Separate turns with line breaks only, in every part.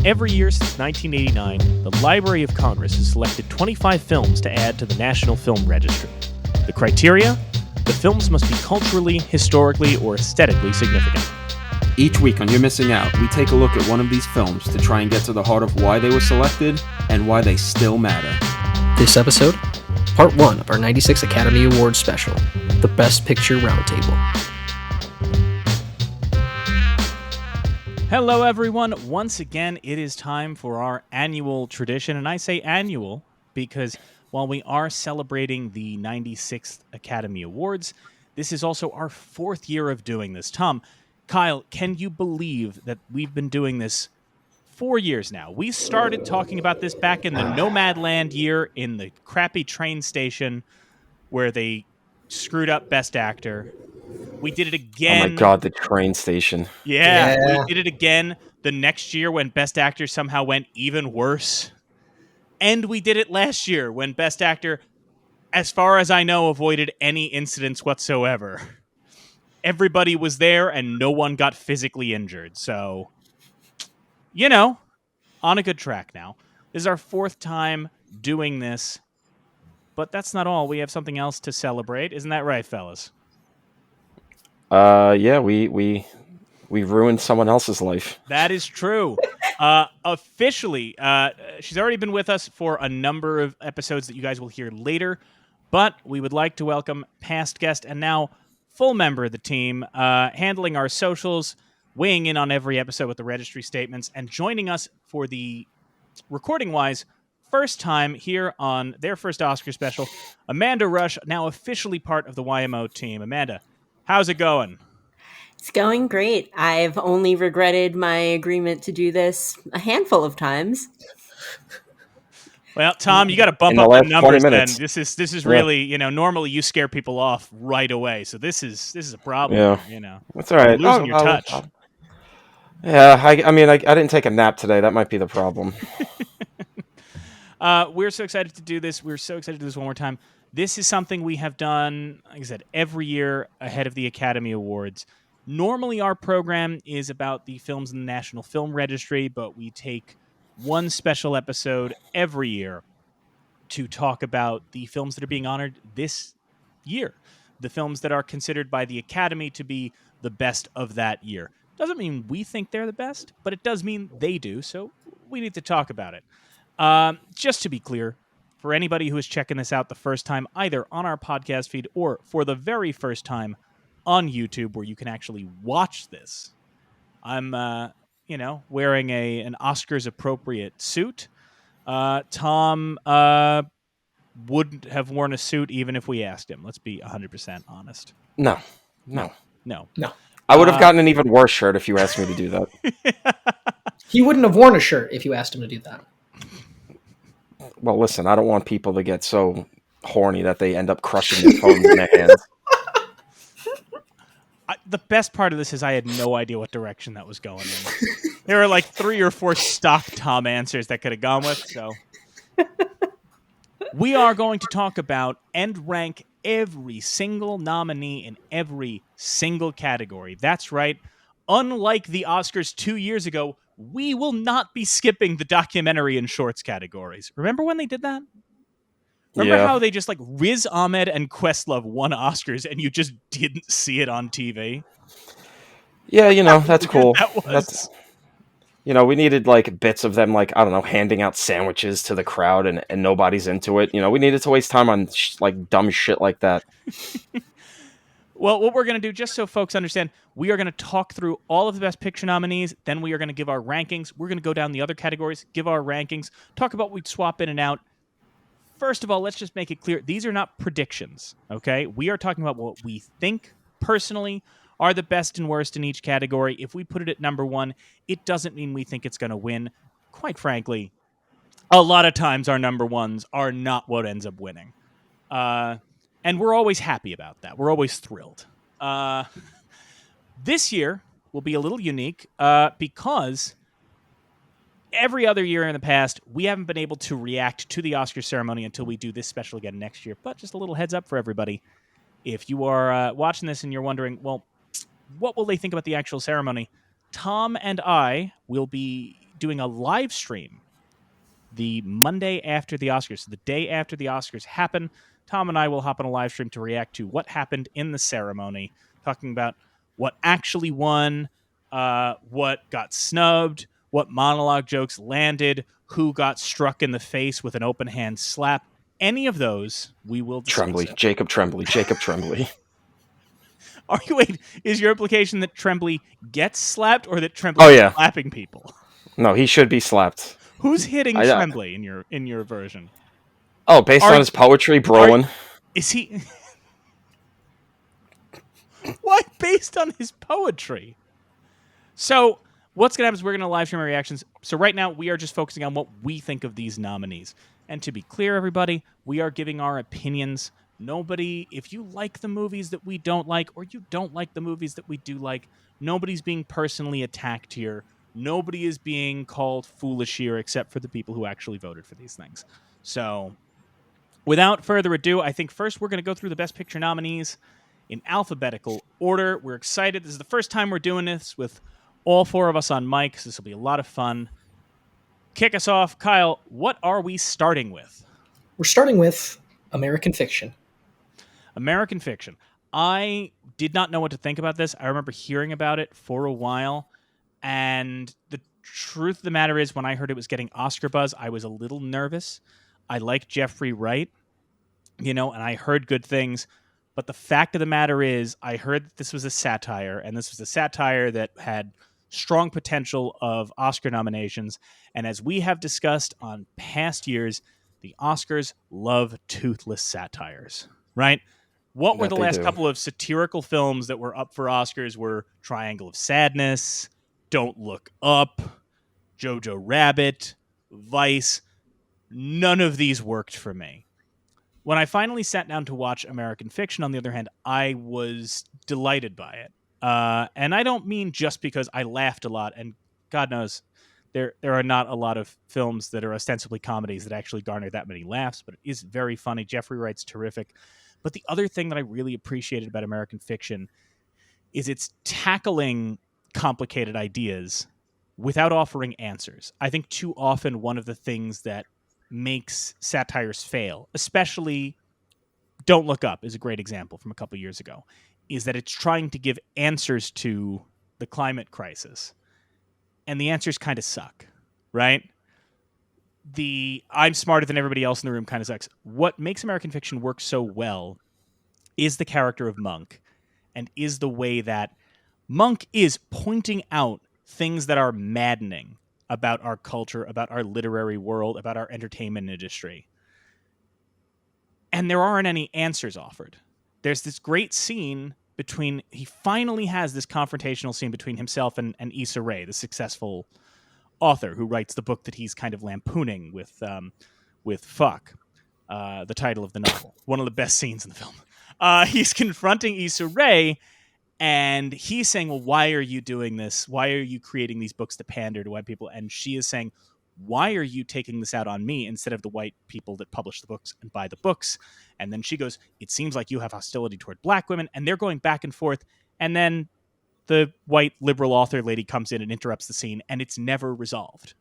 Every year since 1989, the Library of Congress has selected 25 films to add to the National Film Registry. The criteria? The films must be culturally, historically, or aesthetically significant.
Each week on You're Missing Out, we take a look at one of these films to try and get to the heart of why they were selected and why they still matter.
This episode, part 1 of our 96 Academy Awards special, the Best Picture Roundtable.
Hello everyone, once again it is time for our annual tradition, and I say annual because while we are celebrating the 96th Academy Awards, this is also our 4th year of doing this. Tom, Kyle, can you believe that we've been doing this 4 years now? We started talking about this back in the Nomadland year in the crappy train station where they screwed up Best Actor. We did it again.
Oh my God, the train station.
Yeah, we did it again the next year when Best Actor somehow went even worse. And we did it last year when Best Actor, as far as I know, avoided any incidents whatsoever. Everybody was there and no one got physically injured. So, you know, on a good track now. This is our 4th time doing this. But that's not all. We have something else to celebrate. Isn't that right, fellas?
Yeah, we ruined someone else's life.
That is true. Officially, she's already been with us for a number of episodes that you guys will hear later, but we would like to welcome past guest and now full member of the team, handling our socials, weighing in on every episode with the registry statements, and joining us for the recording-wise first time here on their first Oscar special, Amanda Rush, now officially part of the YMO team. Amanda, how's it going?
It's going great. I've only regretted my agreement to do this a handful of times.
Well, Tom, you got to bump up the numbers then. This is really, normally you scare people off right away. So this is a problem.
Yeah. That's all right.
You're losing your touch.
Yeah, I mean, I didn't take a nap today. That might be the problem.
We're so excited to do this. We're so excited to do this one more time. This is something we have done, like I said, every year ahead of the Academy Awards. Normally our program is about the films in the National Film Registry, but we take one special episode every year to talk about the films that are being honored this year. The films that are considered by the Academy to be the best of that year. Doesn't mean we think they're the best, but it does mean they do, so we need to talk about it. Just to be clear, for anybody who is checking this out the first time, either on our podcast feed or for the very first time on YouTube, where you can actually watch this, I'm, wearing an Oscars-appropriate suit. Tom wouldn't have worn a suit even if we asked him. Let's be 100% honest.
No.
I would have gotten an even worse shirt if you asked me to do that.
He wouldn't have worn a shirt if you asked him to do that.
Well, listen, I don't want people to get so horny that they end up crushing their phones in their hands.
The best part of this is I had no idea what direction that was going in. There were like 3 or 4 stock Tom answers that could have gone with. So we are going to talk about and rank every single nominee in every single category. That's right. Unlike the Oscars 2 years ago, we will not be skipping the documentary and shorts categories. Remember when they did that? Remember how they just like Riz Ahmed and Questlove won Oscars and you just didn't see it on TV?
Yeah, that's cool.
That's
we needed like bits of them, like, I don't know, handing out sandwiches to the crowd and nobody's into it. We needed to waste time on like dumb shit like that.
Well, what we're going to do, just so folks understand, we are going to talk through all of the Best Picture nominees. Then we are going to give our rankings. We're going to go down the other categories, give our rankings, talk about what we'd swap in and out. First of all, let's just make it clear. These are not predictions, okay? We are talking about what we think, personally, are the best and worst in each category. If we put it at number 1, it doesn't mean we think it's going to win. Quite frankly, a lot of times our number 1s are not what ends up winning. And we're always happy about that. We're always thrilled. This year will be a little unique because every other year in the past, we haven't been able to react to the Oscar ceremony until we do this special again next year. But just a little heads up for everybody. If you are watching this and you're wondering, well, what will they think about the actual ceremony? Tom and I will be doing a live stream the Monday after the Oscars. So the day after the Oscars happen, Tom and I will hop on a live stream to react to what happened in the ceremony, talking about what actually won, what got snubbed, what monologue jokes landed, who got struck in the face with an open hand slap. Any of those, we will discuss.
Jacob Tremblay.
Are you wait? Is your implication that Tremblay gets slapped, or that Tremblay is slapping people?
No, he should be slapped.
Who's hitting Tremblay in your version?
Oh, based on his poetry, Brolin.
Is he? Why based on his poetry? So what's going to happen is we're going to live stream our reactions. So right now we are just focusing on what we think of these nominees. And to be clear, everybody, we are giving our opinions. Nobody, if you like the movies that we don't like, or you don't like the movies that we do like, nobody's being personally attacked here. Nobody is being called foolish here, except for the people who actually voted for these things. So without further ado, I think first we're going to go through the Best Picture nominees in alphabetical order. We're excited. This is the first time we're doing this with all four of us on mic, so this will be a lot of fun. Kick us off. Kyle, what are we starting with?
We're starting with American Fiction.
American Fiction. I did not know what to think about this. I remember hearing about it for a while, and the truth of the matter is, when I heard it was getting Oscar buzz, I was a little nervous. I like Jeffrey Wright, and I heard good things. But the fact of the matter is, I heard that this was a satire, and this was a satire that had strong potential of Oscar nominations. And as we have discussed on past years, the Oscars love toothless satires, right? What were the last couple of satirical films that were up for Oscars? Were Triangle of Sadness, Don't Look Up, Jojo Rabbit, Vice. None of these worked for me. When I finally sat down to watch American Fiction, on the other hand, I was delighted by it. And I don't mean just because I laughed a lot, and God knows there are not a lot of films that are ostensibly comedies that actually garner that many laughs, but it is very funny. Jeffrey Wright's terrific. But the other thing that I really appreciated about American Fiction is it's tackling complicated ideas without offering answers. I think too often one of the things that makes satires fail, especially Don't Look Up is a great example from a couple years ago, is that it's trying to give answers to the climate crisis. And the answers kind of suck, right? The I'm smarter than everybody else in the room kind of sucks. What makes American Fiction work so well is the character of Monk, and is the way that Monk is pointing out things that are maddening about our culture, about our literary world, about our entertainment industry. And there aren't any answers offered. There's this great scene he finally has this confrontational scene between himself and Issa Rae, the successful author who writes the book that he's kind of lampooning with Fuck, the title of the novel. One of the best scenes in the film. He's confronting Issa Rae, and he's saying, well, why are you doing this? Why are you creating these books to pander to white people? And she is saying, why are you taking this out on me instead of the white people that publish the books and buy the books? And then she goes, it seems like you have hostility toward black women. And they're going back and forth. And then the white liberal author lady comes in and interrupts the scene, and it's never resolved.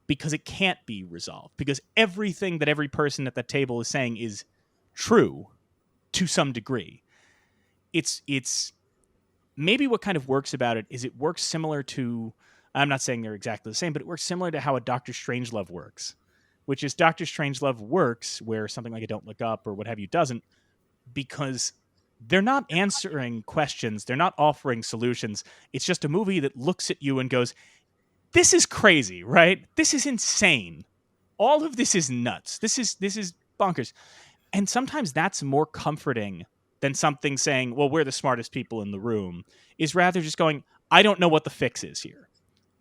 Because it can't be resolved. Because everything that every person at that table is saying is true to some degree. It's maybe what kind of works about it is it works similar to, I'm not saying they're exactly the same, but it works similar to how a Dr. Strangelove works, which is Dr. Strangelove works where something like a Don't Look Up or what have you doesn't, because they're not answering questions. They're not offering solutions. It's just a movie that looks at you and goes, this is crazy, right? This is insane. All of this is nuts. This is bonkers. And sometimes that's more comforting than something saying, well, we're the smartest people in the room, is rather just going, I don't know what the fix is here.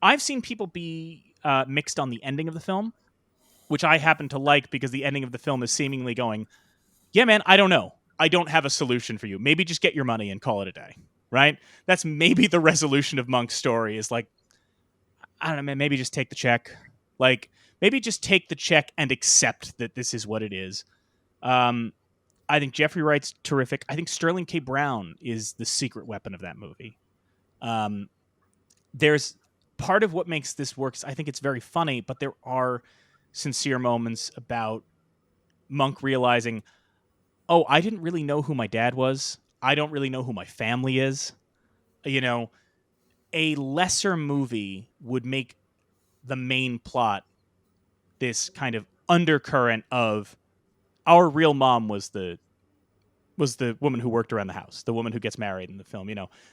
I've seen people be mixed on the ending of the film, which I happen to like because the ending of the film is seemingly going, yeah, man, I don't know. I don't have a solution for you. Maybe just get your money and call it a day, right? That's maybe the resolution of Monk's story is like, I don't know, man, maybe just take the check. Like, maybe just take the check and accept that this is what it is. I think Jeffrey Wright's terrific. I think Sterling K. Brown is the secret weapon of that movie. There's part of what makes this work is I think it's very funny, but there are sincere moments about Monk realizing, oh, I didn't really know who my dad was. I don't really know who my family is. You know, a lesser movie would make the main plot this kind of undercurrent of our real mom was the woman who worked around the house, the woman who gets married in the film,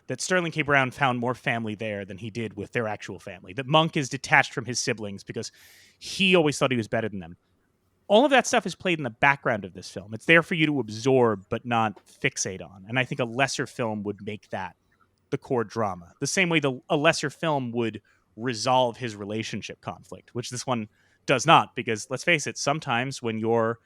that Sterling K. Brown found more family there than he did with their actual family, that Monk is detached from his siblings because he always thought he was better than them. All of that stuff is played in the background of this film. It's there for you to absorb but not fixate on. And I think a lesser film would make that the core drama. The same way a lesser film would resolve his relationship conflict, which this one does not, because let's face it, sometimes when you're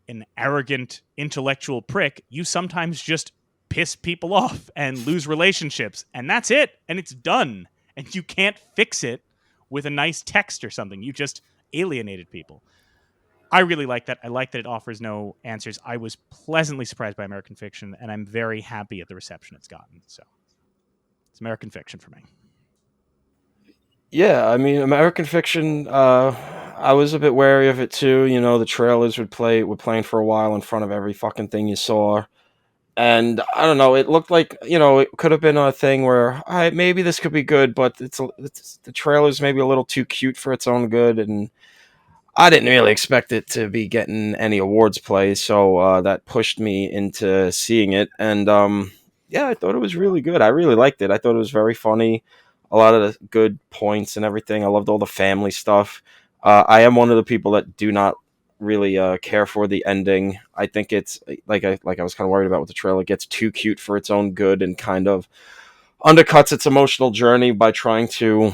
an arrogant intellectual prick, you sometimes just piss people off and lose relationships, and that's it, and it's done, and you can't fix it with a nice text or something. You just alienated people. I really like that. I like that it offers no answers. I was pleasantly surprised by American Fiction, and I'm very happy at the reception it's gotten. So it's American Fiction for me.
Yeah, I mean, American Fiction. I was a bit wary of it too. The trailers were playing for a while in front of every fucking thing you saw, and I don't know. It looked like it could have been a thing where maybe this could be good, but it's the trailer's maybe a little too cute for its own good, and I didn't really expect it to be getting any awards play, so that pushed me into seeing it. And yeah, I thought it was really good. I really liked it. I thought it was very funny. A lot of the good points and everything. I loved all the family stuff. I am one of the people that do not really care for the ending. I think it's like I was kind of worried about with the trailer. It gets too cute for its own good and kind of undercuts its emotional journey by trying to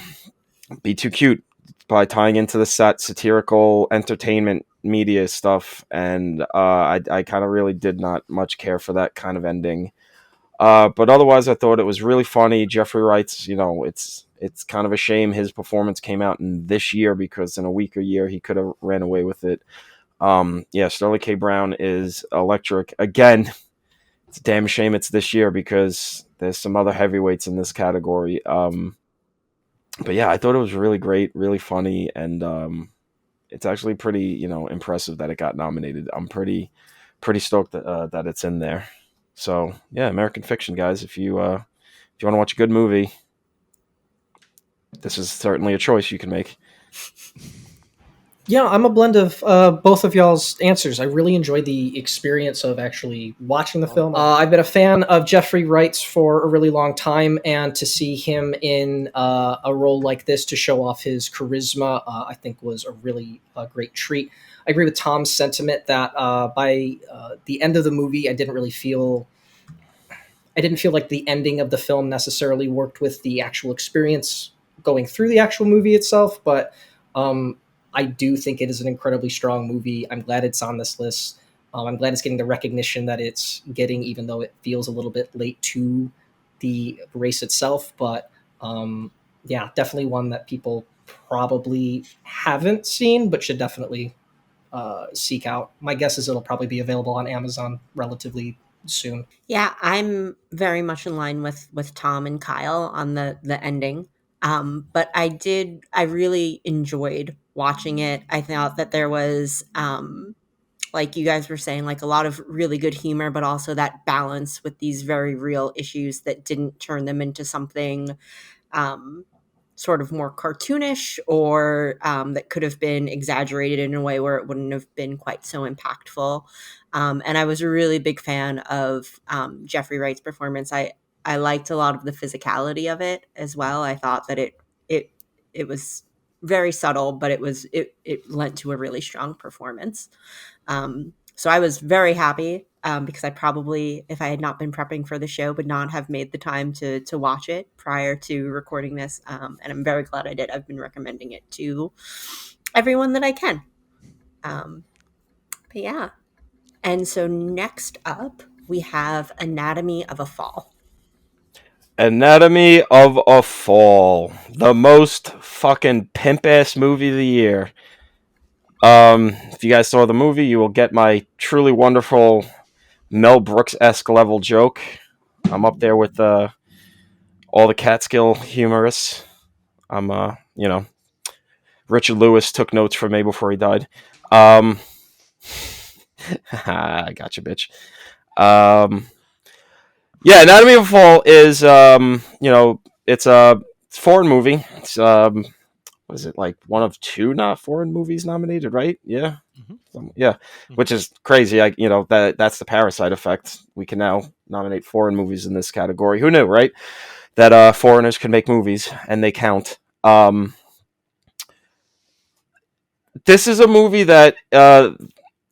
be too cute, by tying into the satirical entertainment media stuff, and I kind of really did not much care for that kind of ending. But otherwise, I thought it was really funny. Jeffrey Wright's, it's kind of a shame his performance came out in this year, because in a weaker year he could have ran away with it. Yeah, Sterling K. Brown is electric again. It's a damn shame it's this year, because there's some other heavyweights in this category. But yeah, I thought it was really great, really funny, and it's actually pretty, impressive that it got nominated. I'm pretty stoked that it's in there. So yeah, American Fiction, guys. If you want to watch a good movie, this is certainly a choice you can make.
Yeah, I'm a blend of both of y'all's answers. I really enjoyed the experience of actually watching the film. I've been a fan of Jeffrey Wright's for a really long time, and to see him in a role like this to show off his charisma, I think was a really great treat. I agree with Tom's sentiment that by the end of the movie, I didn't feel like the ending of the film necessarily worked with the actual experience going through the actual movie itself, but I do think it is an incredibly strong movie. I'm glad it's on this list. I'm glad it's getting the recognition that it's getting, even though it feels a little bit late to the race itself. But yeah, definitely one that people probably haven't seen, but should definitely seek out. My guess is it'll probably be available on Amazon relatively soon.
Yeah, I'm very much in line with Tom and Kyle on the ending. But I really enjoyed watching it. I thought that there was, like you guys were saying, like a lot of really good humor, but also that balance with these very real issues that didn't turn them into something sort of more cartoonish, or that could have been exaggerated in a way where it wouldn't have been quite so impactful. And I was a really big fan of Jeffrey Wright's performance. I liked a lot of the physicality of it as well. I thought that it was very subtle, but it lent to a really strong performance. So I was very happy because I probably, if I had not been prepping for the show, would not have made the time to watch it prior to recording this. And I'm very glad I did. I've been recommending it to everyone that I can. But yeah. And so next up, we have Anatomy of a Fall.
Anatomy of a Fall, the most fucking pimp ass movie of the year. If you guys saw the movie, you will get my truly wonderful Mel Brooks-esque level joke. I'm up there with all the Catskill humorists. I'm you know, Richard Lewis took notes from me before he died. I got you, bitch. Um, yeah, Anatomy of a Fall is you know, it's a foreign movie. It's what is it, like one of two not foreign movies nominated, right? Yeah. Yeah,
Mhm.
which is crazy. You know, that's the Parasite effect. We can now nominate foreign movies in this category. Who knew, right? That foreigners can make movies and they count. This is a movie that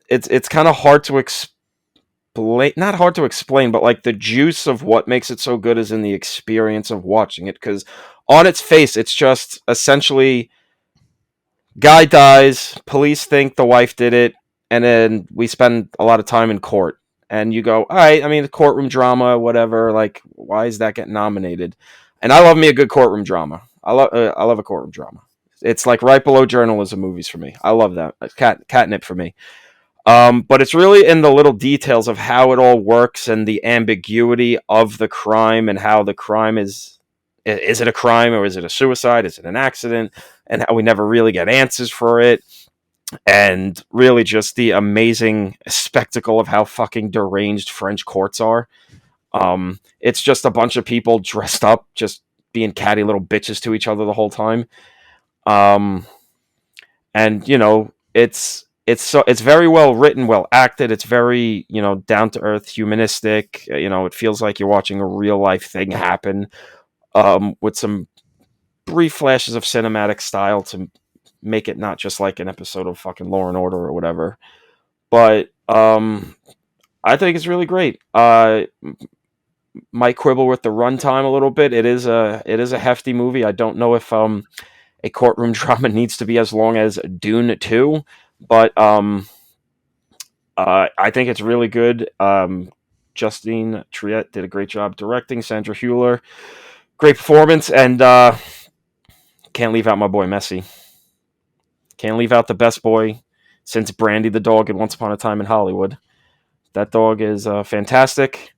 it's kind of hard to explain. Not hard to explain, but like the juice of what makes it so good is in the experience of watching it. Because on its face, it's just essentially guy dies, police think the wife did it, and then we spend a lot of time in court. And you go, all right, I mean, the courtroom drama, whatever. Like, why is that getting nominated? And I love me a good courtroom drama. I love a courtroom drama. It's like right below journalism movies for me. I love that. It's catnip for me. But it's really in the little details of how it all works and the ambiguity of the crime and how the crime is it a crime or is it a suicide? Is it an accident? And how we never really get answers for it. And really just the amazing spectacle of how fucking deranged French courts are. It's just a bunch of people dressed up, just being catty little bitches to each other the whole time. Um, and you know, it's very well written, well acted. It's very, you know, down to earth, humanistic. You know, it feels like you're watching a real life thing happen. With some brief flashes of cinematic style to make it not just like an episode of fucking Law and Order or whatever. But I think it's really great. Might quibble with the runtime a little bit. It is a hefty movie. I don't know if a courtroom drama needs to be as long as Dune 2, but I think it's really good. Justine Triet did a great job directing. Sandra Hüller, great performance, and can't leave out my boy Messi. Can't leave out the best boy since Brandy the dog in Once Upon a Time in Hollywood. That dog is fantastic,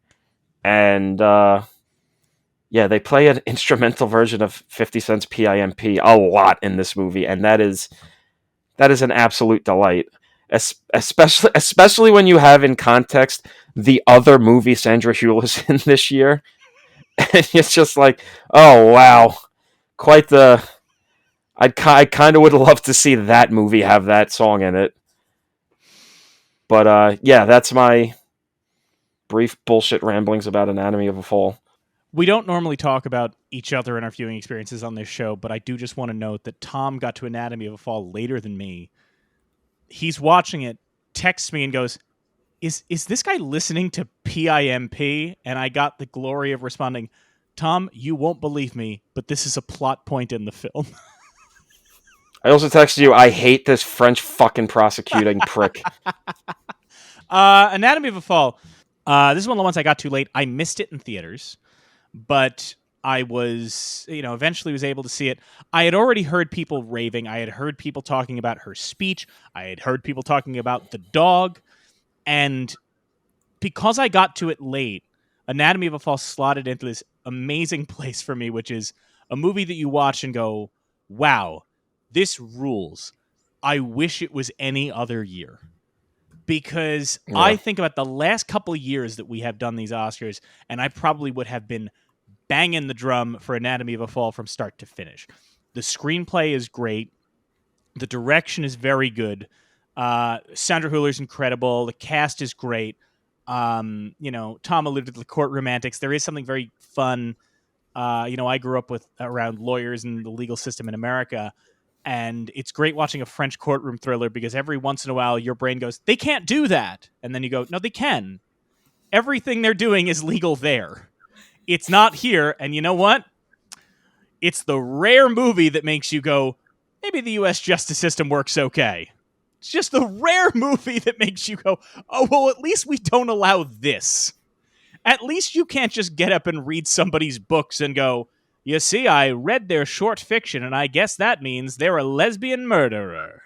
and yeah, they play an instrumental version of 50 Cent's PIMP a lot in this movie, and that is an absolute delight. Especially when you have in context the other movie Sandra Hüller's in this year, and it's just like, oh wow, quite the. I kind of would love to see that movie have that song in it. But yeah, that's my brief bullshit ramblings about Anatomy of a Fall.
We don't normally talk about each other and our viewing experiences on this show, but I do just want to note that Tom got to Anatomy of a Fall later than me. He's watching it, texts me and goes, Is this guy listening to PIMP? And I got the glory of responding, Tom, you won't believe me, but this is a plot point in the film.
I also texted you, I hate this French fucking prosecuting prick.
Anatomy of a Fall. This is one of the ones I got too late. I missed it in theaters, but I was, eventually was able to see it. I had already heard people raving. I had heard people talking about her speech. I had heard people talking about the dog. And because I got to it late, Anatomy of a Fall slotted into this amazing place for me, which is a movie that you watch and go, wow, this rules. I wish it was any other year. Because
Yeah.
I think about the last couple of years that we have done these Oscars, and I probably would have been banging the drum for Anatomy of a Fall from start to finish. The screenplay is great. The direction is very good. Sandra Hüller's incredible. The cast is great. Tom alluded to the courtroom antics. There is something very fun. I grew up around lawyers and the legal system in America, and it's great watching a French courtroom thriller because every once in a while your brain goes, they can't do that. And then you go, no, they can. Everything they're doing is legal there. It's not here. And you know what? It's the rare movie that makes you go, maybe the U.S. justice system works okay. It's just the rare movie that makes you go, oh, well, at least we don't allow this. At least you can't just get up and read somebody's books and go, you see, I read their short fiction, and I guess that means they're a lesbian murderer.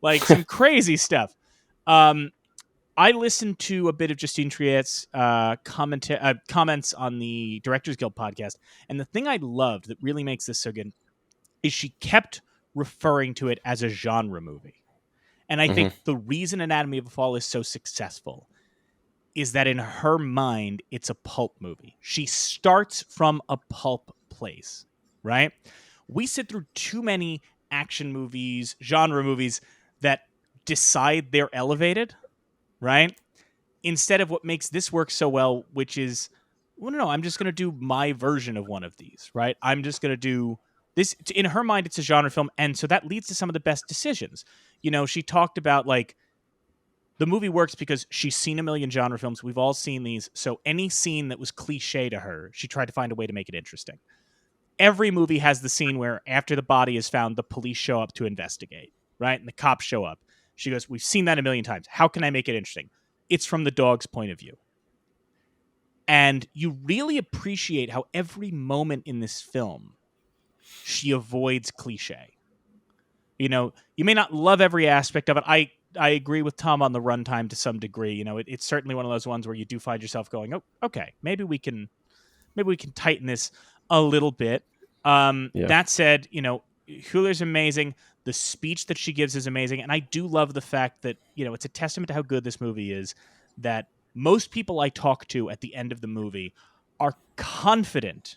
Like some crazy stuff. I listened to a bit of Justine Triet's comments on the Directors Guild podcast, and the thing I loved that really makes this so good is she kept referring to it as a genre movie. And I think the reason Anatomy of a Fall is so successful is that in her mind, it's a pulp movie. She starts from a pulp place, right? We sit through too many action movies, genre movies that decide they're elevated, right? Instead of what makes this work so well, which is, well, no, I'm just going to do my version of one of these, right? I'm just going to do this. In her mind, it's a genre film. And so that leads to some of the best decisions. You know, she talked about like, the movie works because she's seen a million genre films. We've all seen these. So any scene that was cliche to her, she tried to find a way to make it interesting. Every movie has the scene where after the body is found, the police show up to investigate, right? And the cops show up. She goes, we've seen that a million times. How can I make it interesting? It's from the dog's point of view. And you really appreciate how every moment in this film, she avoids cliche. You know, you may not love every aspect of it. I agree with Tom on the runtime to some degree. You know, it's certainly one of those ones where you do find yourself going, "Oh, okay, maybe we can tighten this a little bit." That said, you know, Hula's amazing. The speech that she gives is amazing, and I do love the fact that, you know, it's a testament to how good this movie is that most people I talk to at the end of the movie are confident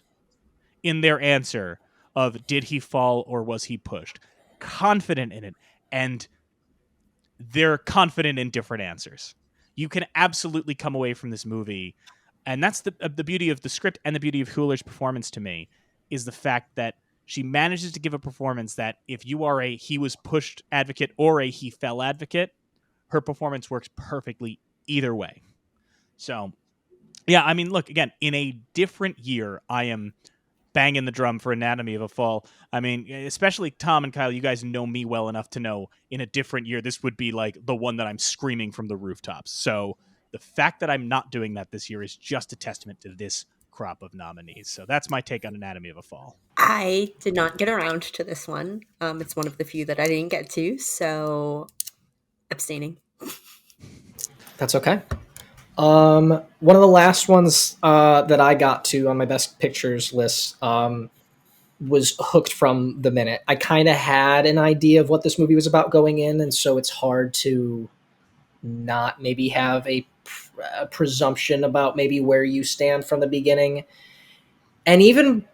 in their answer of did he fall or was he pushed? Confident in it, and they're confident in different answers. You can absolutely come away from this movie, and that's the beauty of the script and the beauty of Hula's performance to me, is the fact that she manages to give a performance that if you are a he was pushed advocate or a he fell advocate, her performance works perfectly either way. So, yeah, I mean, look, again, in a different year, I am banging the drum for Anatomy of a Fall. I mean, especially Tom and Kyle, you guys know me well enough to know in a different year, this would be like the one that I'm screaming from the rooftops. So the fact that I'm not doing that this year is just a testament to this crop of nominees. So that's my take on Anatomy of a Fall.
I did not get around to this one. It's one of the few that I didn't get to, so abstaining.
That's okay. One of the last ones that I got to on my best pictures list was hooked from the minute. I kind of had an idea of what this movie was about going in, and so it's hard to not maybe have a presumption about maybe where you stand from the beginning. And even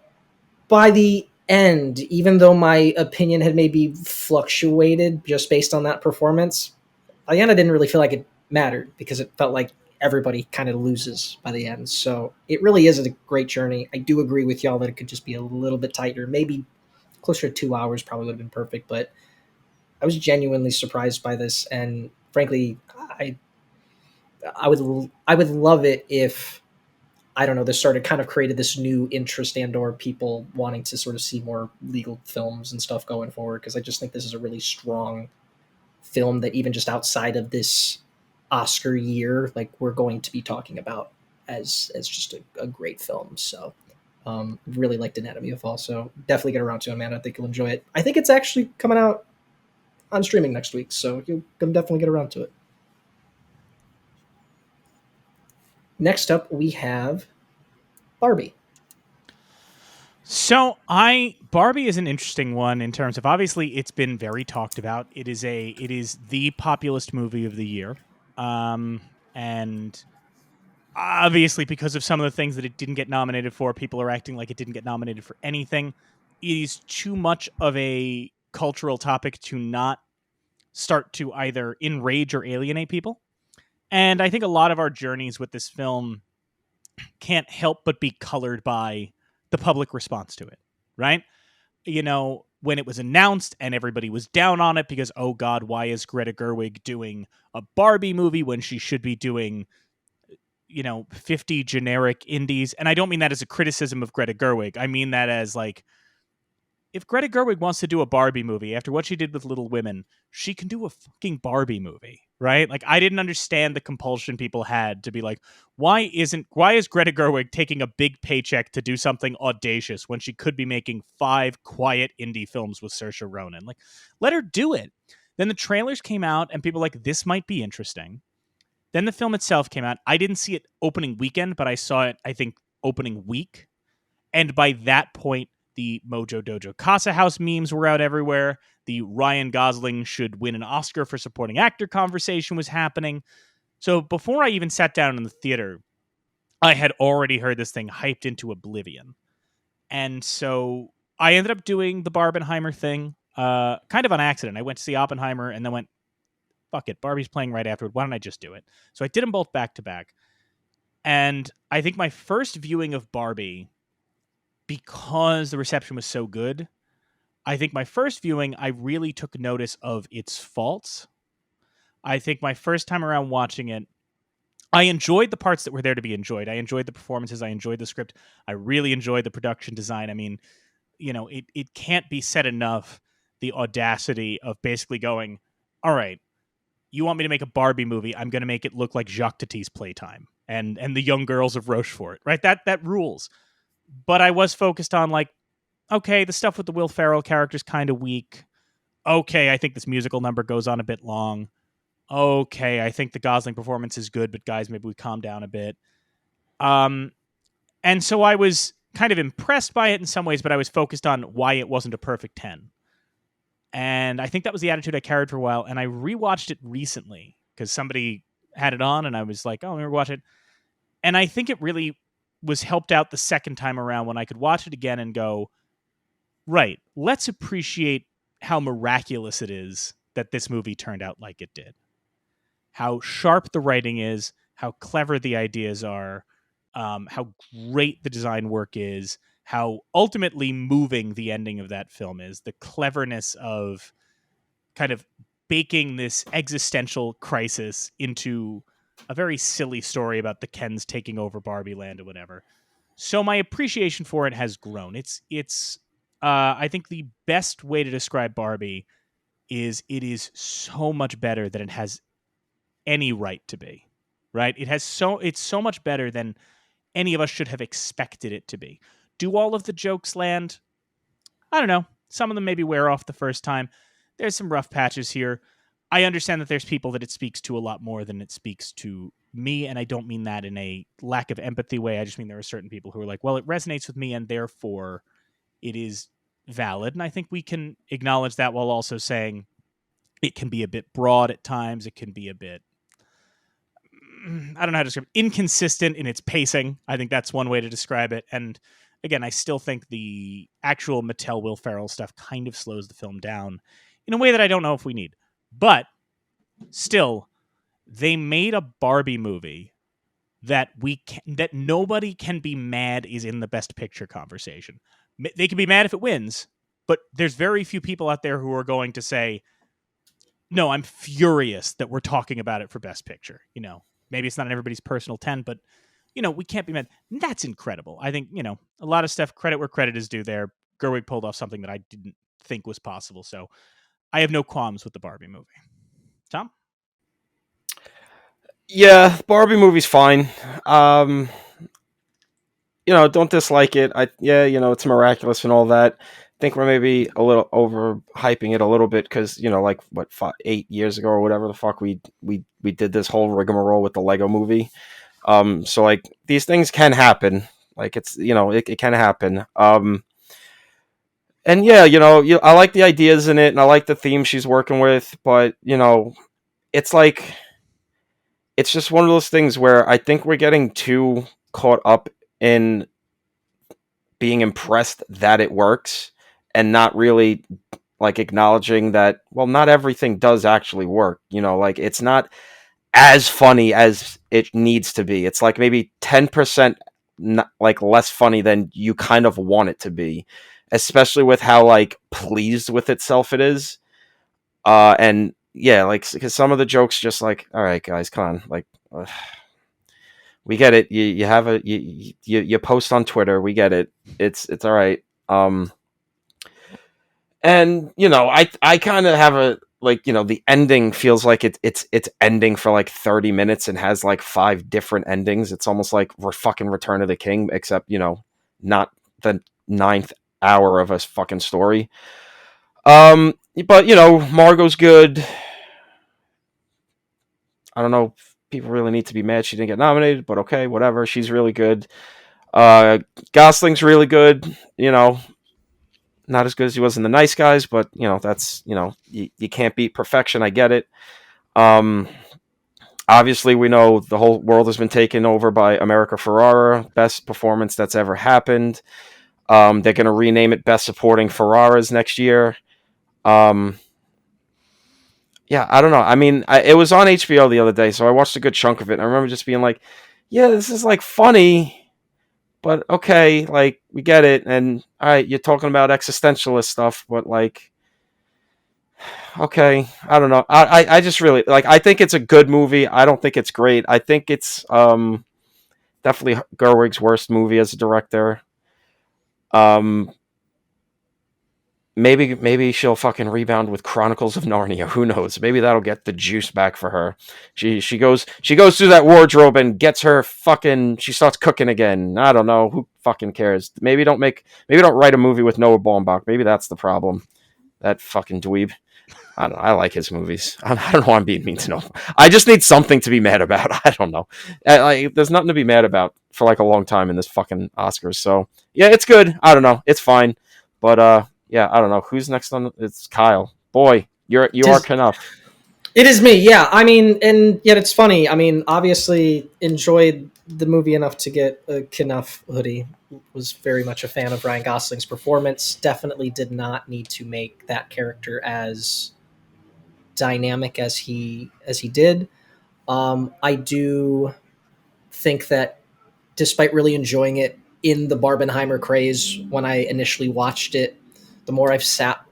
by the end, even though my opinion had maybe fluctuated just based on that performance, by the end I didn't really feel like it mattered because it felt like everybody kind of loses by the end. So it really is a great journey. I do agree with y'all that it could just be a little bit tighter, maybe closer to 2 hours probably would have been perfect, but I was genuinely surprised by this, and frankly, I would love it if, I don't know, this sort of kind of created this new interest and or people wanting to sort of see more legal films and stuff going forward, because I just think this is a really strong film that even just outside of this Oscar year, like, we're going to be talking about as just a great film. So really liked Anatomy of a Fall, so definitely get around to it, man. I think you'll enjoy it. I think it's actually coming out on streaming next week, so you can definitely get around to it. Next up, we have Barbie.
So Barbie is an interesting one in terms of, obviously it's been very talked about. It is the populist movie of the year. And obviously because of some of the things that it didn't get nominated for, people are acting like it didn't get nominated for anything. It is too much of a cultural topic to not start to either enrage or alienate people. And I think a lot of our journeys with this film can't help but be colored by the public response to it, right? You know, when it was announced and everybody was down on it because, oh God, why is Greta Gerwig doing a Barbie movie when she should be doing, 50 generic indies? And I don't mean that as a criticism of Greta Gerwig. I mean that as like, if Greta Gerwig wants to do a Barbie movie after what she did with Little Women, she can do a fucking Barbie movie, right? Like, I didn't understand the compulsion people had to be like, why is Greta Gerwig taking a big paycheck to do something audacious when she could be making 5 quiet indie films with Saoirse Ronan? Like, let her do it. Then the trailers came out and people were like, this might be interesting. Then the film itself came out. I didn't see it opening weekend, but I saw it, I think, opening week. And by that point, The Mojo Dojo Casa House memes were out everywhere. The Ryan Gosling should win an Oscar for supporting actor conversation was happening. So before I even sat down in the theater, I had already heard this thing hyped into oblivion. And so I ended up doing the Barbenheimer thing, kind of on accident. I went to see Oppenheimer and then went, fuck it, Barbie's playing right afterward. Why don't I just do it? So I did them both back to back. And I think my first viewing of Barbie, because the reception was so good, I think my first viewing, I really took notice of its faults. I think my first time around watching it, I enjoyed the parts that were there to be enjoyed. I enjoyed the performances. I enjoyed the script. I really enjoyed the production design. I mean, it can't be said enough, the audacity of basically going, all right, you want me to make a Barbie movie? I'm going to make it look like Jacques Tati's Playtime and the young girls of Rochefort, right? That rules. But I was focused on like, okay, the stuff with the Will Ferrell character's kind of weak. Okay, I think this musical number goes on a bit long. Okay, I think the Gosling performance is good, but guys, maybe we calm down a bit. And so I was kind of impressed by it in some ways, but I was focused on why it wasn't a perfect 10. And I think that was the attitude I carried for a while. And I rewatched it recently because somebody had it on and I was like, oh, let me watch it. And I think it really was helped out the second time around when I could watch it again and go, right, let's appreciate how miraculous it is that this movie turned out like it did. How sharp the writing is, how clever the ideas are, how great the design work is, how ultimately moving the ending of that film is, the cleverness of kind of baking this existential crisis into a very silly story about the Kens taking over Barbie Land or whatever. So my appreciation for it has grown. It's I think the best way to describe Barbie is it is so much better than it has any right to be, right? It's so much better than any of us should have expected it to be. Do all of the jokes land? I don't know. Some of them maybe wear off the first time. There's some rough patches here. I understand that there's people that it speaks to a lot more than it speaks to me, and I don't mean that in a lack of empathy way. I just mean there are certain people who are like, well, it resonates with me, and therefore it is valid. And I think we can acknowledge that while also saying it can be a bit broad at times. It can be a bit, I don't know how to describe it, inconsistent in its pacing. I think that's one way to describe it. And again, I still think the actual Mattel Will Ferrell stuff kind of slows the film down in a way that I don't know if we need. But still, they made a Barbie movie that that nobody can be mad is in the Best Picture conversation. They can be mad if it wins, but there's very few people out there who are going to say, no, I'm furious that we're talking about it for Best Picture. Maybe it's not everybody's personal 10, but, we can't be mad. That's incredible. I think, a lot of stuff, credit where credit is due there. Gerwig pulled off something that I didn't think was possible. So I have no qualms with the Barbie movie. Tom?
Yeah, Barbie movie's fine. Don't dislike it. It's miraculous and all that. I think we're maybe a little overhyping it a little bit because, like 8 years ago or whatever the fuck we did this whole rigmarole with the Lego movie. So like these things can happen. Like it's, it can happen. And yeah, I like the ideas in it and I like the theme she's working with, but it's like, it's just one of those things where I think we're getting too caught up in being impressed that it works and not really like acknowledging that, well, not everything does actually work. Like it's not as funny as it needs to be. It's like maybe 10% like less funny than you kind of want it to be, especially with how like pleased with itself it is. And yeah, like because some of the jokes just like, all right, guys, come on, like. We get it. You have you post on Twitter. We get it. It's all right. And I kind of have a like the ending feels like it's ending for like 30 minutes and has like 5 different endings. It's almost like we're fucking Return of the King, except not the 9th hour of a fucking story. But Margot's good. I don't know if people really need to be mad she didn't get nominated, but okay, whatever. She's really good. Gosling's really good. not as good as he was in The Nice Guys, but that's you can't beat perfection. I get it. Obviously, we know the whole world has been taken over by America Ferrera, best performance that's ever happened. They're going to rename it Best Supporting Ferraras next year. Yeah, I don't know. I mean, it was on HBO the other day, so I watched a good chunk of it. And I remember just being like, yeah, this is like funny, but okay, like we get it. And all right, you're talking about existentialist stuff, but like, okay, I don't know. I just really like. I think it's a good movie. I don't think it's great. I think it's definitely Gerwig's worst movie as a director. Um, maybe she'll fucking rebound with Chronicles of Narnia. Who knows? Maybe that'll get the juice back for her. She goes through that wardrobe and gets her fucking. She starts cooking again. I don't know. Who fucking cares? Maybe don't write a movie with Noah Baumbach. Maybe that's the problem. That fucking dweeb. I don't know. I like his movies. I don't know why I'm being mean to Noah. I just need something to be mad about. I don't know. There's nothing to be mad about for like a long time in this fucking Oscars. So yeah, it's good. I don't know. It's fine. But yeah, I don't know who's next on. It's Kyle. Boy, you are Knuff.
It is me. Yeah, I mean, and yet it's funny. I mean, obviously enjoyed the movie enough to get a Knuff hoodie. Was very much a fan of Ryan Gosling's performance. Definitely did not need to make that character as dynamic as he did. I do think that despite really enjoying it in the Barbenheimer craze when I initially watched it, the more I've sat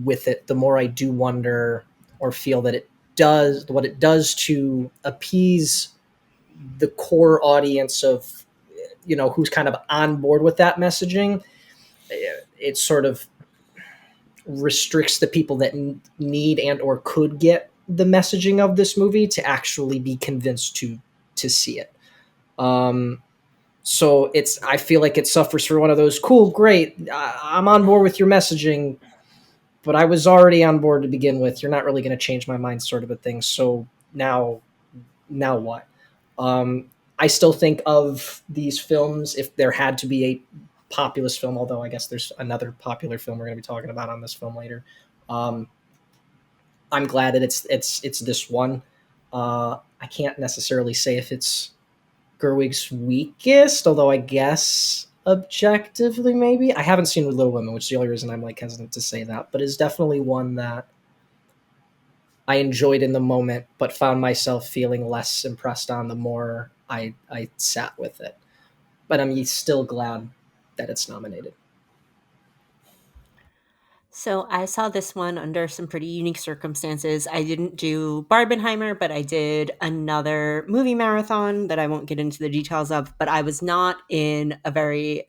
with it, the more I do wonder or feel that it does what it does to appease the core audience of who's kind of on board with that messaging. It sort of restricts the people that need and or could get the messaging of this movie to actually be convinced to see it. So I feel like it suffers for one of those great. I'm on board with your messaging, but I was already on board to begin with. You're not really going to change my mind, sort of a thing. So now what? I still think of these films, if there had to be a populist film, although I guess there's another popular film we're going to be talking about on this film later. I'm glad that it's this one. I can't necessarily say if it's Gerwig's weakest, although I guess objectively maybe. I haven't seen Little Women, which is the only reason I'm like hesitant to say that, but is definitely one that I enjoyed in the moment, but found myself feeling less impressed on the more I sat with it. But I'm still glad that it's nominated.
So I saw this one under some pretty unique circumstances. I didn't do Barbenheimer, but I did another movie marathon that I won't get into the details of, but I was not in a very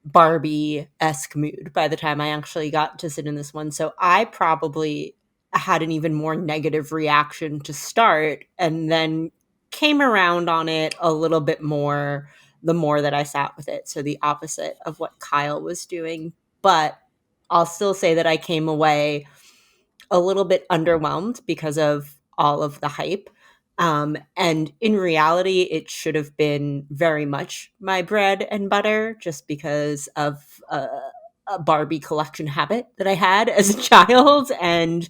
Barbie-esque mood by the time I actually got to sit in this one. So I probably had an even more negative reaction to start and then came around on it a little bit more the more that I sat with it. So the opposite of what Kyle was doing. But I'll still say that I came away a little bit underwhelmed because of all of the hype. And in reality, it should have been very much my bread and butter just because of a Barbie collection habit that I had as a child and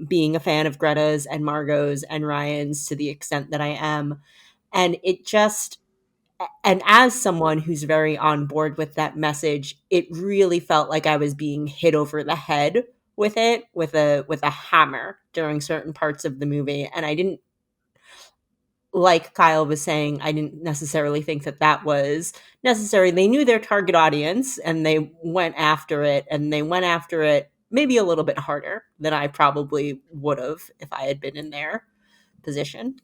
being a fan of Greta's and Margot's and Ryan's to the extent that I am. And it just, and as someone who's very on board with that message, it really felt like I was being hit over the head with it with a hammer during certain parts of the movie. And I didn't, like Kyle was saying, I didn't necessarily think that was necessary. They knew their target audience and they went after it, and they went after it maybe a little bit harder than I probably would have if I had been in their position.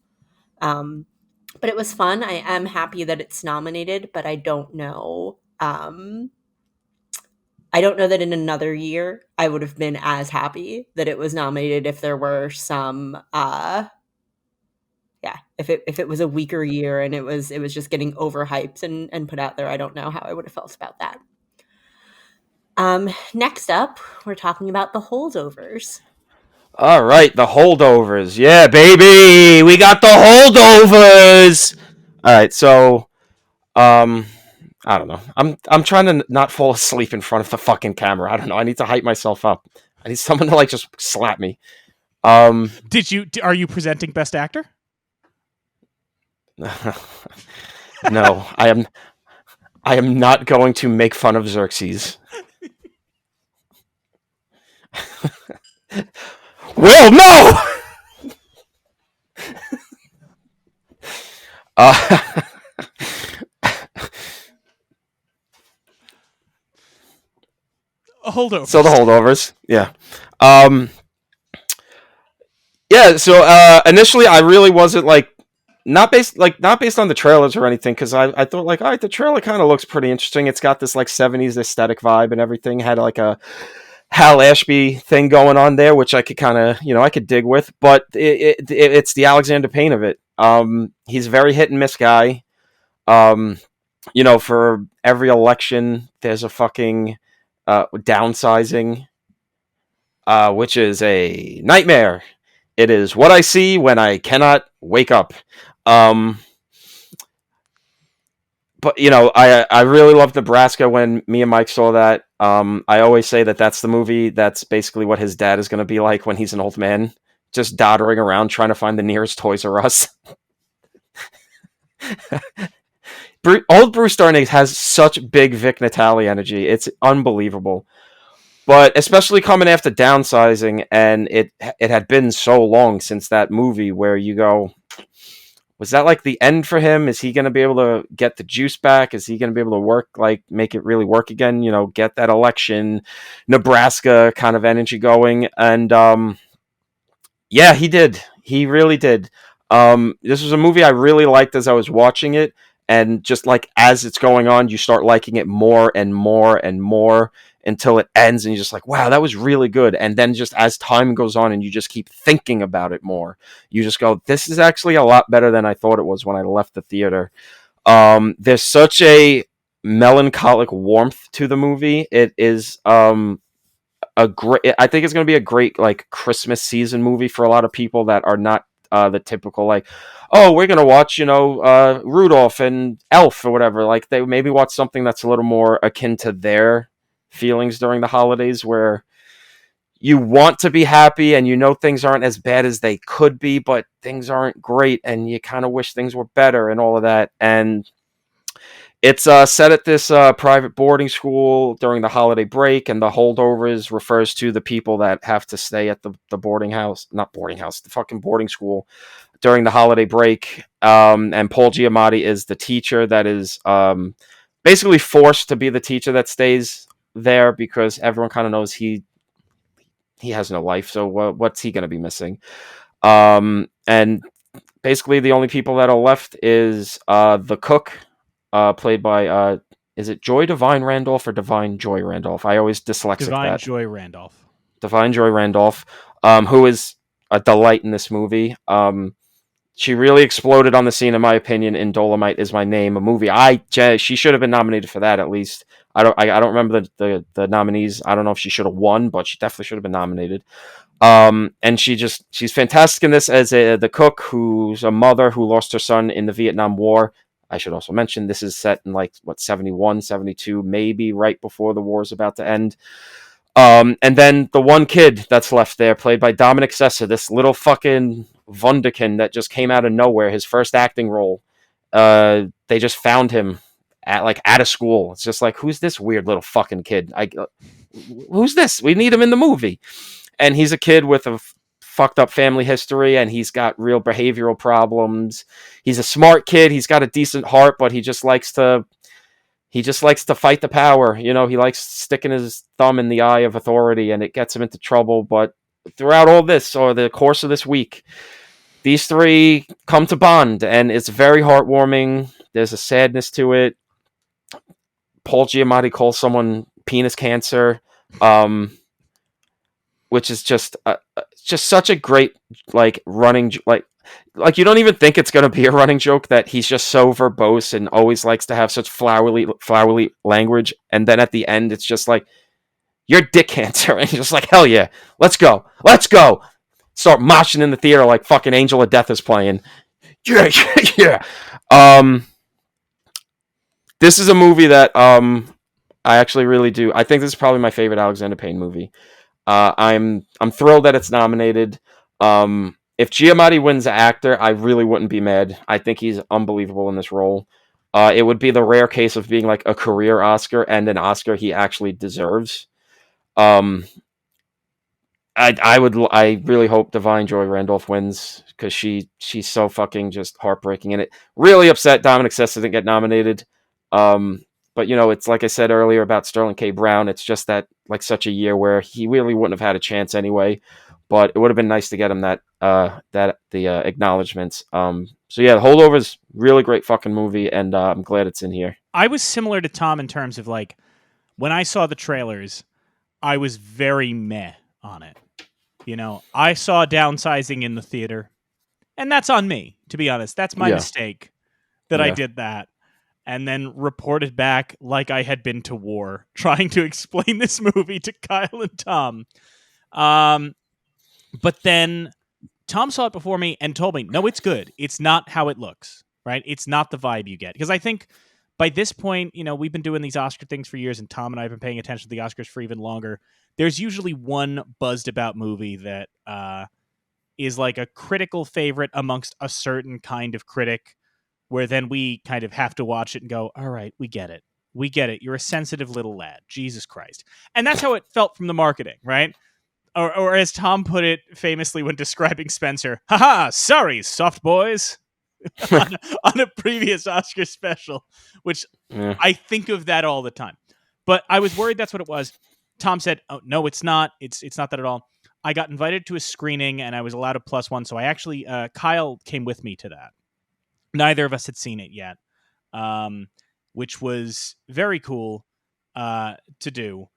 But it was fun. I am happy that it's nominated, but I don't know. I don't know that in another year I would have been as happy that it was nominated if there were some if it was a weaker year and it was just getting overhyped and put out there. I don't know how I would have felt about that. Next up, we're talking about the Holdovers.
All right, the Holdovers. Yeah, baby, we got the Holdovers. All right, so I don't know. I'm trying to not fall asleep in front of the fucking camera. I don't know. I need to hype myself up. I need someone to like just slap me.
Are you presenting Best Actor?
No, I am not going to make fun of Xerxes. Will, no!
Holdovers.
So the Holdovers, yeah. Yeah, so initially I really wasn't like not based on the trailers or anything, because I thought like, all right, the trailer kind of looks pretty interesting. It's got this like 70s aesthetic vibe and everything. Had like a Hal Ashby thing going on there, which I could kind of, I could dig with, but it's the Alexander Payne of it. He's a very hit and miss guy. For every election, there's a fucking downsizing, which is a nightmare. It is what I see when I cannot wake up. But I really loved Nebraska when me and Mike saw that. I always say that that's the movie. That's basically what his dad is going to be like when he's an old man, just doddering around trying to find the nearest Toys R Us. Old Bruce Darnay has such big Vic Natali energy. It's unbelievable. But especially coming after downsizing, and it had been so long since that movie where you go, was that like the end for him? Is he going to be able to get the juice back? Is he going to be able to work, like make it really work again? Get that election, Nebraska kind of energy going. And yeah, he did. He really did. This was a movie I really liked as I was watching it. And just like as it's going on, you start liking it more and more and more until it ends, and you're just like, wow, that was really good. And then just as time goes on and you just keep thinking about it more, you just go, this is actually a lot better than I thought it was when I left the theater. There's such a melancholic warmth to the movie. It is I think it's going to be a great like Christmas season movie for a lot of people that are not the typical like, oh, we're gonna watch Rudolph and Elf or whatever. Like they maybe watch something that's a little more akin to their feelings during the holidays, where you want to be happy and things aren't as bad as they could be, but things aren't great and you kind of wish things were better and all of that. And it's set at this private boarding school during the holiday break, and the Holdovers refers to the people that have to stay at the the fucking boarding school during the holiday break. And Paul Giamatti is the teacher that is basically forced to be the teacher that stays there because everyone kind of knows he has no life. So what's he going to be missing? And basically the only people that are left is the cook, played by is it Joy Divine Randolph or Divine Joy Randolph? I always dyslexic
Divine
that.
Joy Randolph.
Divine Joy Randolph, who is a delight in this movie. She really exploded on the scene, in my opinion, in Dolomite Is My Name, a movie she should have been nominated for that at least. I don't remember the nominees. I don't know if she should have won, but she definitely should have been nominated. And she's fantastic in this as the cook, who's a mother who lost her son in the Vietnam War. I should also mention this is set in 71, 72, maybe right before the war's about to end. And then the one kid that's left there, played by Dominic Sessa, this little fucking Wunderkind that just came out of nowhere, his first acting role. They just found him at a school. It's just like, who's this weird little fucking kid? Who's this? We need him in the movie. And he's a kid with a fucked up family history, and he's got real behavioral problems. He's a smart kid. He's got a decent heart, but he just likes to fight the power. He likes sticking his thumb in the eye of authority, and it gets him into trouble. But throughout all this, or the course of this week, these three come to bond, and it's very heartwarming. There's a sadness to it. Paul Giamatti calls someone penis cancer, which is just such a great running you don't even think it's going to be a running joke that he's just so verbose and always likes to have such flowery language, and then at the end it's just like, you're dick cancer, and you're just like, hell yeah, let's go, start moshing in the theater like fucking Angel of Death is playing. Yeah. This is a movie that I actually really do. I think this is probably my favorite Alexander Payne movie. I'm thrilled that it's nominated. If Giamatti wins actor, I really wouldn't be mad. I think he's unbelievable in this role. It would be the rare case of being like a career Oscar and an Oscar he actually deserves. Um, I really hope Divine Joy Randolph wins because she's so fucking just heartbreaking, and it really upset Dominic Sessa didn't get nominated. Um, but it's like I said earlier about Sterling K. Brown. It's just that like such a year where he really wouldn't have had a chance anyway. But it would have been nice to get him that the acknowledgments. So yeah, Holdovers, really great fucking movie, and I'm glad it's in here.
I was similar to Tom in terms of like when I saw the trailers, I was very meh on it. I saw Downsizing in the theater, and that's on me, to be honest. That's my mistake that I did that, and then reported back like I had been to war, trying to explain this movie to Kyle and Tom. But then Tom saw it before me and told me, no, it's good. It's not how it looks, right? It's not the vibe you get. Because I think by this point, we've been doing these Oscar things for years, and Tom and I have been paying attention to the Oscars for even longer. There's usually one buzzed about movie that is like a critical favorite amongst a certain kind of critic, where then we kind of have to watch it and go, all right, we get it. We get it. You're a sensitive little lad. Jesus Christ. And that's how it felt from the marketing, right? Or as Tom put it famously when describing Spencer, haha, sorry, soft boys, on a previous Oscar special, which I think of that all the time. But I was worried that's what it was. Tom said, oh, no, it's not. It's not that at all. I got invited to a screening, and I was allowed a +1, so I actually, Kyle came with me to that. Neither of us had seen it yet, which was very cool to do.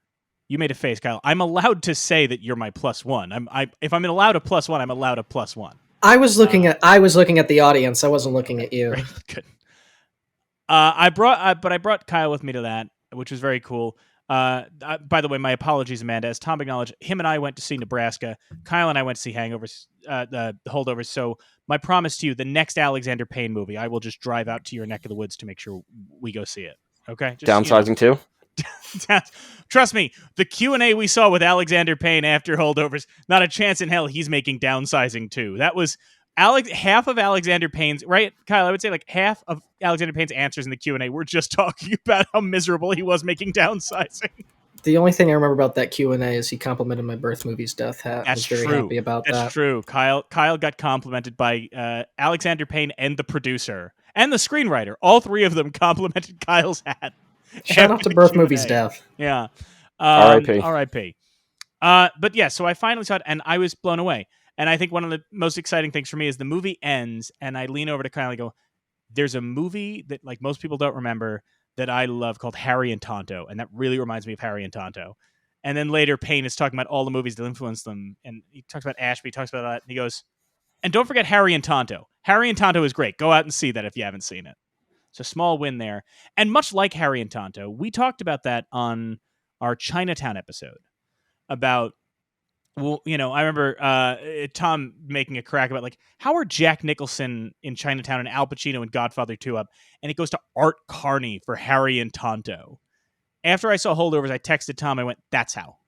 You made a face, Kyle. I'm allowed to say that you're my +1. If I'm allowed a +1, I'm allowed a +1.
I was looking at the audience. I wasn't looking at you.
Right, good. I brought Kyle with me to that, which was very cool. By the way, my apologies, Amanda. As Tom acknowledged, him and I went to see Nebraska. Kyle and I went to see the Holdovers. So my promise to you, the next Alexander Payne movie, I will just drive out to your neck of the woods to make sure we go see it. Okay? Just,
Downsizing too?
Trust me, the Q&A we saw with Alexander Payne after Holdovers, not a chance in hell he's making Downsizing too. That was half of Alexander Payne's, right, Kyle? I would say like half of Alexander Payne's answers in the Q&A were just talking about how miserable he was making Downsizing.
The only thing I remember about that Q&A is he complimented my birth movie's death hat.
That's
I was very happy about that.
That's true. Kyle got complimented by Alexander Payne and the producer and the screenwriter. All three of them complimented Kyle's hat.
Shout out to birth movie's death.
Yeah.
R.I.P.
R.I.P. But yeah, so I finally saw it, and I was blown away. And I think one of the most exciting things for me is the movie ends, and I lean over to Kyle and go, there's a movie that like most people don't remember that I love called Harry and Tonto, and that really reminds me of Harry and Tonto. And then later, Payne is talking about all the movies that influenced them, and he talks about Ashby, he talks about that, and he goes, and don't forget Harry and Tonto. Harry and Tonto is great. Go out and see that if you haven't seen it. It's a small win there. And much like Harry and Tonto, we talked about that on our Chinatown episode about, well, I remember Tom making a crack about like, how are Jack Nicholson in Chinatown and Al Pacino in Godfather 2 up? And it goes to Art Carney for Harry and Tonto. After I saw Holdovers, I texted Tom. I went, that's how.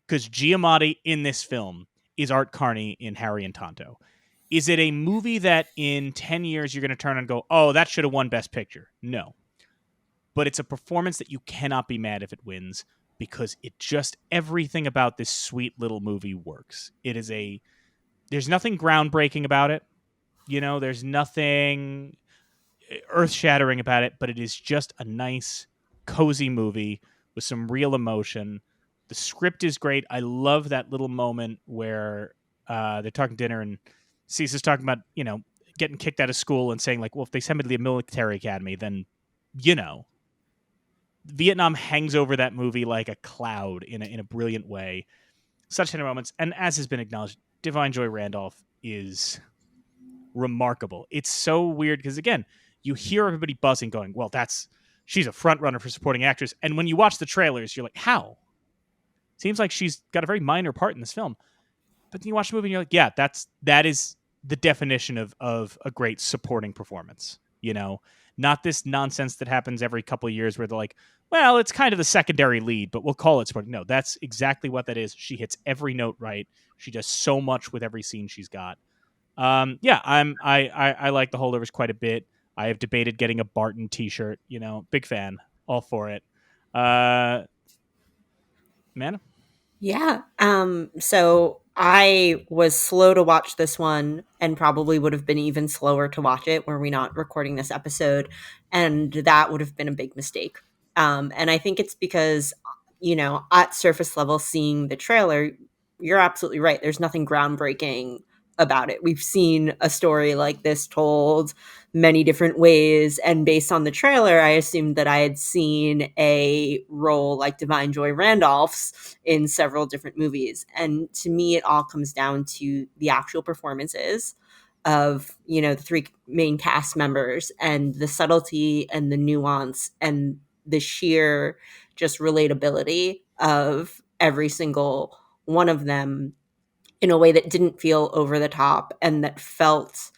Because Giamatti in this film is Art Carney in Harry and Tonto. Is it a movie that in 10 years you're going to turn and go, oh, that should have won Best Picture? No. But it's a performance that you cannot be mad if it wins, because it just, everything about this sweet little movie works. There's nothing groundbreaking about it. There's nothing earth-shattering about it, but it is just a nice, cozy movie with some real emotion. The script is great. I love that little moment where they're talking dinner and Caesar's talking about, getting kicked out of school and saying like, well, if they send me to the military academy, then, Vietnam hangs over that movie like a cloud in a brilliant way. Such tender moments. And as has been acknowledged, Divine Joy Randolph is remarkable. It's so weird because, again, you hear everybody buzzing going, well, she's a front runner for supporting actress. And when you watch the trailers, you're like, how? Seems like she's got a very minor part in this film. But then you watch the movie and you're like, yeah, that is the definition of a great supporting performance. Not this nonsense that happens every couple of years where they're like, well, it's kind of the secondary lead, but we'll call it supporting. No, that's exactly what that is. She hits every note right. She does so much with every scene she's got. I like the Holdovers quite a bit. I have debated getting a Barton T-shirt. Big fan, all for it. Man,
Yeah. So I was slow to watch this one and probably would have been even slower to watch it were we not recording this episode. And that would have been a big mistake. And I think it's because, at surface level, seeing the trailer, you're absolutely right. There's nothing groundbreaking about it. We've seen a story like this told many different ways. And based on the trailer, I assumed that I had seen a role like Divine Joy Randolph's in several different movies. And to me, it all comes down to the actual performances of, the three main cast members and the subtlety and the nuance and the sheer just relatability of every single one of them in a way that didn't feel over the top and that felt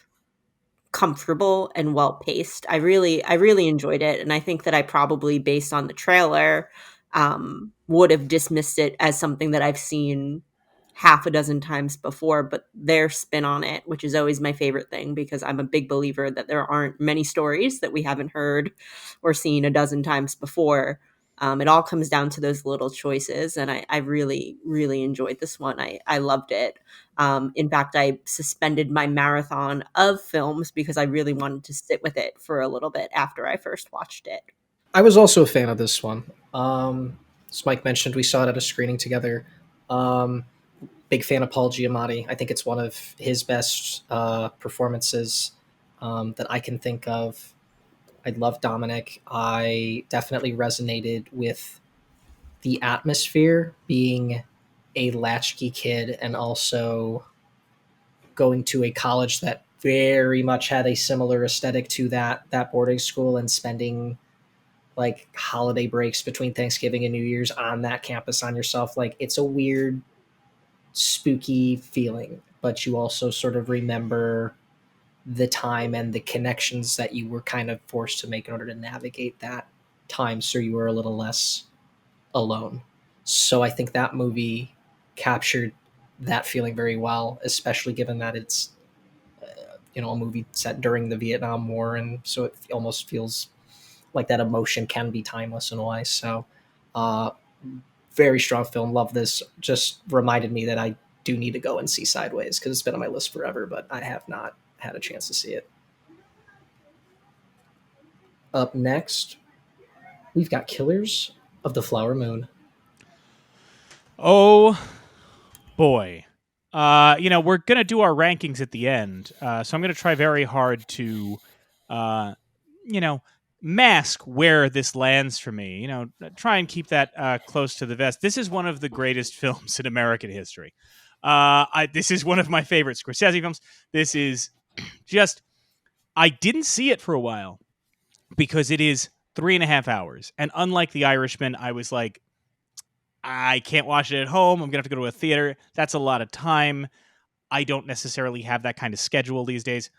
comfortable and well paced. I really enjoyed it, and I think that I probably, based on the trailer, would have dismissed it as something that I've seen half a dozen times before. But their spin on it, which is always my favorite thing, because I'm a big believer that there aren't many stories that we haven't heard or seen a dozen times before. It all comes down to those little choices, and I really, really enjoyed this one. I loved it. In fact, I suspended my marathon of films because I really wanted to sit with it for a little bit after I first watched it.
I was also a fan of this one. As Mike mentioned, we saw it at a screening together. Big fan of Paul Giamatti. I think it's one of his best performances that I can think of. I love Dominic. I definitely resonated with the atmosphere, being a latchkey kid and also going to a college that very much had a similar aesthetic to that boarding school, and spending like holiday breaks between Thanksgiving and New Year's on that campus on yourself. Like, it's a weird, spooky feeling, but you also sort of remember the time and the connections that you were kind of forced to make in order to navigate that time, so you were a little less alone. So I think that movie captured that feeling very well, especially given that it's a movie set during the Vietnam War, and so it almost feels like that emotion can be timeless in a way. So very strong film. Love this. Just reminded me that I do need to go and see Sideways, because it's been on my list forever, but I have not had a chance to see it. Up next, we've got Killers of the Flower Moon.
Oh boy. We're gonna do our rankings at the end, so I'm gonna try very hard to, mask where this lands for me. Try and keep that close to the vest. This is one of the greatest films in American history. This is one of my favorite Scorsese films. This is just, I didn't see it for a while because it is 3.5 hours, and unlike The Irishman, I was like, I can't watch it at home. I'm going to have to go to a theater. That's a lot of time. I don't necessarily have that kind of schedule these days.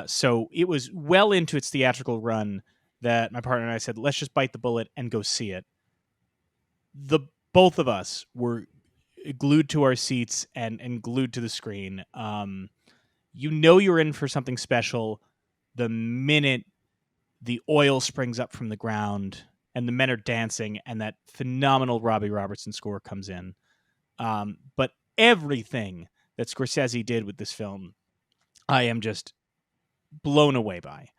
So it was well into its theatrical run that my partner and I said, let's just bite the bullet and go see it. Both of us were glued to our seats and glued to the screen. You're in for something special the minute the oil springs up from the ground and the men are dancing, and that phenomenal Robbie Robertson score comes in. But everything that Scorsese did with this film, I am just blown away by.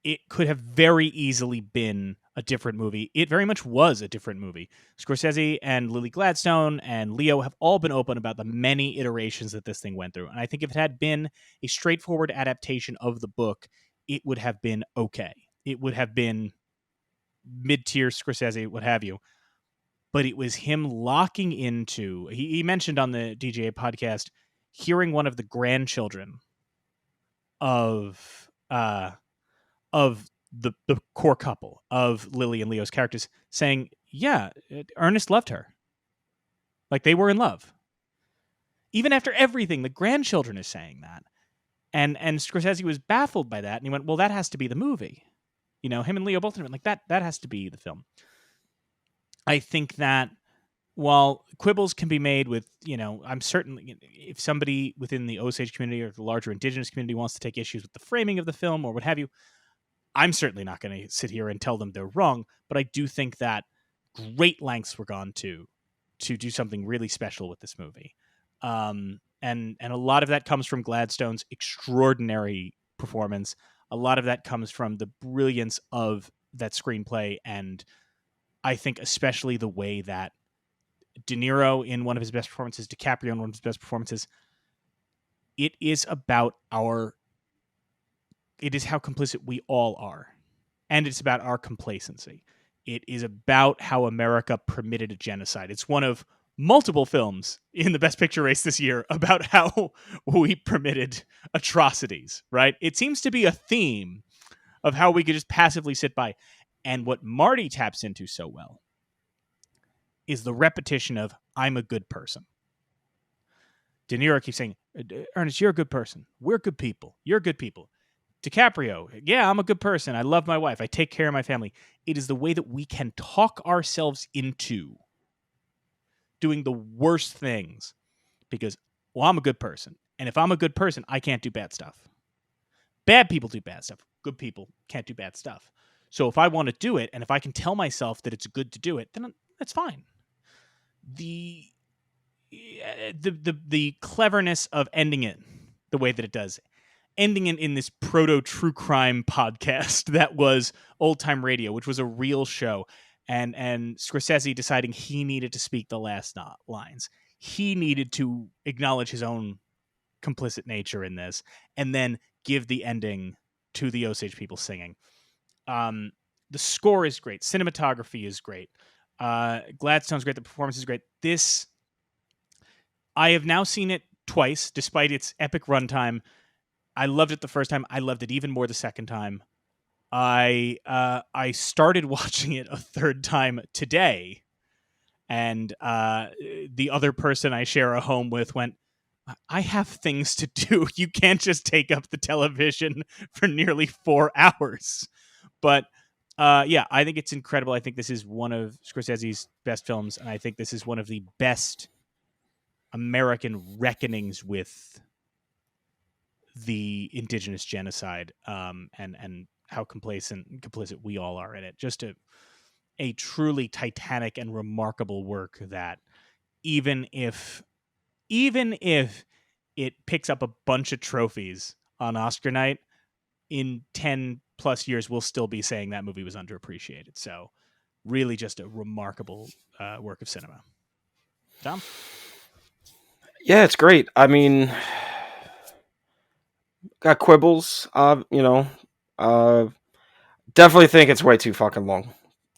It could have very easily been a different movie. It very much was a different movie. Scorsese and Lily Gladstone and Leo have all been open about the many iterations that this thing went through. And I think if it had been a straightforward adaptation of the book, it would have been okay. It would have been mid-tier Scorsese, what have you. But it was him locking into, he mentioned on the DJA podcast, hearing one of the grandchildren of the core couple of Lily and Leo's characters saying, yeah, Ernest loved her. Like, they were in love. Even after everything, the grandchildren is saying that. And Scorsese was baffled by that, and he went, "Well, that has to be the movie." Him and Leo both went like that. That has to be the film. I think that while quibbles can be made with, I'm certainly, if somebody within the Osage community or the larger indigenous community wants to take issues with the framing of the film or what have you, I'm certainly not going to sit here and tell them they're wrong. But I do think that great lengths were gone to do something really special with this movie. And a lot of that comes from Gladstone's extraordinary performance. A lot of that comes from the brilliance of that screenplay, and I think especially the way that De Niro in one of his best performances, DiCaprio in one of his best performances, it is about it is how complicit we all are, and it's about our complacency. It is about how America permitted a genocide. It's one of multiple films in the Best Picture race this year about how we permitted atrocities, right? It seems to be a theme of how we could just passively sit by. And what Marty taps into so well is the repetition of, I'm a good person. De Niro keeps saying, Ernest, you're a good person. We're good people. You're good people. DiCaprio, yeah, I'm a good person. I love my wife. I take care of my family. It is the way that we can talk ourselves into doing the worst things because, well, I'm a good person. And if I'm a good person, I can't do bad stuff. Bad people do bad stuff. Good people can't do bad stuff. So if I want to do it, and if I can tell myself that it's good to do it, then that's fine. The cleverness of ending it the way that it does, ending it in this proto true crime podcast that was Old Time Radio, which was a real show, and Scorsese deciding he needed to speak the last lines. He needed to acknowledge his own complicit nature in this, and then give the ending to the Osage people singing. The score is great. Cinematography is great. Gladstone's great. The performance is great. This, I have now seen it twice, despite its epic runtime. I loved it the first time. I loved it even more the second time. I started watching it a third time today, and the other person I share a home with went, I have things to do. You can't just take up the television for nearly 4 hours. But yeah, I think it's incredible. I think this is one of Scorsese's best films, and I think this is one of the best American reckonings with the indigenous genocide, and how complicit we all are in it. Just a truly titanic and remarkable work that even if it picks up a bunch of trophies on Oscar night, in 10 plus years, we'll still be saying that movie was underappreciated. So really just a remarkable work of cinema. Tom?
Yeah, it's great. I mean, got quibbles, definitely think it's way too fucking long.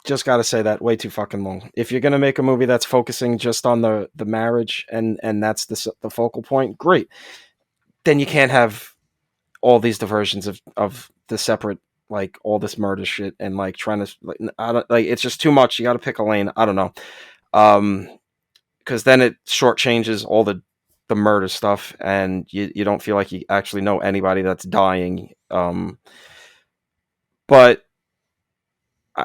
Just gotta say that, way too fucking long. If you're gonna make a movie that's focusing just on the marriage and that's the focal point, great. Then you can't have all these diversions of the separate, like, all this murder shit and like trying to, like, I don't, like, it's just too much. You got to pick a lane. I don't know, because then it shortchanges all the murder stuff, and you don't feel like you actually know anybody that's dying. But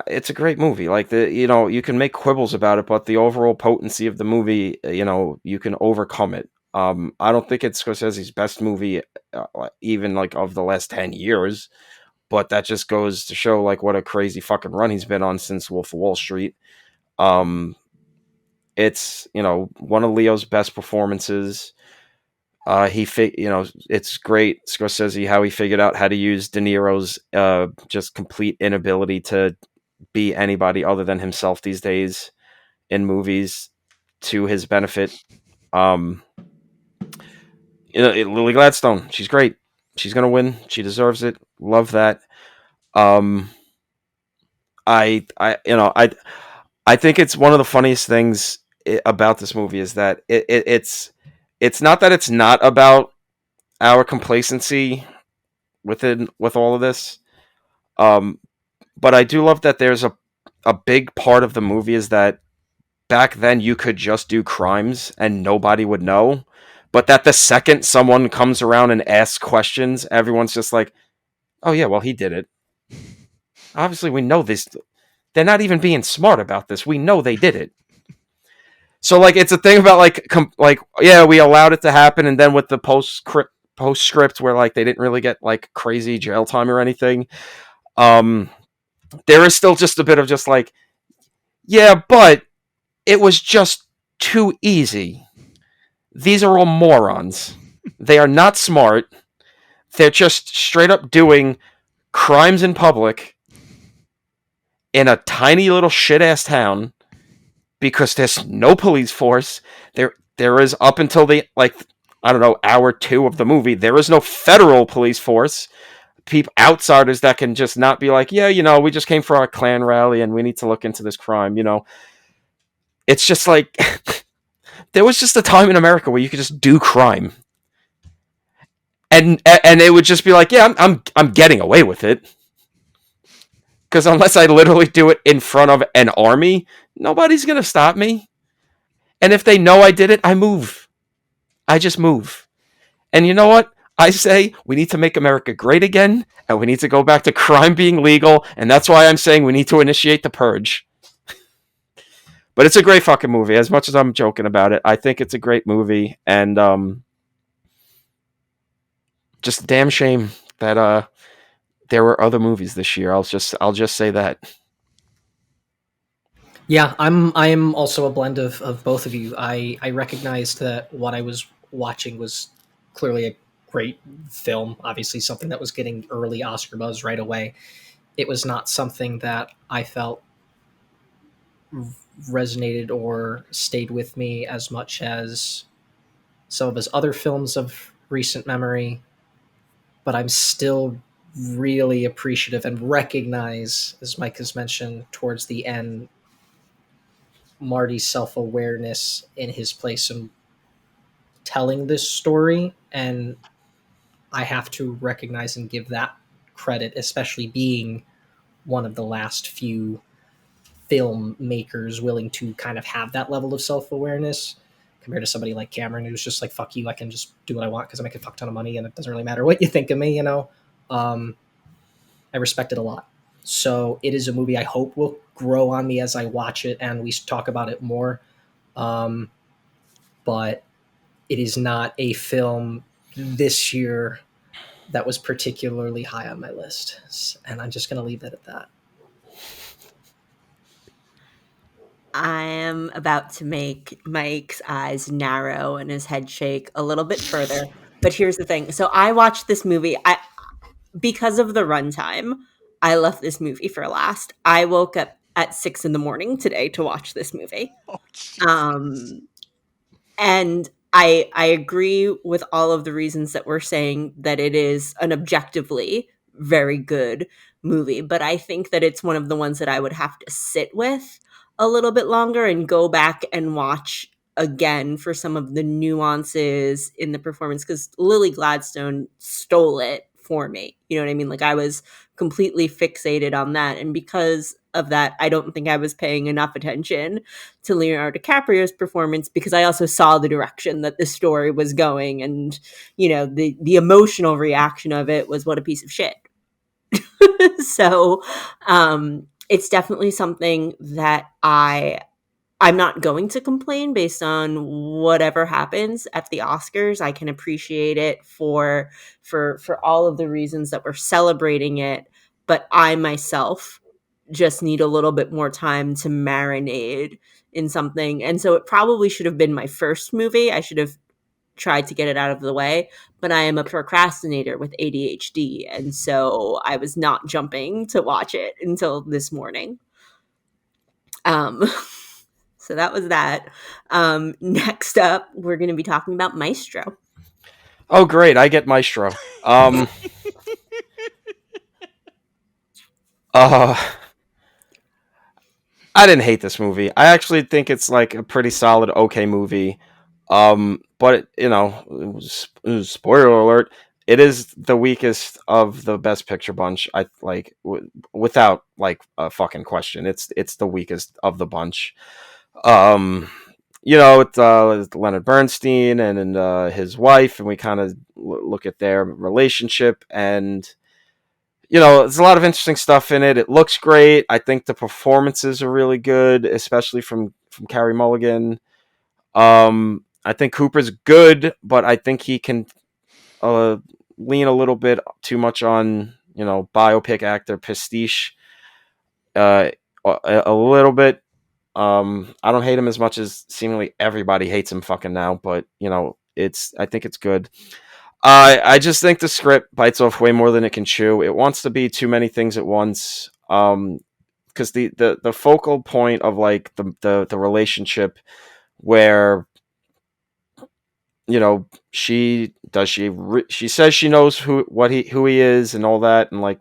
it's a great movie. Like, you can make quibbles about it, but the overall potency of the movie, you can overcome it. I don't think it's Scorsese's best movie, even like of the last 10 years, but that just goes to show like what a crazy fucking run he's been on since Wolf of Wall Street. It's, one of Leo's best performances. It's great, Scorsese, how he figured out how to use De Niro's just complete inability to be anybody other than himself these days in movies to his benefit. Lily Gladstone, she's great. She's gonna win. She deserves it. Love that. I think it's one of the funniest things about this movie is that it's not that it's not about our complacency with all of this, but I do love that there's a big part of the movie is that back then you could just do crimes and nobody would know, but that the second someone comes around and asks questions, everyone's just like, oh yeah, well, he did it. Obviously, we know this. They're not even being smart about this. We know they did it. So, like, it's a thing about, like, yeah, we allowed it to happen, and then with the postscript where, like, they didn't really get, like, crazy jail time or anything, there is still just a bit of just, like, yeah, but it was just too easy. These are all morons. They are not smart. They're just straight up doing crimes in public in a tiny little shit-ass town because there's no police force. There is, up until the, like, I don't know, hour 2 of the movie, there is no federal police force. People, outsiders that can just not be like, yeah, you know, we just came for our Klan rally and we need to look into this crime, you know. It's just like, there was just a time in America where you could just do crime. And it would just be like, yeah, I'm getting away with it. Because unless I literally do it in front of an army, nobody's going to stop me. And if they know I did it, I move. I just move. And you know what? I say we need to make America great again, and we need to go back to crime being legal, and that's why I'm saying we need to initiate the purge. But it's a great fucking movie. As much as I'm joking about it, I think it's a great movie, and just a damn shame that there were other movies this year. I'll just say that.
Yeah, I'm also a blend of both of you. I recognized that what I was watching was clearly a great film, obviously something that was getting early Oscar buzz right away. It was not something that I felt resonated or stayed with me as much as some of his other films of recent memory, but I'm still really appreciative and recognize, as Mike has mentioned towards the end, Marty's self-awareness in his place in telling this story, and I have to recognize and give that credit, especially being one of the last few filmmakers willing to kind of have that level of self-awareness compared to somebody like Cameron, who's just like, fuck you, I can just do what I want because I make a fuck ton of money and it doesn't really matter what you think of me, you know. I respect it a lot. So it is a movie I hope will grow on me as I watch it and we talk about it more. But it is not a film this year that was particularly high on my list. And I'm just going to leave it at that.
I am about to make Mike's eyes narrow and his head shake a little bit further. But here's the thing. So I watched this movie. Because of the runtime, I left this movie for last. I woke up at 6 a.m. today to watch this movie. And I agree with all of the reasons that we're saying that it is an objectively very good movie. But I think that it's one of the ones that I would have to sit with a little bit longer and go back and watch again for some of the nuances in the performance, because Lily Gladstone stole it for me. You know what I mean? Like, I was completely fixated on that. And because of that, I don't think I was paying enough attention to Leonardo DiCaprio's performance, because I also saw the direction that the story was going. And, you know, the emotional reaction of it was, what a piece of shit. So it's definitely something that I'm not going to complain based on whatever happens at the Oscars. I can appreciate it for all of the reasons that we're celebrating it, but I myself just need a little bit more time to marinate in something. And so it probably should have been my first movie. I should have tried to get it out of the way, but I am a procrastinator with ADHD, and so I was not jumping to watch it until this morning. So that was that. Next up, we're going to be talking about Maestro.
Oh, great. I get Maestro. I didn't hate this movie. I actually think it's like a pretty solid, okay movie. But you know, spoiler alert, it is the weakest of the Best Picture bunch. I like without like a fucking question. It's the weakest of the bunch. it's Leonard Bernstein and his wife, and we kind of look at their relationship, and there's a lot of interesting stuff in it. It looks great. I think the performances are really good, especially from Carey Mulligan. I think Cooper's good, but I think he can lean a little bit too much on biopic actor pastiche. A little bit. I don't hate him as much as seemingly everybody hates him fucking now, but I think it's good. I just think the script bites off way more than it can chew. It wants to be too many things at once. Because the focal point of like the relationship where she says she knows who he is and all that, and like,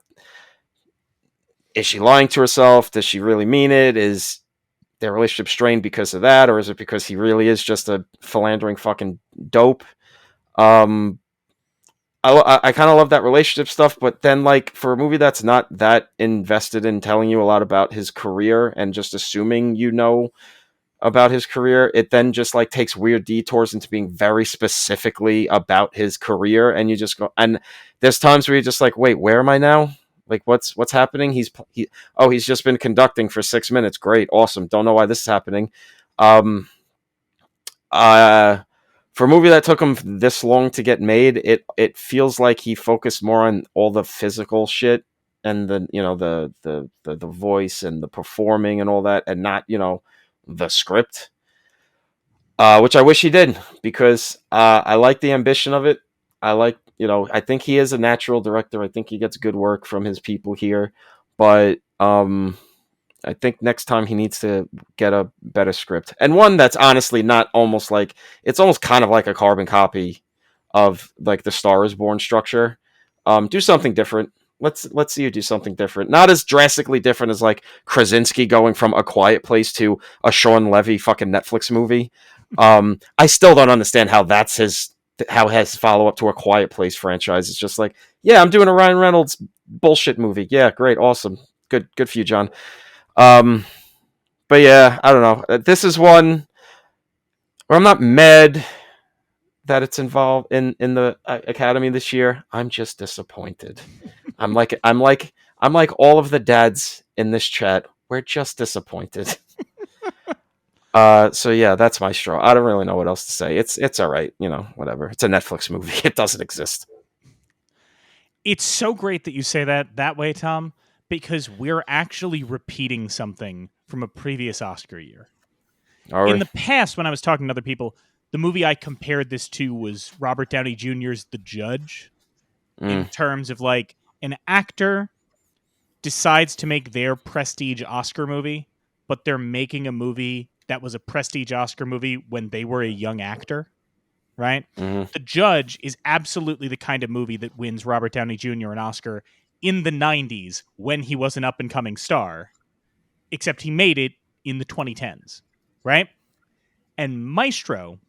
is she lying to herself? Does she really mean it? Is their relationship strained because of that, or is it because he really is just a philandering fucking dope? I kind of love that relationship stuff, but then like for a movie that's not that invested in telling you a lot about his career and just assuming about his career, it then just like takes weird detours into being very specifically about his career, and you just go, and there's times where you're just like, wait, where am I now? Like, what's happening? He's just been conducting for 6 minutes. Great, awesome. Don't know why this is happening. Um, for a movie that took him this long to get made, it feels like he focused more on all the physical shit and the voice and the performing and all that, and not the script, which I wish he did, because I like the ambition of it. I think he is a natural director. I think he gets good work from his people here, but I think next time he needs to get a better script, and one that's honestly not almost like, it's almost kind of like a carbon copy of like the Star is Born structure. Do something different. Let's see you do something different. Not as drastically different as like Krasinski going from A Quiet Place to a Sean Levy fucking Netflix movie. I still don't understand how his follow up to A Quiet Place franchise is just like, yeah, I'm doing a Ryan Reynolds bullshit movie. Yeah, great, awesome, good for you, John. But yeah, I don't know. This is one where I'm not mad that it's involved in the Academy this year. I'm just disappointed. I'm like all of the dads in this chat. We're just disappointed. So yeah, that's my straw. I don't really know what else to say. It's all right, whatever. It's a Netflix movie. It doesn't exist.
It's so great that you say that way, Tom, because we're actually repeating something from a previous Oscar year. In the past, when I was talking to other people, the movie I compared this to was Robert Downey Jr.'s The Judge, in terms of like an actor decides to make their prestige Oscar movie, but they're making a movie that was a prestige Oscar movie when they were a young actor, right?
Mm-hmm.
The Judge is absolutely the kind of movie that wins Robert Downey Jr. an Oscar in the 90s when he was an up-and-coming star, except he made it in the 2010s, right? And Maestro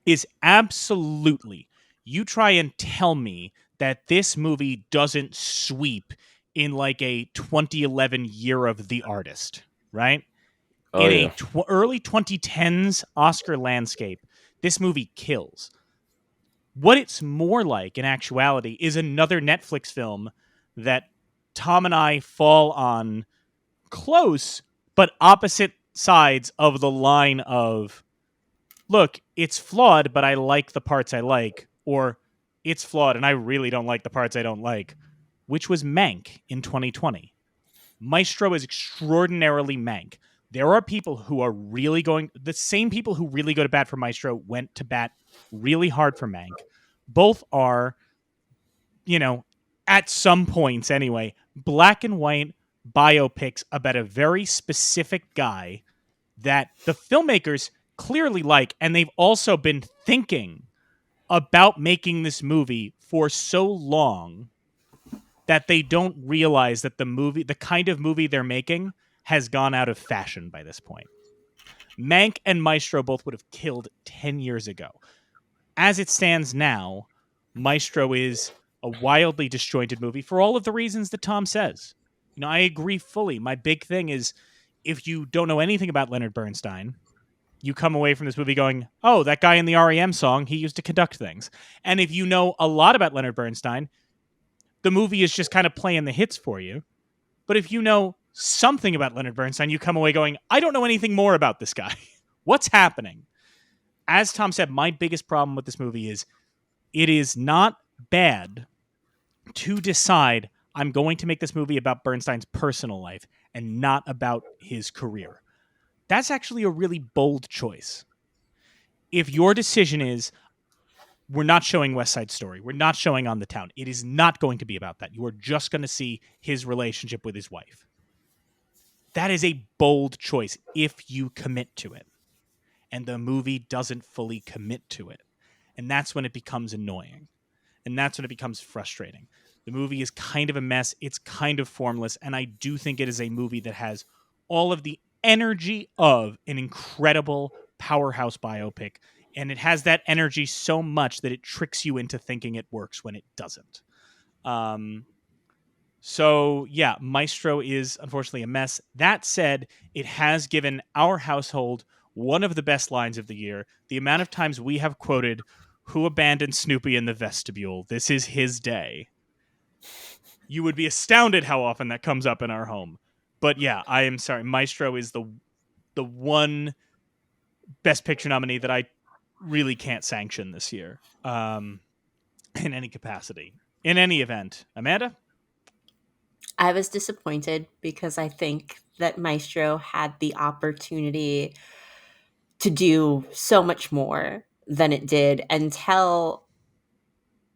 is absolutely, you try and tell me that this movie doesn't sweep in like a 2011 Year of the Artist, right? In a early 2010s Oscar landscape, this movie kills. What it's more like in actuality is another Netflix film that Tom and I fall on close but opposite sides of the line of, look, it's flawed, but I like the parts I like, or it's flawed and I really don't like the parts I don't like, which was Mank in 2020. Maestro is extraordinarily Mank. There are people who are really the same people who really go to bat for Maestro went to bat really hard for Mank. Both are, at some points anyway, black and white biopics about a very specific guy that the filmmakers clearly like, and they've also been thinking about making this movie for so long that they don't realize that the kind of movie they're making has gone out of fashion by this point. Mank and Maestro both would have killed 10 years ago. As it stands now, Maestro is a wildly disjointed movie for all of the reasons that Tom says. I agree fully. My big thing is, if you don't know anything about Leonard Bernstein, you come away from this movie going, oh, that guy in the REM song, he used to conduct things. And if you know a lot about Leonard Bernstein, the movie is just kind of playing the hits for you. But if you know something about Leonard Bernstein, you come away going, I don't know anything more about this guy. What's happening? As Tom said, my biggest problem with this movie is it is not bad to decide I'm going to make this movie about Bernstein's personal life and not about his career. That's actually a really bold choice. If your decision is, we're not showing West Side Story, we're not showing On the Town, it is not going to be about that. You are just going to see his relationship with his wife. That is a bold choice if you commit to it. And the movie doesn't fully commit to it. And that's when it becomes annoying. And that's when it becomes frustrating. The movie is kind of a mess. It's kind of formless. And I do think it is a movie that has all of the energy of an incredible powerhouse biopic. And it has that energy so much that it tricks you into thinking it works when it doesn't. So, yeah, Maestro is unfortunately a mess. That said, it has given our household one of the best lines of the year. The amount of times we have quoted, "Who abandoned Snoopy in the vestibule? This is his day." You would be astounded how often that comes up in our home. But yeah, I am sorry. Maestro is the one Best Picture nominee that I really can't sanction this year in any capacity. In any event, Amanda?
I was disappointed because I think that Maestro had the opportunity to do so much more than it did and tell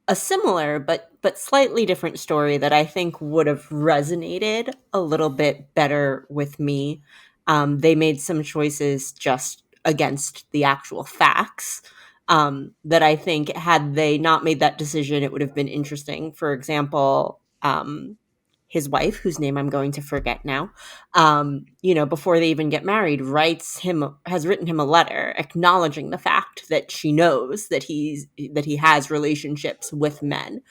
a similar but slightly different story that I think would have resonated a little bit better with me. They made some choices just against the actual facts that I think had they not made that decision, it would have been interesting. For example, his wife, whose name I'm going to forget now, before they even get married, has written him a letter acknowledging the fact that she knows that he has relationships with men.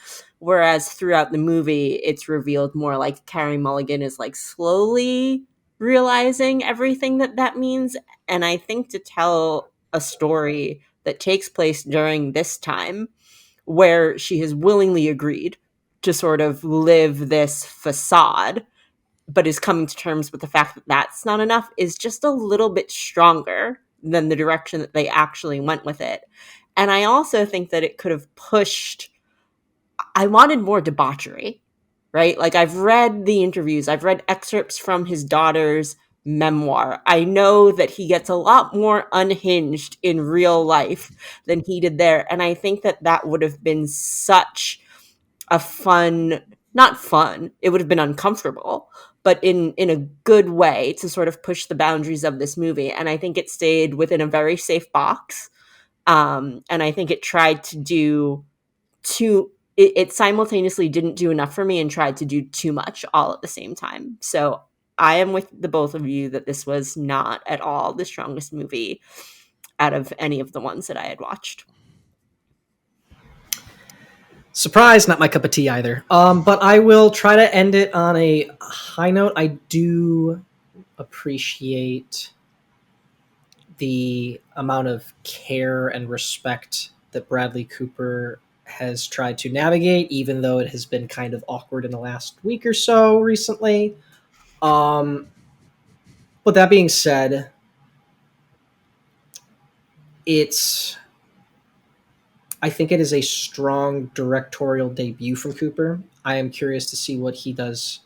Whereas throughout the movie, it's revealed more like Carey Mulligan is like slowly realizing everything that means. And I think to tell a story that takes place during this time where she has willingly agreed to sort of live this facade, but is coming to terms with the fact that that's not enough, is just a little bit stronger than the direction that they actually went with it. And I also think that it could have I wanted more debauchery, right? Like, I've read the interviews, I've read excerpts from his daughter's memoir. I know that he gets a lot more unhinged in real life than he did there. And I think that would have been such a not fun, it would have been uncomfortable, but in a good way to sort of push the boundaries of this movie. And I think it stayed within a very safe box. And I think it tried to do it simultaneously didn't do enough for me and tried to do too much all at the same time. So I am with the both of you that this was not at all the strongest movie out of any of the ones that I had watched.
Surprise, not my cup of tea either. But I will try to end it on a high note. I do appreciate the amount of care and respect that Bradley Cooper has tried to navigate, even though it has been kind of awkward in the last week or so recently. But that being said, I think it is a strong directorial debut from Cooper. I am curious to see what he does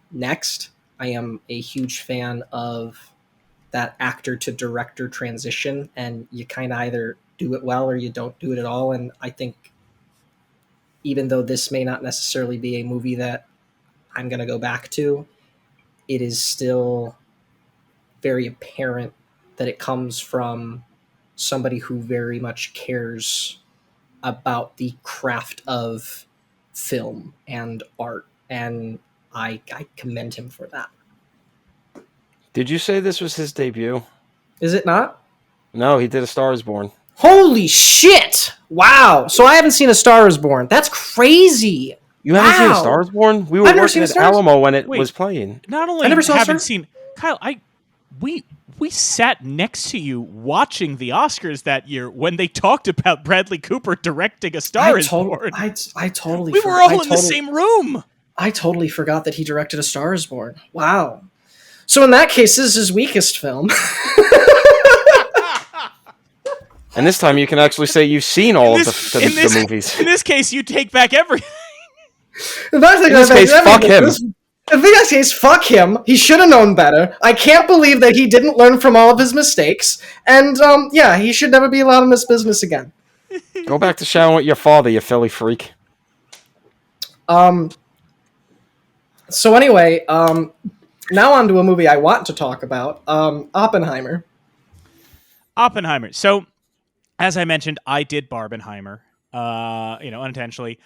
next. I am a huge fan of that actor to director transition, and you kind of either do it well or you don't do it at all. And I think even though this may not necessarily be a movie that I'm going to go back to, it is still very apparent that it comes from somebody who very much cares about the craft of film and art, and I commend him for that.
Did you say this was his debut?
Is it not?
No, he did A Star Is Born.
Holy shit! Wow. So I haven't seen A Star Is Born. That's crazy.
You haven't seen A Star Is Born? We were
I've never
working
seen
at
A Star Is-
Alamo when it
Wait.
was playing.
Not only
I never saw
haven't
Star-
seen Kyle, we sat next to you watching the Oscars that year when they talked about Bradley Cooper directing A Star Is Born.
I totally.
We were all in the same room.
I totally forgot that he directed A Star Is Born. Wow. So in that case, this is his weakest film.
And this time you can actually say you've seen all of the movies.
In this case, you take back everything.
In this case, fuck him. In this case, fuck him. He should have known better. I can't believe that he didn't learn from all of his mistakes. And, he should never be allowed in this business again.
Go back to showering with your father, you Philly freak.
So anyway, now on to a movie I want to talk about, Oppenheimer.
Oppenheimer. So, as I mentioned, I did Barbenheimer, unintentionally.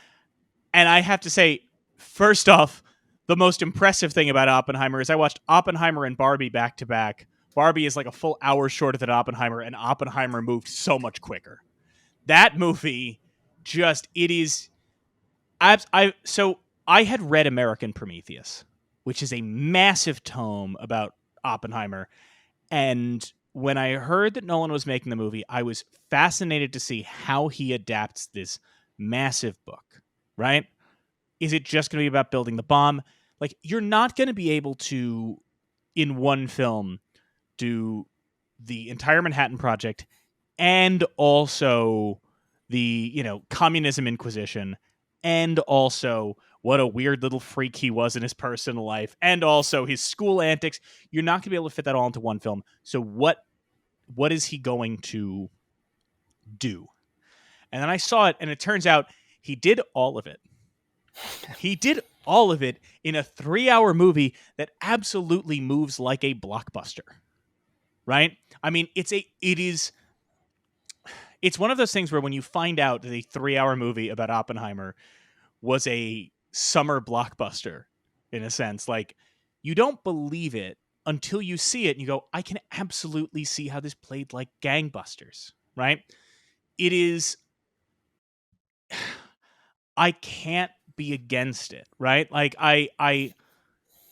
And I have to say, first off, the most impressive thing about Oppenheimer is I watched Oppenheimer and Barbie back to back. Barbie is like a full hour shorter than Oppenheimer, and Oppenheimer moved so much quicker. That movie it is... So I had read American Prometheus, which is a massive tome about Oppenheimer. And when I heard that Nolan was making the movie, I was fascinated to see how he adapts this massive book, right? Is it just going to be about building the bomb? Like, you're not going to be able to, in one film, do the entire Manhattan Project and also the, communism inquisition and also what a weird little freak he was in his personal life and also his school antics. You're not going to be able to fit that all into one film. So what is he going to do? And then I saw it, and it turns out he did all of it. He did all of it in a 3-hour movie that absolutely moves like a blockbuster, right? I mean, it's one of those things where when you find out that a 3-hour movie about Oppenheimer was a summer blockbuster, in a sense, like, you don't believe it until you see it and you go, I can absolutely see how this played like gangbusters, right? It is... I can't be against it, right? Like,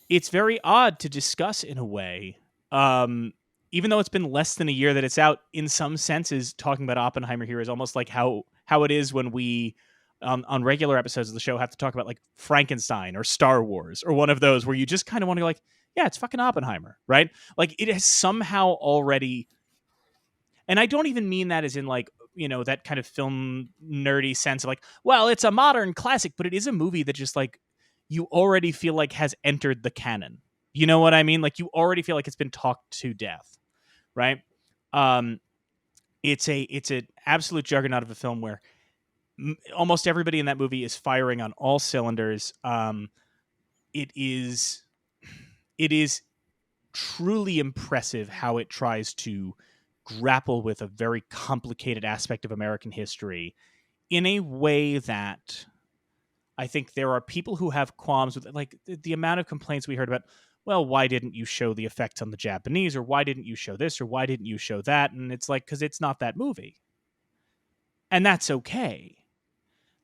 it's very odd to discuss in a way, even though it's been less than a year that it's out. In some senses, talking about Oppenheimer here is almost like how it is when we on regular episodes of the show have to talk about like Frankenstein or Star Wars or one of those where you just kind of want to go like, yeah, it's fucking Oppenheimer, right? Like, it has somehow already, and I don't even mean that as in like, that kind of film nerdy sense of like, well, it's a modern classic, but it is a movie that just like you already feel like has entered the canon. You know what I mean? Like, you already feel like it's been talked to death, right? It's an absolute juggernaut of a film where almost everybody in that movie is firing on all cylinders. It is truly impressive how it tries to grapple with a very complicated aspect of American history in a way that I think there are people who have qualms with, like, the amount of complaints we heard about, well, why didn't you show the effects on the Japanese, or why didn't you show this, or why didn't you show that? And it's like, because it's not that movie. And that's okay.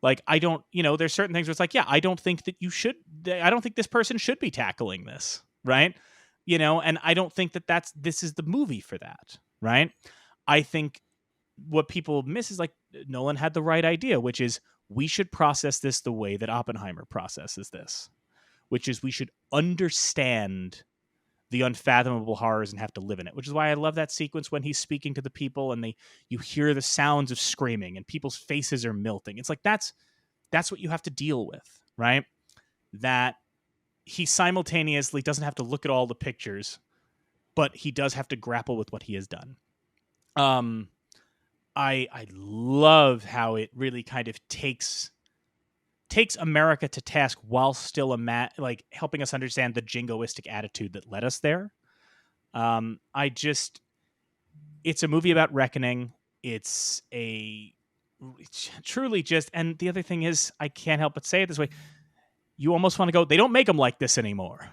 Like, I don't, there's certain things where it's like, yeah, I don't think this person should be tackling this, right? And I don't think that this is the movie for that, right? I think what people miss is like, Nolan had the right idea, which is we should process this the way that Oppenheimer processes this, which is we should understand the unfathomable horrors and have to live in it, which is why I love that sequence when he's speaking to the people and you hear the sounds of screaming and people's faces are melting. It's like, that's what you have to deal with, right? That he simultaneously doesn't have to look at all the pictures, but he does have to grapple with what he has done. I love how it really kind of takes America to task while still like helping us understand the jingoistic attitude that led us there. It's a movie about reckoning. It's truly just, and the other thing is, I can't help but say it this way. You almost want to go, they don't make them like this anymore.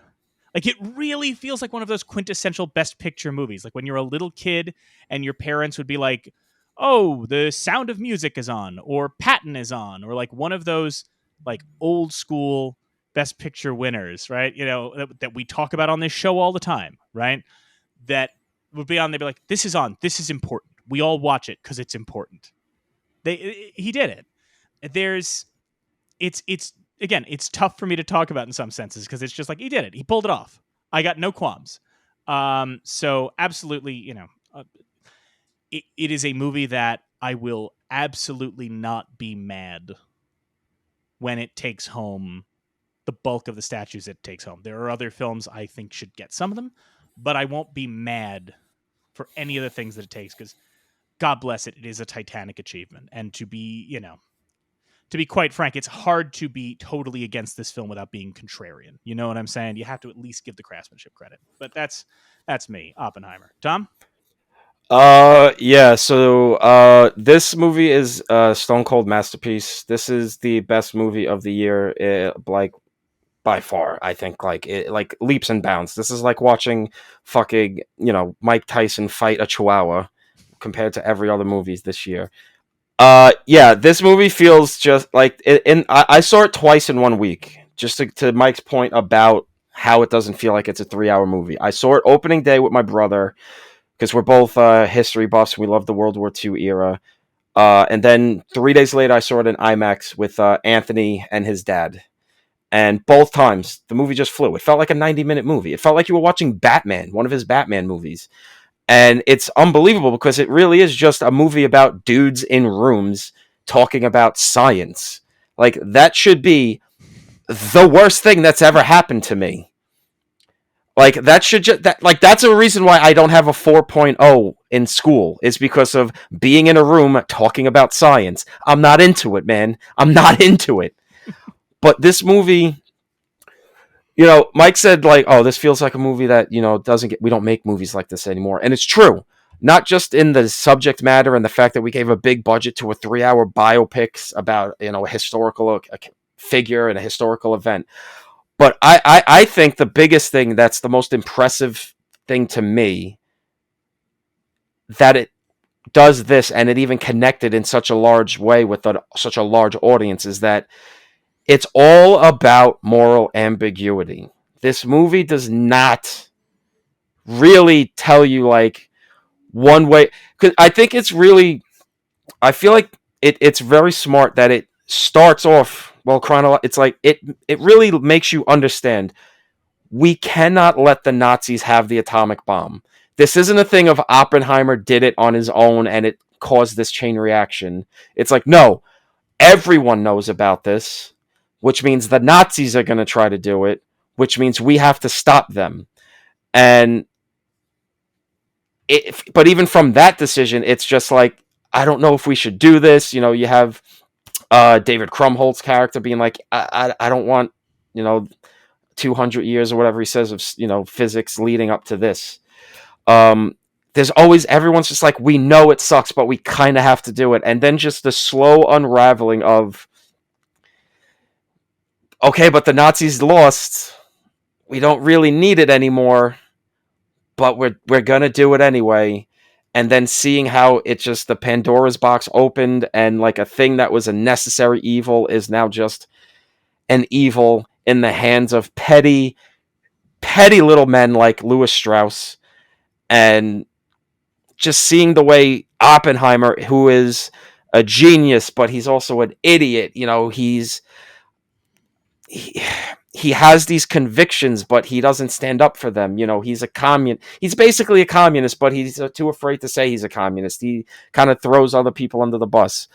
Like, it really feels like one of those quintessential Best Picture movies. Like when you're a little kid and your parents would be like, oh, The Sound of Music is on, or Patton is on, or like one of those like old school Best Picture winners, right? That we talk about on this show all the time, right? That would be on. They'd be like, "This is on. This is important. We all watch it because it's important." He did it. It's again, it's tough for me to talk about in some senses because it's just like he did it. He pulled it off. I got no qualms. So absolutely, it is a movie that I will absolutely not be mad when it takes home the bulk of the statues it takes home. There are other films I think should get some of them, but I won't be mad for any of the things that it takes because God bless it, it is a titanic achievement. And to be quite frank, it's hard to be totally against this film without being contrarian. You know what I'm saying? You have to at least give the craftsmanship credit. But that's me, Oppenheimer. Tom?
Yeah, so this movie is a stone cold masterpiece. This is the best movie of the year, like by far. I think like leaps and bounds. This is like watching fucking, Mike Tyson fight a chihuahua compared to every other movies this year. Yeah, this movie feels just like I saw it twice in 1 week. Just to Mike's point about how it doesn't feel like it's a 3 hour movie. I saw it opening day with my brother because we're both history buffs. We love the World War II era. And then 3 days later, I saw it in IMAX with Anthony and his dad. And both times, the movie just flew. It felt like a 90-minute movie. It felt like you were watching Batman, one of his Batman movies. And it's unbelievable because it really is just a movie about dudes in rooms talking about science. Like, that should be the worst thing that's ever happened to me. Like, that should just that's a reason why I don't have a 4.0 in school, is because of being in a room talking about science. I'm not into it, man. I'm not into it. But this movie, Mike said like, "Oh, this feels like a movie that, we don't make movies like this anymore." And it's true. Not just in the subject matter and the fact that we gave a big budget to a 3 hour biopic about, a historical figure and a historical event. But I think the biggest thing that's the most impressive thing to me, that it does this and it even connected in such a large way with such a large audience, is that it's all about moral ambiguity. This movie does not really tell you like one way. Because I think I feel like it's very smart that it starts off it's like it really makes you understand we cannot let the Nazis have the atomic bomb. This isn't a thing of Oppenheimer did it on his own and it caused this chain reaction. It's like, no, everyone knows about this, which means the Nazis are going to try to do it, which means we have to stop them. And but even from that decision, it's just like, I don't know if we should do this. You have David Krumholtz's character being like, I don't want, 200 years or whatever he says of, physics leading up to this. There's always, everyone's just like, we know it sucks, but we kind of have to do it. And then just the slow unraveling of, okay, but the Nazis lost. We don't really need it anymore, but we're going to do it anyway. And then seeing how it just, the Pandora's box opened and like a thing that was a necessary evil is now just an evil in the hands of petty little men like Louis Strauss. And just seeing the way Oppenheimer, who is a genius, but he's also an idiot, he has these convictions, but he doesn't stand up for them. He's a communist. He's basically a communist, but he's too afraid to say he's a communist. He kind of throws other people under the bus.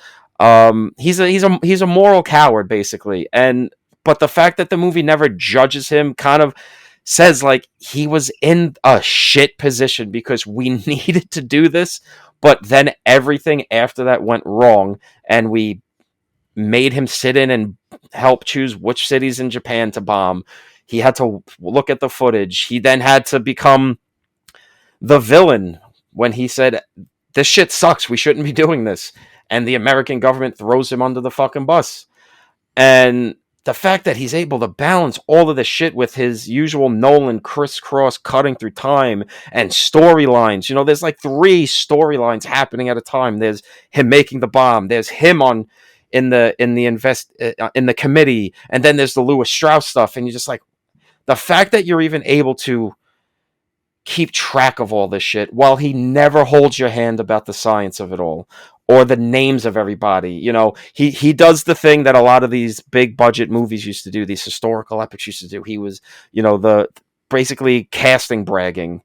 He's a moral coward, basically. But the fact that the movie never judges him kind of says like he was in a shit position because we needed to do this, but then everything after that went wrong, and we made him sit in and help choose which cities in Japan to bomb. He had to look at the footage. He then had to become the villain when he said, this shit sucks, we shouldn't be doing this. And the American government throws him under the fucking bus. And the fact that he's able to balance all of this shit with his usual Nolan crisscross cutting through time and storylines. There's like 3 storylines happening at a time. There's him making the bomb. There's him in the committee, and then there's the Louis Strauss stuff, and you're just like, the fact that you're even able to keep track of all this shit while he never holds your hand about the science of it all or the names of everybody. You know, he does the thing that a lot of these big budget movies used to do, these historical epics used to do. He was, you know, the basically casting bragging.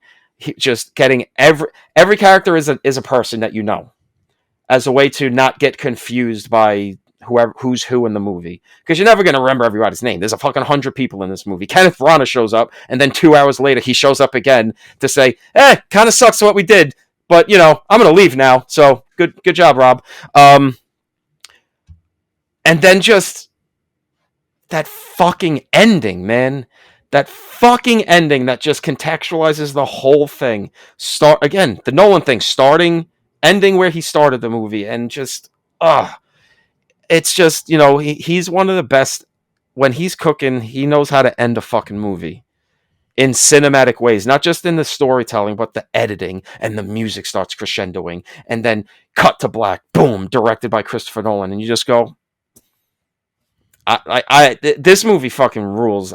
Just getting every character is a person that you know, as a way to not get confused by who's who in the movie, because you're never going to remember everybody's name. There's a fucking 100 people in this movie. Kenneth Branagh shows up, and then 2 hours later he shows up again to say, kind of sucks what we did, but you know, I'm going to leave now, so good job, Rob. And then just that fucking ending, man. That fucking ending that just contextualizes the whole thing. Start again, the Nolan thing, starting, ending where he started the movie, and just it's just, you know, he's one of the best. When he's cooking, he knows how to end a fucking movie in cinematic ways, not just in the storytelling, but the editing, and the music starts crescendoing, and then cut to black, boom, directed by Christopher Nolan, and you just go, this movie fucking rules.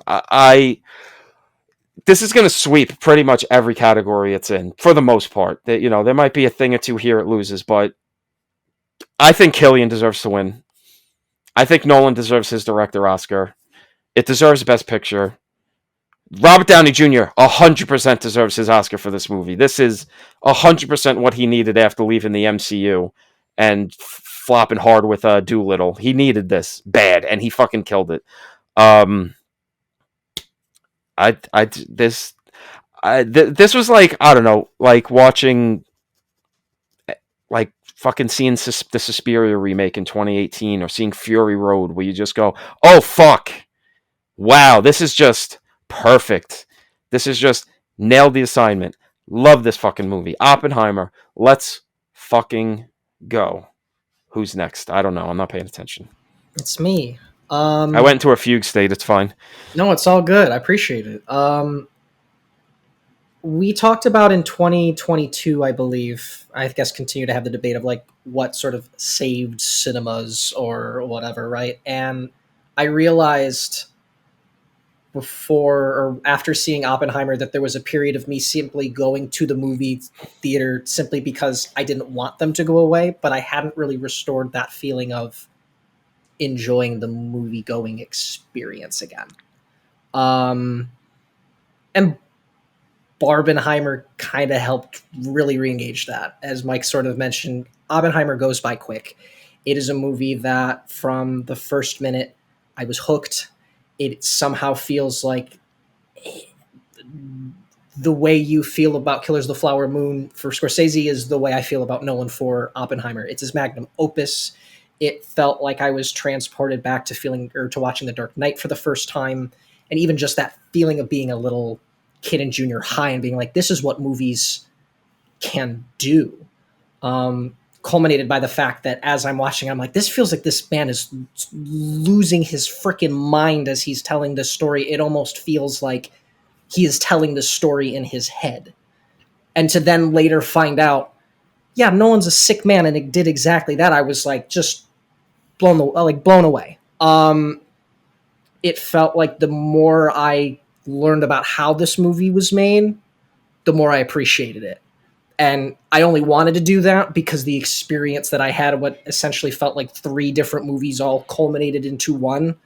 This is going to sweep pretty much every category it's in, for the most part. That, you know, there might be a thing or two here it loses, but I think Cillian deserves to win. I think Nolan deserves his director Oscar. It deserves Best Picture. Robert Downey Jr. 100% deserves his Oscar for this movie. This is 100% what he needed after leaving the MCU and flopping hard with Doolittle. He needed this bad, and he fucking killed it. This was like, I don't know, like watching, like fucking seeing the Suspiria remake in 2018, or seeing Fury Road, where you just go, oh fuck, wow, this is just perfect. This is just nailed the assignment. Love this fucking movie. Oppenheimer, let's fucking go. Who's next? I don't know. I'm not paying attention.
It's me.
I went into a fugue state. It's fine.
No, it's all good. I appreciate it. We talked about in 2022, I believe, I guess continue to have the debate of like what sort of saved cinemas or whatever, right? And I realized before or after seeing Oppenheimer that there was a period of me simply going to the movie theater simply because I didn't want them to go away, but I hadn't really restored that feeling of enjoying the movie going experience again. And Barbenheimer kind of helped really re-engage that. As Mike sort of mentioned, Oppenheimer goes by quick. It is a movie that from the first minute I was hooked. It somehow feels like the way you feel about Killers of the Flower Moon for Scorsese is the way I feel about Nolan for Oppenheimer. It's his magnum opus. It felt like I was transported back to watching The Dark Knight for the first time. And even just that feeling of being a little kid in junior high and being like, this is what movies can do. Culminated by the fact that as I'm watching, I'm like, this feels like this man is losing his freaking mind as he's telling this story. It almost feels like he is telling the story in his head. And to then later find out, yeah, Nolan's a sick man and it did exactly that. I was like, just blown away. It felt like the more I learned about how this movie was made, the more I appreciated it. And I only wanted to do that because the experience that I had, what essentially felt like 3 different movies all culminated into one,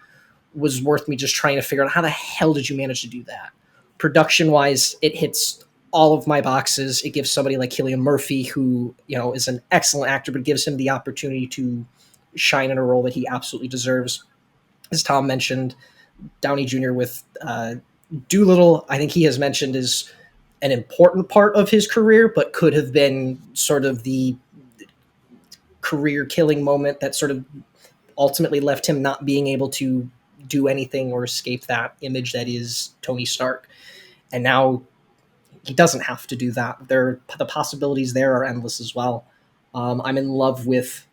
was worth me just trying to figure out how the hell did you manage to do that? Production-wise, it hits all of my boxes. It gives somebody like Cillian Murphy, who, you know, is an excellent actor, but gives him the opportunity to shine in a role that he absolutely deserves. As Tom mentioned, Downey Jr. with Doolittle, I think he has mentioned, is an important part of his career, but could have been sort of the career-killing moment that sort of ultimately left him not being able to do anything or escape that image that is Tony Stark. And now he doesn't have to do that. The possibilities there are endless as well. I'm in love with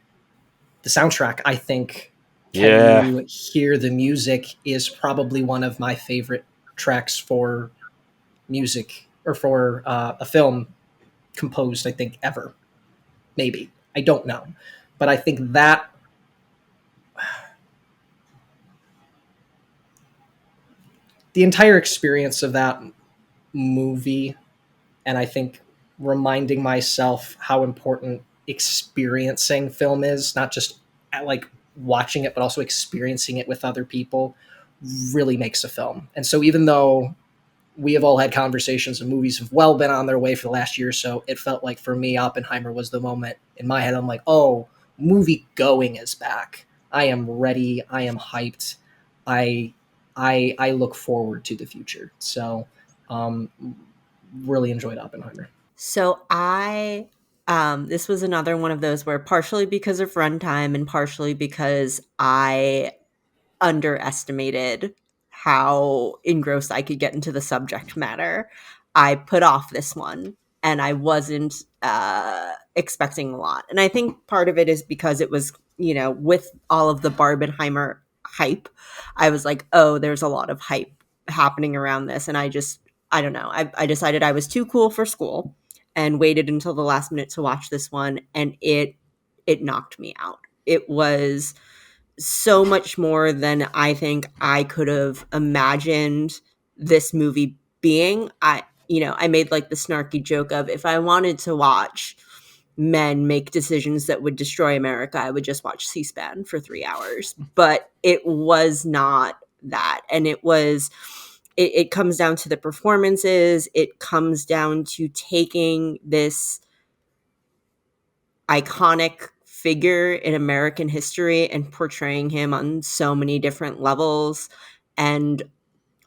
the soundtrack. I think Can You Hear the Music is probably one of my favorite tracks for music or for a film composed, I think, ever. Maybe. I don't know. But I think that the entire experience of that movie And I think reminding myself how important experiencing film is, not just like watching it, but also experiencing it with other people, really makes a film. And so even though we have all had conversations and movies have well been on their way for the last year or so, it felt like for me, Oppenheimer was the moment in my head. I'm like, oh, movie going is back. I am ready. I am hyped. I look forward to the future. So really enjoyed Oppenheimer.
So this was another one of those where, partially because of runtime and partially because I underestimated how engrossed I could get into the subject matter, I put off this one, and I wasn't expecting a lot. And I think part of it is because it was, with all of the Barbenheimer hype, I was like, oh, there's a lot of hype happening around this. And I don't know. I decided I was too cool for school and waited until the last minute to watch this one. And it knocked me out. It was so much more than I think I could have imagined this movie being. I made like the snarky joke of, if I wanted to watch men make decisions that would destroy America, I would just watch C-SPAN for 3 hours. But it was not that. And it comes down to the performances. It comes down to taking this iconic figure in American history and portraying him on so many different levels, and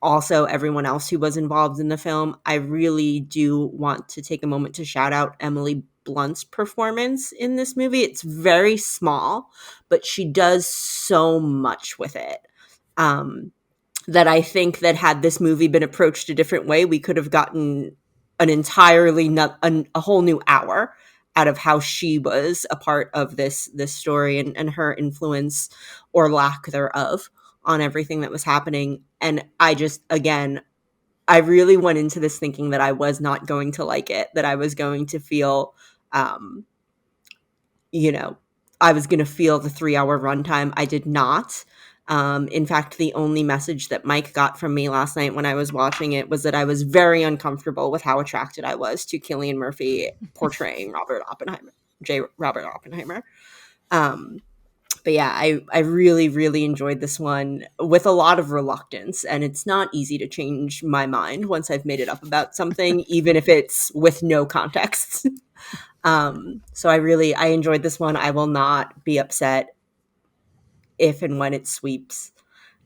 also everyone else who was involved in the film. I really do want to take a moment to shout out Emily Blunt's performance in this movie. It's very small, but she does so much with it. That I think that had this movie been approached a different way, we could have gotten an entirely a whole new hour out of how she was a part of this story and her influence or lack thereof on everything that was happening. And I really went into this thinking that I was not going to like it, that I was going to feel, I was going to feel the 3-hour runtime. I did not. In fact, the only message that Mike got from me last night when I was watching it was that I was very uncomfortable with how attracted I was to Cillian Murphy portraying Robert Oppenheimer. But yeah, I really, really enjoyed this one with a lot of reluctance, and it's not easy to change my mind once I've made it up about something, even if it's with no context. So I enjoyed this one. I will not be upset if and when it sweeps.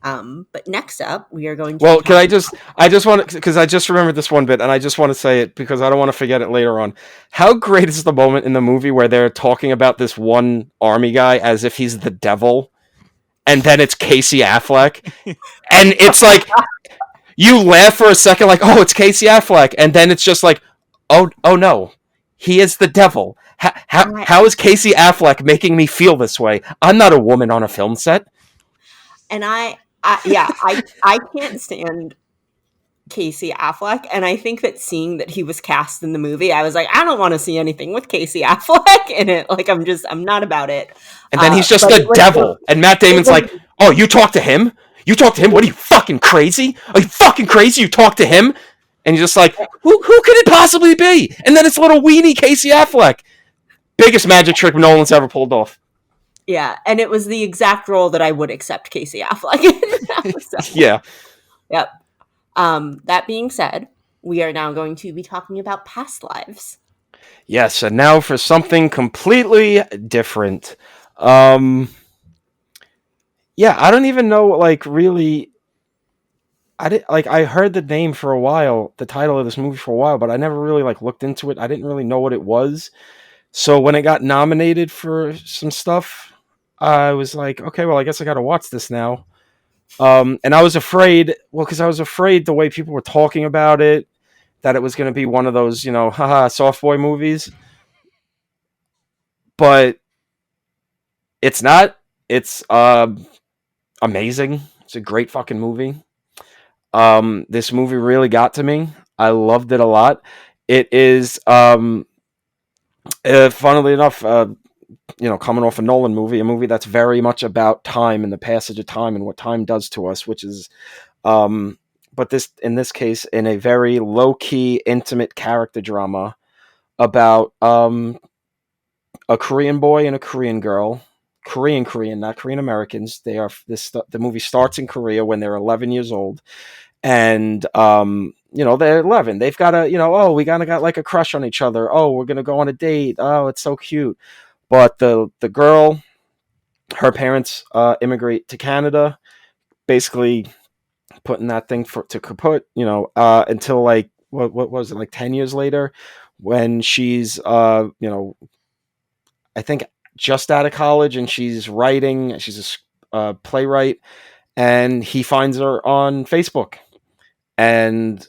But next up, we are going to.
Well, can I just want to, because I just remembered this one bit, and I just want to say it because I don't want to forget it later on. How great is the moment in the movie where they're talking about this one army guy as if he's the devil, and then it's Casey Affleck, and it's like, you laugh for a second, like, oh, it's Casey Affleck, and then it's just like, oh no, he is the devil. How is Casey Affleck making me feel this way? I'm not a woman on a film set.
And I can't stand Casey Affleck, and I think that seeing that he was cast in the movie, I was like, I don't want to see anything with Casey Affleck in it. Like, I'm not about it.
And then he's just the devil, and Matt Damon's like, oh, you talk to him? You talk to him? What, are you fucking crazy? Are you fucking crazy? You talk to him? And you're just like, who could it possibly be? And then it's little weenie Casey Affleck. Biggest magic trick Nolan's ever pulled off.
Yeah, and it was the exact role that I would accept Casey Affleck in.
Yeah.
Yep. That being said, we are now going to be talking about past lives.
Yes, and now for something completely different. Yeah, I don't even know, like, really. I heard the name for a while, the title of this movie for a while, but I never really looked into it. I didn't really know what it was. So when it got nominated for some stuff, I was like, okay, well, I guess I got to watch this now. And I was afraid, because I was afraid the way people were talking about it, that it was going to be one of those, haha, soft boy movies. But it's not. It's amazing. It's a great fucking movie. This movie really got to me. I loved it a lot. It is, funnily enough, coming off a Nolan movie, a movie that's very much about time and the passage of time and what time does to us, which is, but this in this case in a very low key, intimate character drama about a Korean boy and a Korean girl. Korean, not Korean Americans. They are the movie starts in Korea when they're 11 years old, and they're 11. They've got a oh, we kind of got like a crush on each other. Oh, we're gonna go on a date. Oh, it's so cute. But the girl, her parents immigrate to Canada, basically putting that thing to kaput. Until like what was it, like 10 years later, when she's I think just out of college, and she's writing. She's a playwright, and he finds her on Facebook, and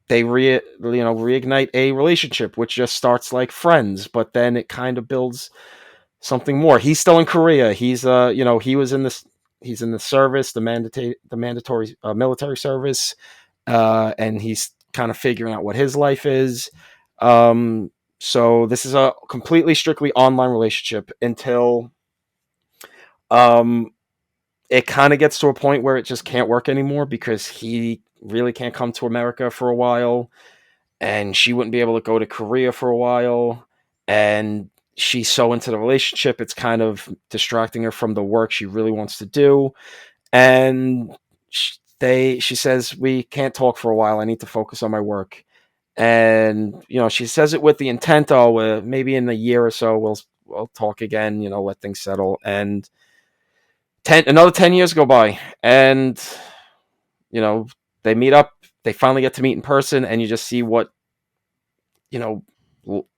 they reignite a relationship, which just starts like friends, but then it kind of builds something more. He's still in Korea. He's he was in this. He's in the service, the mandatory military service, and he's kind of figuring out what his life is. So this is a completely strictly online relationship until it kind of gets to a point where it just can't work anymore because he really can't come to America for a while, and she wouldn't be able to go to Korea for a while, and she's so into the relationship it's kind of distracting her from the work she really wants to do, and she says, we can't talk for a while, I need to focus on my work. And she says it with the intent, maybe in a year or so we'll talk again, let things settle. And another 10 years go by, and they meet up, they finally get to meet in person, and you just see what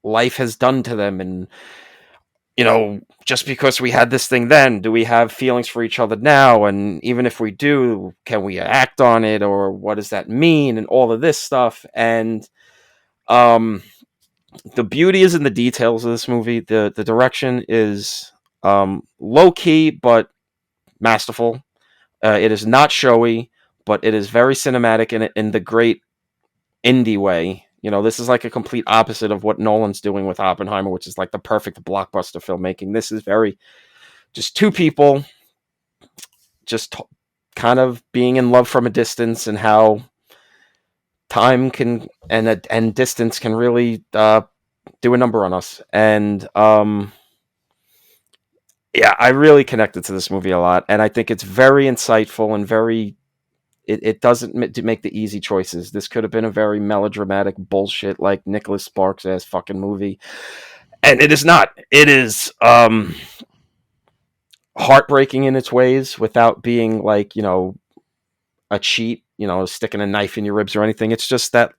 life has done to them. And just because we had this thing then, do we have feelings for each other now? And even if we do, can we act on it, or what does that mean, and all of this stuff. And the beauty is in the details of this movie. The direction is low key but masterful. It is not showy, but it is very cinematic in the great indie way. This is like a complete opposite of what Nolan's doing with Oppenheimer, which is like the perfect blockbuster filmmaking. This is very just two people just kind of being in love from a distance, and how time can and distance can really do a number on us. And yeah, I really connected to this movie a lot, and I think it's very insightful and very. It doesn't make the easy choices. This could have been a very melodramatic bullshit, like Nicholas Sparks ass fucking movie, and it is not. It is heartbreaking in its ways without being like a cheat, sticking a knife in your ribs or anything. It's just that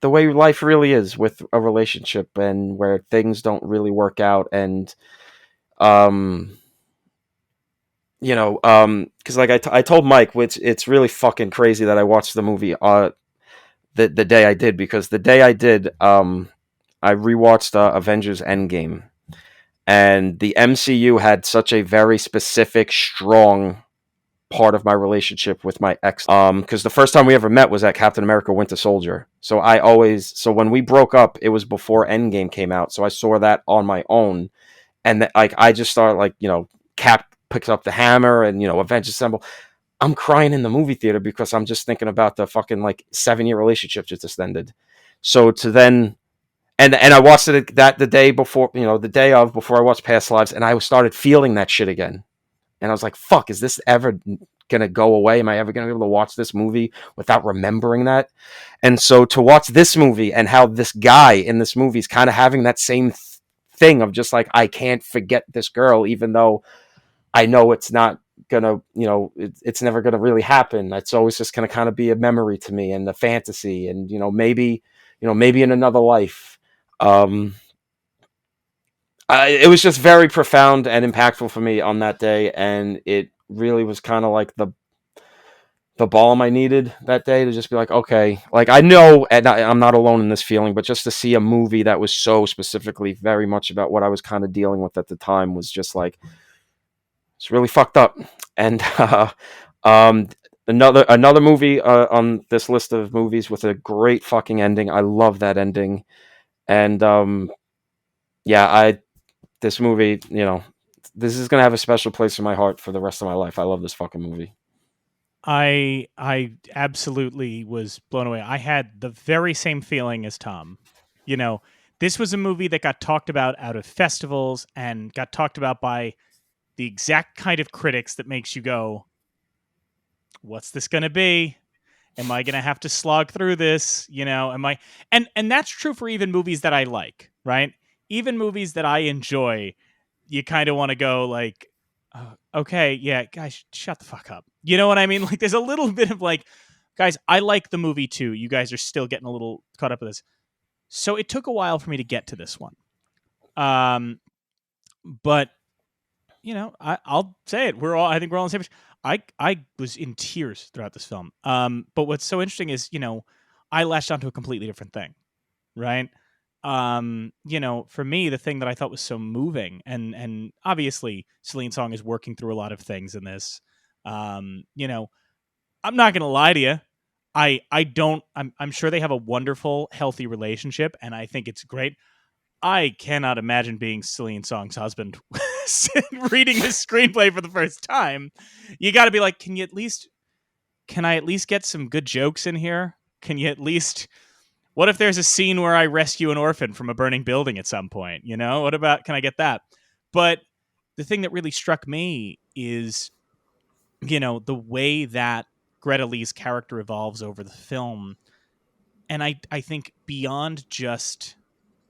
the way life really is with a relationship, and where things don't really work out. And because like I told Mike, which it's really fucking crazy that I watched the movie the day I did, because the day I did I rewatched Avengers Endgame, and the MCU had such a very specific, strong part of my relationship with my ex. Because the first time we ever met was at Captain America: Winter Soldier. So when we broke up, it was before Endgame came out. So I saw that on my own, and I just started Cap picks up the hammer, and Avengers Assemble. I'm crying in the movie theater because I'm just thinking about the fucking 7-year relationship just ended. So to then. And I watched it the day before, the day of, before I watched Past Lives, and I started feeling that shit again. And I was like, fuck, is this ever going to go away? Am I ever going to be able to watch this movie without remembering that? And so to watch this movie, and how this guy in this movie is kind of having that same thing of just I can't forget this girl, even though I know it's not going to, it's never going to really happen. It's always just going to kind of be a memory to me, and a fantasy, and, maybe in another life. It was just very profound and impactful for me on that day, and it really was kind of like the balm I needed that day to just be like, okay, I know, and I'm not alone in this feeling, but just to see a movie that was so specifically very much about what I was kind of dealing with at the time was just it's really fucked up. And another movie on this list of movies with a great fucking ending. I love that ending, and this movie, this is going to have a special place in my heart for the rest of my life. I love this fucking movie.
I absolutely was blown away. I had the very same feeling as Tom. You know, this was a movie that got talked about out of festivals and got talked about by the exact kind of critics that makes you go, "What's this going to be? Am I going to have to slog through this? You know, am I?" And that's true for even movies that I like, right? Even movies that I enjoy, you kind of want to go like, okay, yeah, guys, shut the fuck up. You know what I mean? Like, there's a little bit of like, guys, I like the movie too. You guys are still getting a little caught up with this. So it took a while for me to get to this one. But you know, I'll say it. I think we're all on the same page. I was in tears throughout this film. But what's so interesting is, you know, I latched onto a completely different thing, right? You know, for me, the thing that I thought was so moving, and obviously Celine Song is working through a lot of things in this. You know, I'm not gonna lie to you. I don't. I'm sure they have a wonderful, healthy relationship, and I think it's great. I cannot imagine being Celine Song's husband reading his screenplay for the first time. You got to be like, can I at least get some good jokes in here? Can you at least, what if there's a scene where I rescue an orphan from a burning building at some point? You know, what about, can I get that? But the thing that really struck me is, you know, the way that Greta Lee's character evolves over the film. And I think beyond just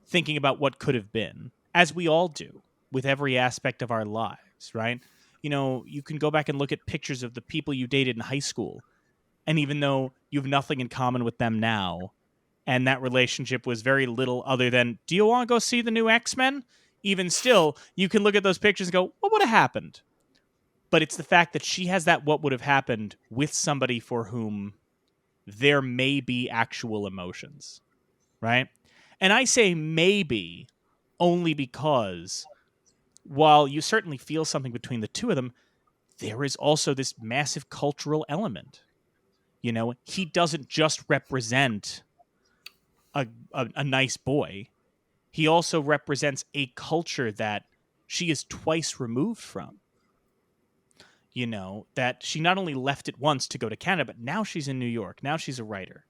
thinking about what could have been, as we all do with every aspect of our lives, right? You know, you can go back and look at pictures of the people you dated in high school. And even though you have nothing in common with them now, and that relationship was very little other than, do you want to go see the new X-Men? Even still, you can look at those pictures and go, what would have happened? But it's the fact that she has that what would have happened with somebody for whom there may be actual emotions, right? And I say maybe only because while you certainly feel something between the two of them, there is also this massive cultural element. You know, he doesn't just represent a nice boy, he also represents a culture that she is twice removed from. You know, that she not only left it once to go to Canada, but now she's in New York. Now she's a writer.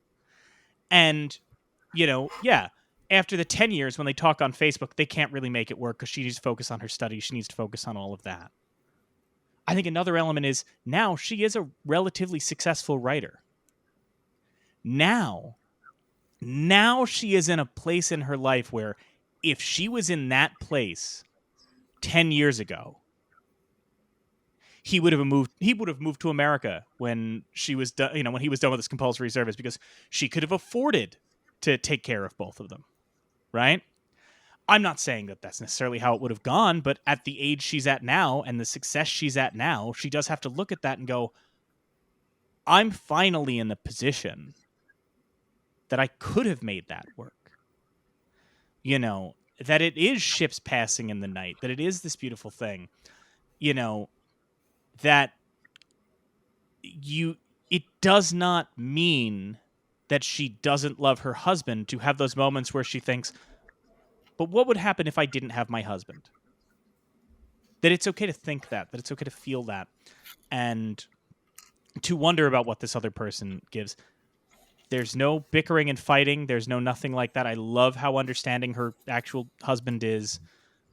And, you know, yeah, after the 10 years when they talk on Facebook, they can't really make it work because she needs to focus on her studies. She needs to focus on all of that. I think another element is now she is a relatively successful writer. Now she is in a place in her life where if she was in that place 10 years ago, he would have moved to America when she was done, you know, when he was done with his compulsory service, because she could have afforded to take care of both of them, right? I'm not saying that that's necessarily how it would have gone, but at the age she's at now and the success she's at now, she does have to look at that and go, I'm finally in the position that I could have made that work. You know, that it is ships passing in the night, that it is this beautiful thing, you know, that it does not mean that she doesn't love her husband to have those moments where she thinks, but what would happen if I didn't have my husband? That it's okay to think that it's okay to feel that, and to wonder about what this other person gives. There's no bickering and fighting. There's no nothing like that. I love how understanding her actual husband is.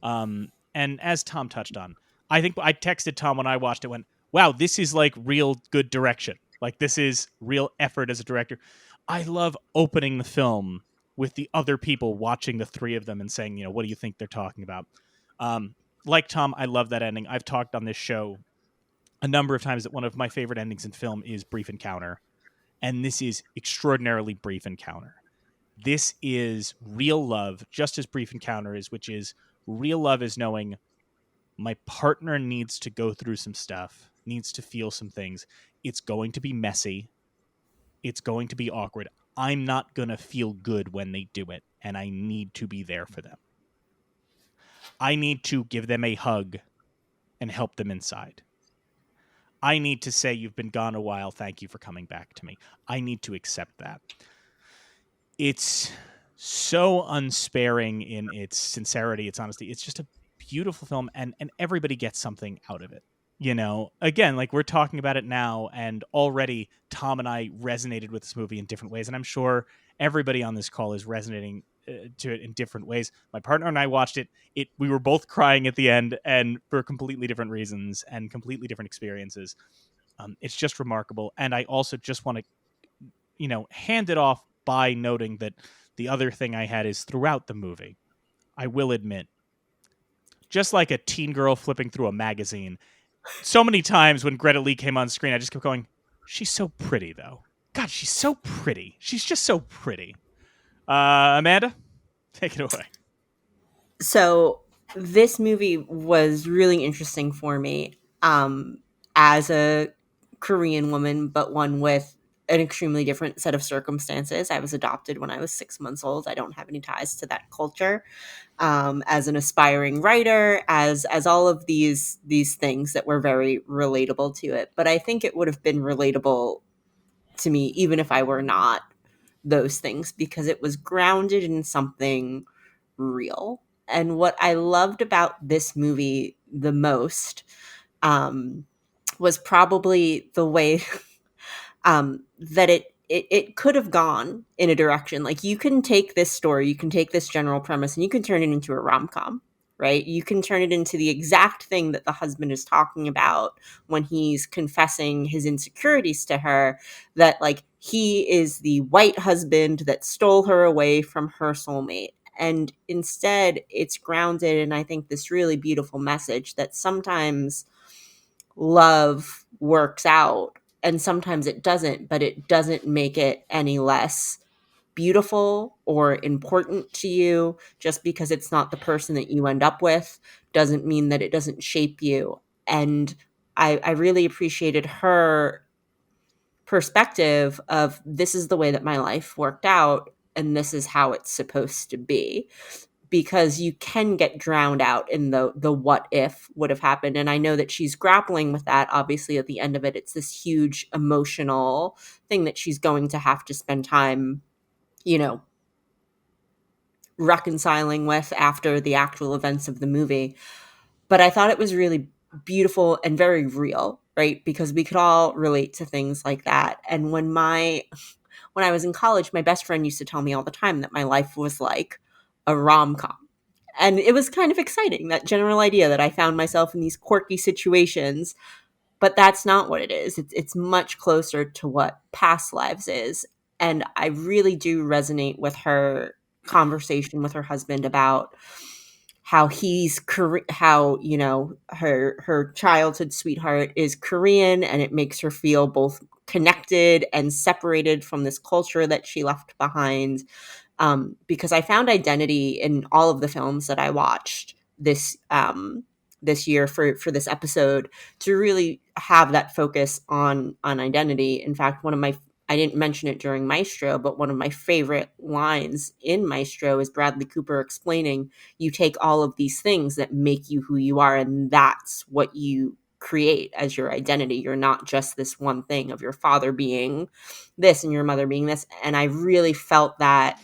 And as Tom touched on, I think I texted Tom when I watched it, went, wow, this is like real good direction. Like, this is real effort as a director. I love opening the film with the other people watching the three of them and saying, you know, what do you think they're talking about? Like Tom, I love that ending. I've talked on this show a number of times that one of my favorite endings in film is Brief Encounter. And this is extraordinarily Brief Encounter. This is real love, just as Brief Encounter is, which is real love is knowing my partner needs to go through some stuff, needs to feel some things. It's going to be messy. It's going to be awkward. I'm not going to feel good when they do it, and I need to be there for them. I need to give them a hug and help them inside. I need to say, you've been gone a while. Thank you for coming back to me. I need to accept that. It's so unsparing in its sincerity, its honesty. It's just a beautiful film, and everybody gets something out of it. Again, like we're talking about it now, and already Tom and I resonated with this movie in different ways, and I'm sure everybody on this call is resonating to it in different ways. My partner and I watched it. We were both crying at the end, and for completely different reasons and completely different experiences. It's just remarkable, and I also just want to, hand it off by noting that the other thing I had is throughout the movie, I will admit, just like a teen girl flipping through a magazine, so many times when Greta Lee came on screen, I just kept going, she's so pretty, though. God, she's so pretty. She's just so pretty. Amanda, take it away.
So this movie was really interesting for me as a Korean woman, but one with an extremely different set of circumstances. I was adopted when I was 6 months old. I don't have any ties to that culture. As an aspiring writer, as all of these things that were very relatable to it. But I think it would have been relatable to me even if I were not those things, because it was grounded in something real. And what I loved about this movie the most was probably the way that it could have gone in a direction. Like, you can take this story, you can take this general premise, and you can turn it into a rom-com, right? You can turn it into the exact thing that the husband is talking about when he's confessing his insecurities to her, that like he is the white husband that stole her away from her soulmate. And instead, it's grounded in, I think, this really beautiful message that sometimes love works out and sometimes it doesn't, but it doesn't make it any less beautiful or important to you. Just because it's not the person that you end up with doesn't mean that it doesn't shape you. And I really appreciated her perspective of, this is the way that my life worked out and this is how it's supposed to be, because you can get drowned out in the what if would have happened. And I know that she's grappling with that. Obviously, at the end of it, it's this huge emotional thing that she's going to have to spend time, reconciling with after the actual events of the movie. But I thought it was really beautiful and very real, right? Because we could all relate to things like that. And when I was in college, my best friend used to tell me all the time that my life was like a rom-com. And it was kind of exciting, that general idea that I found myself in these quirky situations. But that's not what it is. It's much closer to what Past Lives is. And I really do resonate with her conversation with her husband about how her childhood sweetheart is Korean, and it makes her feel both connected and separated from this culture that she left behind. Because I found identity in all of the films that I watched this year for this episode, to really have that focus on identity. In fact, I didn't mention it during Maestro, but one of my favorite lines in Maestro is Bradley Cooper explaining, you take all of these things that make you who you are, and that's what you create as your identity. You're not just this one thing of your father being this and your mother being this. And I really felt that,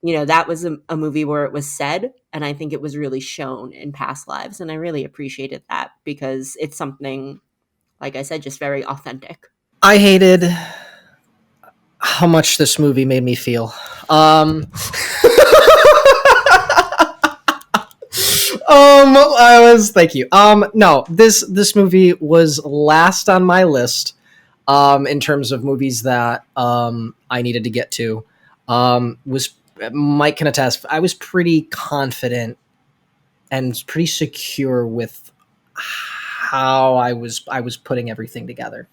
that was a movie where it was said, and I think it was really shown in Past Lives. And I really appreciated that, because it's something, like I said, just very authentic.
I hated how much this movie made me feel. Thank you. No, this movie was last on my list, in terms of movies that, I needed to get to. Mike can attest, I was pretty confident and pretty secure with how I was putting everything together.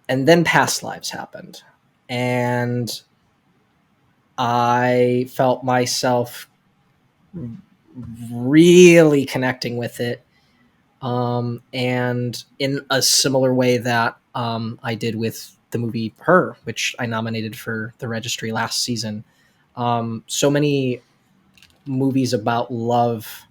And then Past Lives happened, and I felt myself really connecting with it, and in a similar way that I did with the movie Her, which I nominated for the registry last season. So many movies about love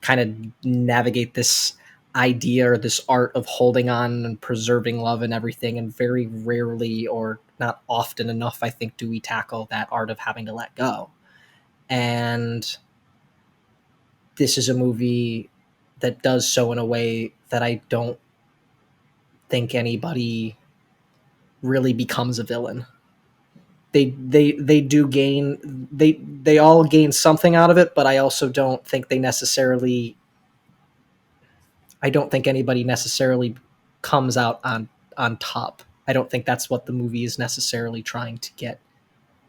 kind of navigate this idea or this art of holding on and preserving love and everything, and very rarely, or not often enough, I think, do we tackle that art of having to let go. And this is a movie that does so in a way that I don't think anybody really becomes a villain. They do gain, they all gain something out of it, but I also don't think they necessarily, I don't think anybody necessarily comes out on top. I don't think that's what the movie is necessarily trying to get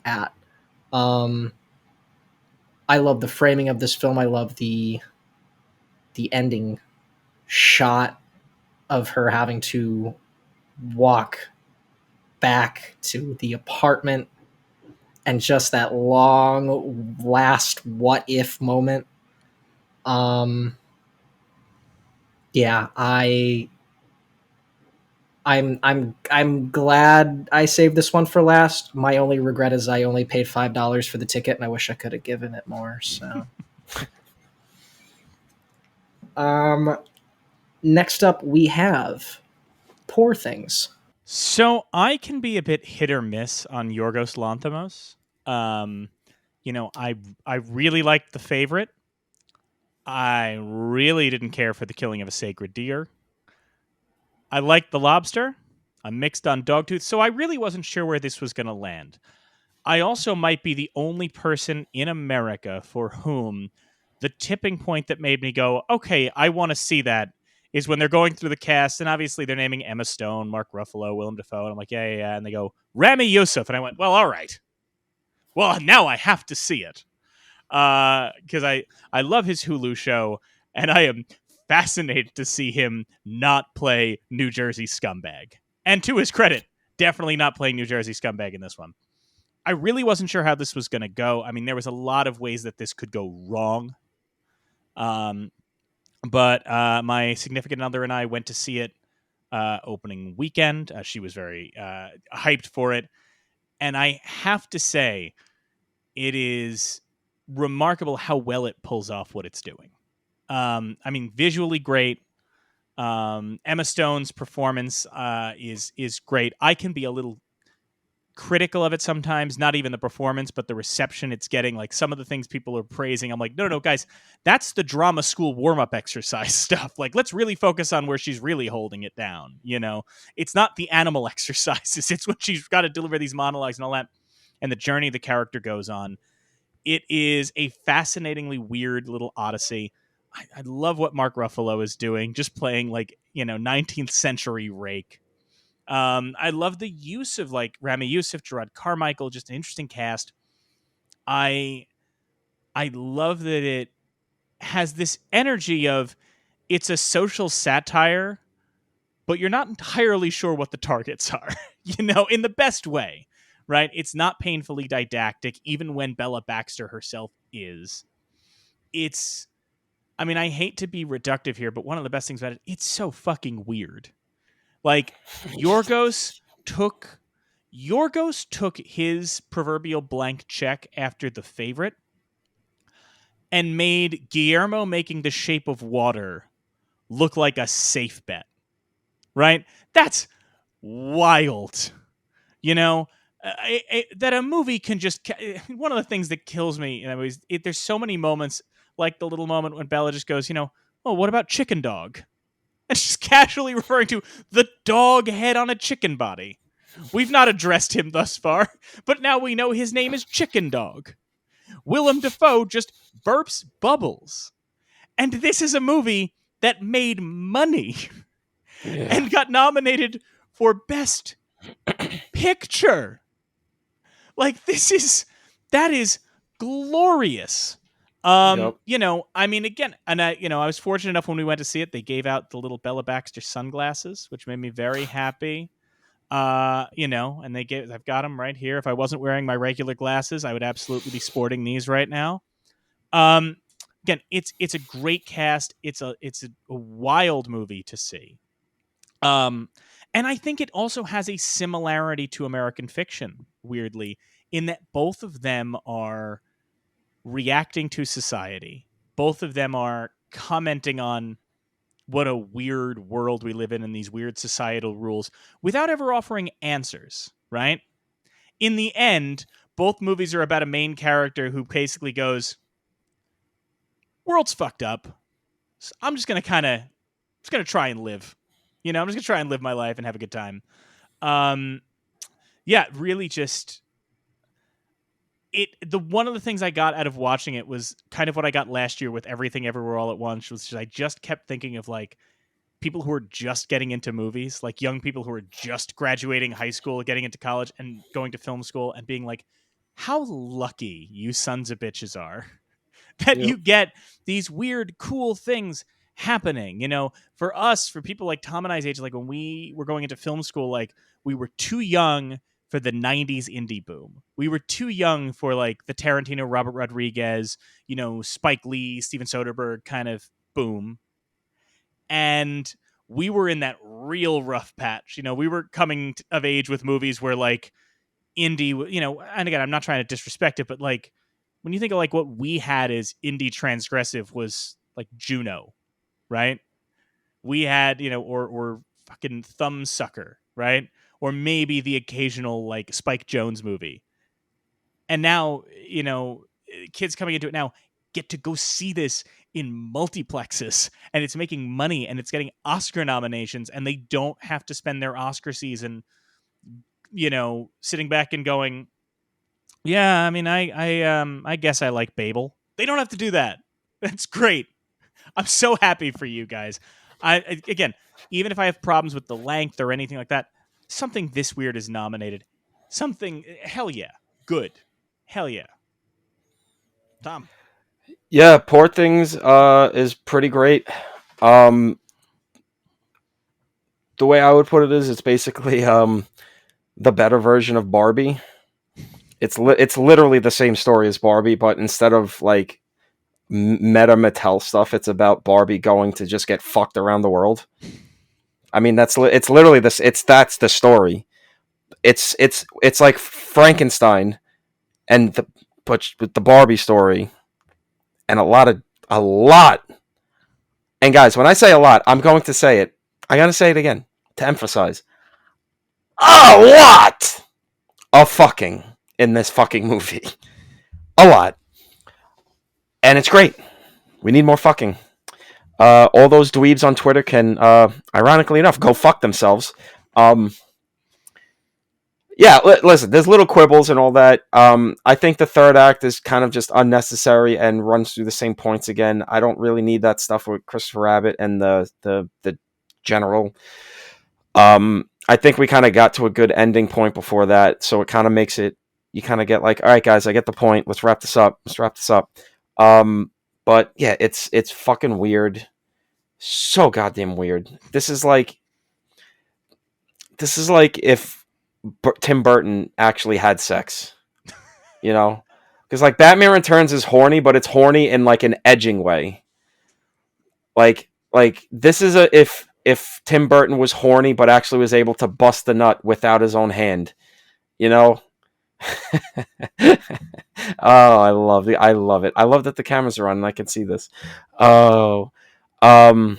at. Um, I love the framing of this film. I love the ending shot of her having to walk back to the apartment, and just that long last what if moment. Um, yeah, I'm glad I saved this one for last. My only regret is I only paid $5 for the ticket, and I wish I could have given it more. So, next up we have Poor Things.
So I can be a bit hit or miss on Yorgos Lanthimos. Um, I really liked The Favorite. I really didn't care for The Killing of a Sacred Deer. I liked The Lobster. I'm mixed on Dogtooth, so I really wasn't sure where this was going to land. I also might be the only person in America for whom the tipping point that made me go, okay, I want to see that, is when they're going through the cast, and obviously they're naming Emma Stone, Mark Ruffalo, Willem Dafoe, and I'm like, yeah, and they go, Rami Youssef, and I went, well, all right. Well, now I have to see it. Because I love his Hulu show, and I am fascinated to see him not play New Jersey scumbag. And to his credit, definitely not playing New Jersey scumbag in this one. I really wasn't sure how this was going to go. I mean, there was a lot of ways that this could go wrong. But my significant other and I went to see it opening weekend. She was very hyped for it. And I have to say, it is remarkable how well it pulls off what it's doing. I mean, visually great. Emma Stone's performance is great. I can be a little critical of it sometimes, not even the performance, but the reception it's getting. Like some of the things people are praising, I'm like, no, guys, that's the drama school warm-up exercise stuff. Like, let's really focus on where she's really holding it down. It's not the animal exercises. It's when she's got to deliver these monologues and all that, and the journey the character goes on. It is a fascinatingly weird little odyssey. I love what Mark Ruffalo is doing, just playing 19th century rake. I love the use of Rami Youssef, Gerard Carmichael, just an interesting cast. I love that it has this energy of it's a social satire, but you're not entirely sure what the targets are, in the best way, right? It's not painfully didactic, even when Bella Baxter herself is. I hate to be reductive here, but one of the best things about it, it's so fucking weird. Like, Yorgos took his proverbial blank check after The Favorite and made Guillermo making The Shape of Water look like a safe bet, right? That's wild. That a movie can just... One of the things that kills me, is there's so many moments, like the little moment when Bella just goes, oh, what about Chicken Dog? And she's casually referring to the dog head on a chicken body. We've not addressed him thus far, but now we know his name is Chicken Dog. Willem Dafoe just burps bubbles. And this is a movie that made money and got nominated for Best Picture. That is glorious.
Yep.
Again, and I was fortunate enough when we went to see it, they gave out the little Bella Baxter sunglasses, which made me very happy. And I've got them right here. If I wasn't wearing my regular glasses, I would absolutely be sporting these right now. Again, it's a great cast. It's a wild movie to see. And I think it also has a similarity to American Fiction, weirdly, in that both of them are reacting to society. Both of them are commenting on what a weird world we live in and these weird societal rules without ever offering answers, right? In the end, both movies are about a main character who basically goes, world's fucked up. So I'm just gonna try and live. I'm just gonna try and live my life and have a good time. Yeah, really just one of the things I got out of watching it was kind of what I got last year with Everything Everywhere All at Once, was just, I just kept thinking of like people who are just getting into movies, like young people who are just graduating high school, getting into college and going to film school, and being like, how lucky you sons of bitches are that
Yep.
you get these weird, cool things happening. For us, for people like Tom and I's age, like when we were going into film school, like we were too young for the 90s indie boom. We were too young for like the Tarantino, Robert Rodriguez, Spike Lee, Steven Soderbergh kind of boom. And we were in that real rough patch. We were coming of age with movies where like indie, and again, I'm not trying to disrespect it, but like when you think of like what we had as indie transgressive was like Juno, right? We had, or fucking Thumbsucker, right? Or maybe the occasional like Spike Jonze movie. And now, kids coming into it now get to go see this in multiplexes, and it's making money and it's getting Oscar nominations, and they don't have to spend their Oscar season, sitting back and going, yeah, I mean, I guess I like Babel. They don't have to do that. That's great. I'm so happy for you guys. Again, even if I have problems with the length or anything like that, something this weird is nominated. Something, hell yeah, good, hell yeah. Tom.
Yeah, Poor Things is pretty great. The way I would put it is, it's basically the better version of Barbie. It's literally the same story as Barbie, but instead of like meta Mattel stuff, it's about Barbie going to just get fucked around the world. I mean, it's literally this. That's the story. It's like Frankenstein, but with the Barbie story, and a lot. And guys, when I say a lot, I'm going to say it. I gotta say it again to emphasize. A lot of fucking in this fucking movie. A lot. And it's great. We need more fucking. All those dweebs on Twitter can, ironically enough, go fuck themselves. Yeah, listen, there's little quibbles and all that. I think the third act is kind of just unnecessary and runs through the same points again. I don't really need that stuff with Christopher Abbott and the general. I think we kind of got to a good ending point before that, so it kind of makes it, you kind of get like, all right, guys, I get the point. Let's wrap this up. But yeah, it's fucking weird. So goddamn weird. This is like if Tim Burton actually had sex, because like Batman Returns is horny, but it's horny in like an edging way. Like this is if Tim Burton was horny, but actually was able to bust the nut without his own hand, Oh, I love it. I love that the cameras are on and I can see this. Oh, but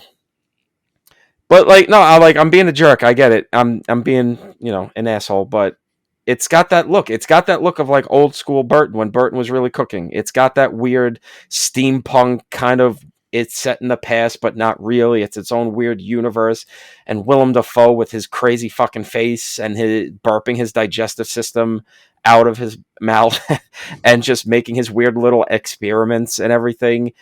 like, no, I'm being a jerk. I get it. I'm being, an asshole, but it's got that look. It's got that look of like old school Burton when Burton was really cooking. It's got that weird steampunk kind of, it's set in the past, but not really. It's its own weird universe. And Willem Dafoe with his crazy fucking face and his burping his digestive system out of his mouth and just making his weird little experiments and everything.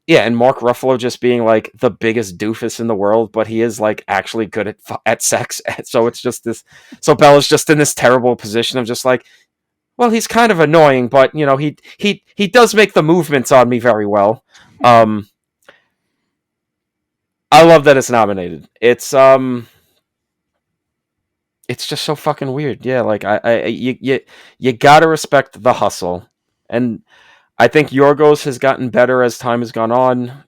Yeah, and Mark Ruffalo just being like the biggest doofus in the world, but he is like actually good at sex. So it's just this. So Bella's just in this terrible position of just like, well, he's kind of annoying, but he does make the movements on me very well. I love that it's nominated. It's just so fucking weird. Yeah, like you gotta respect the hustle, and I think Yorgos has gotten better as time has gone on.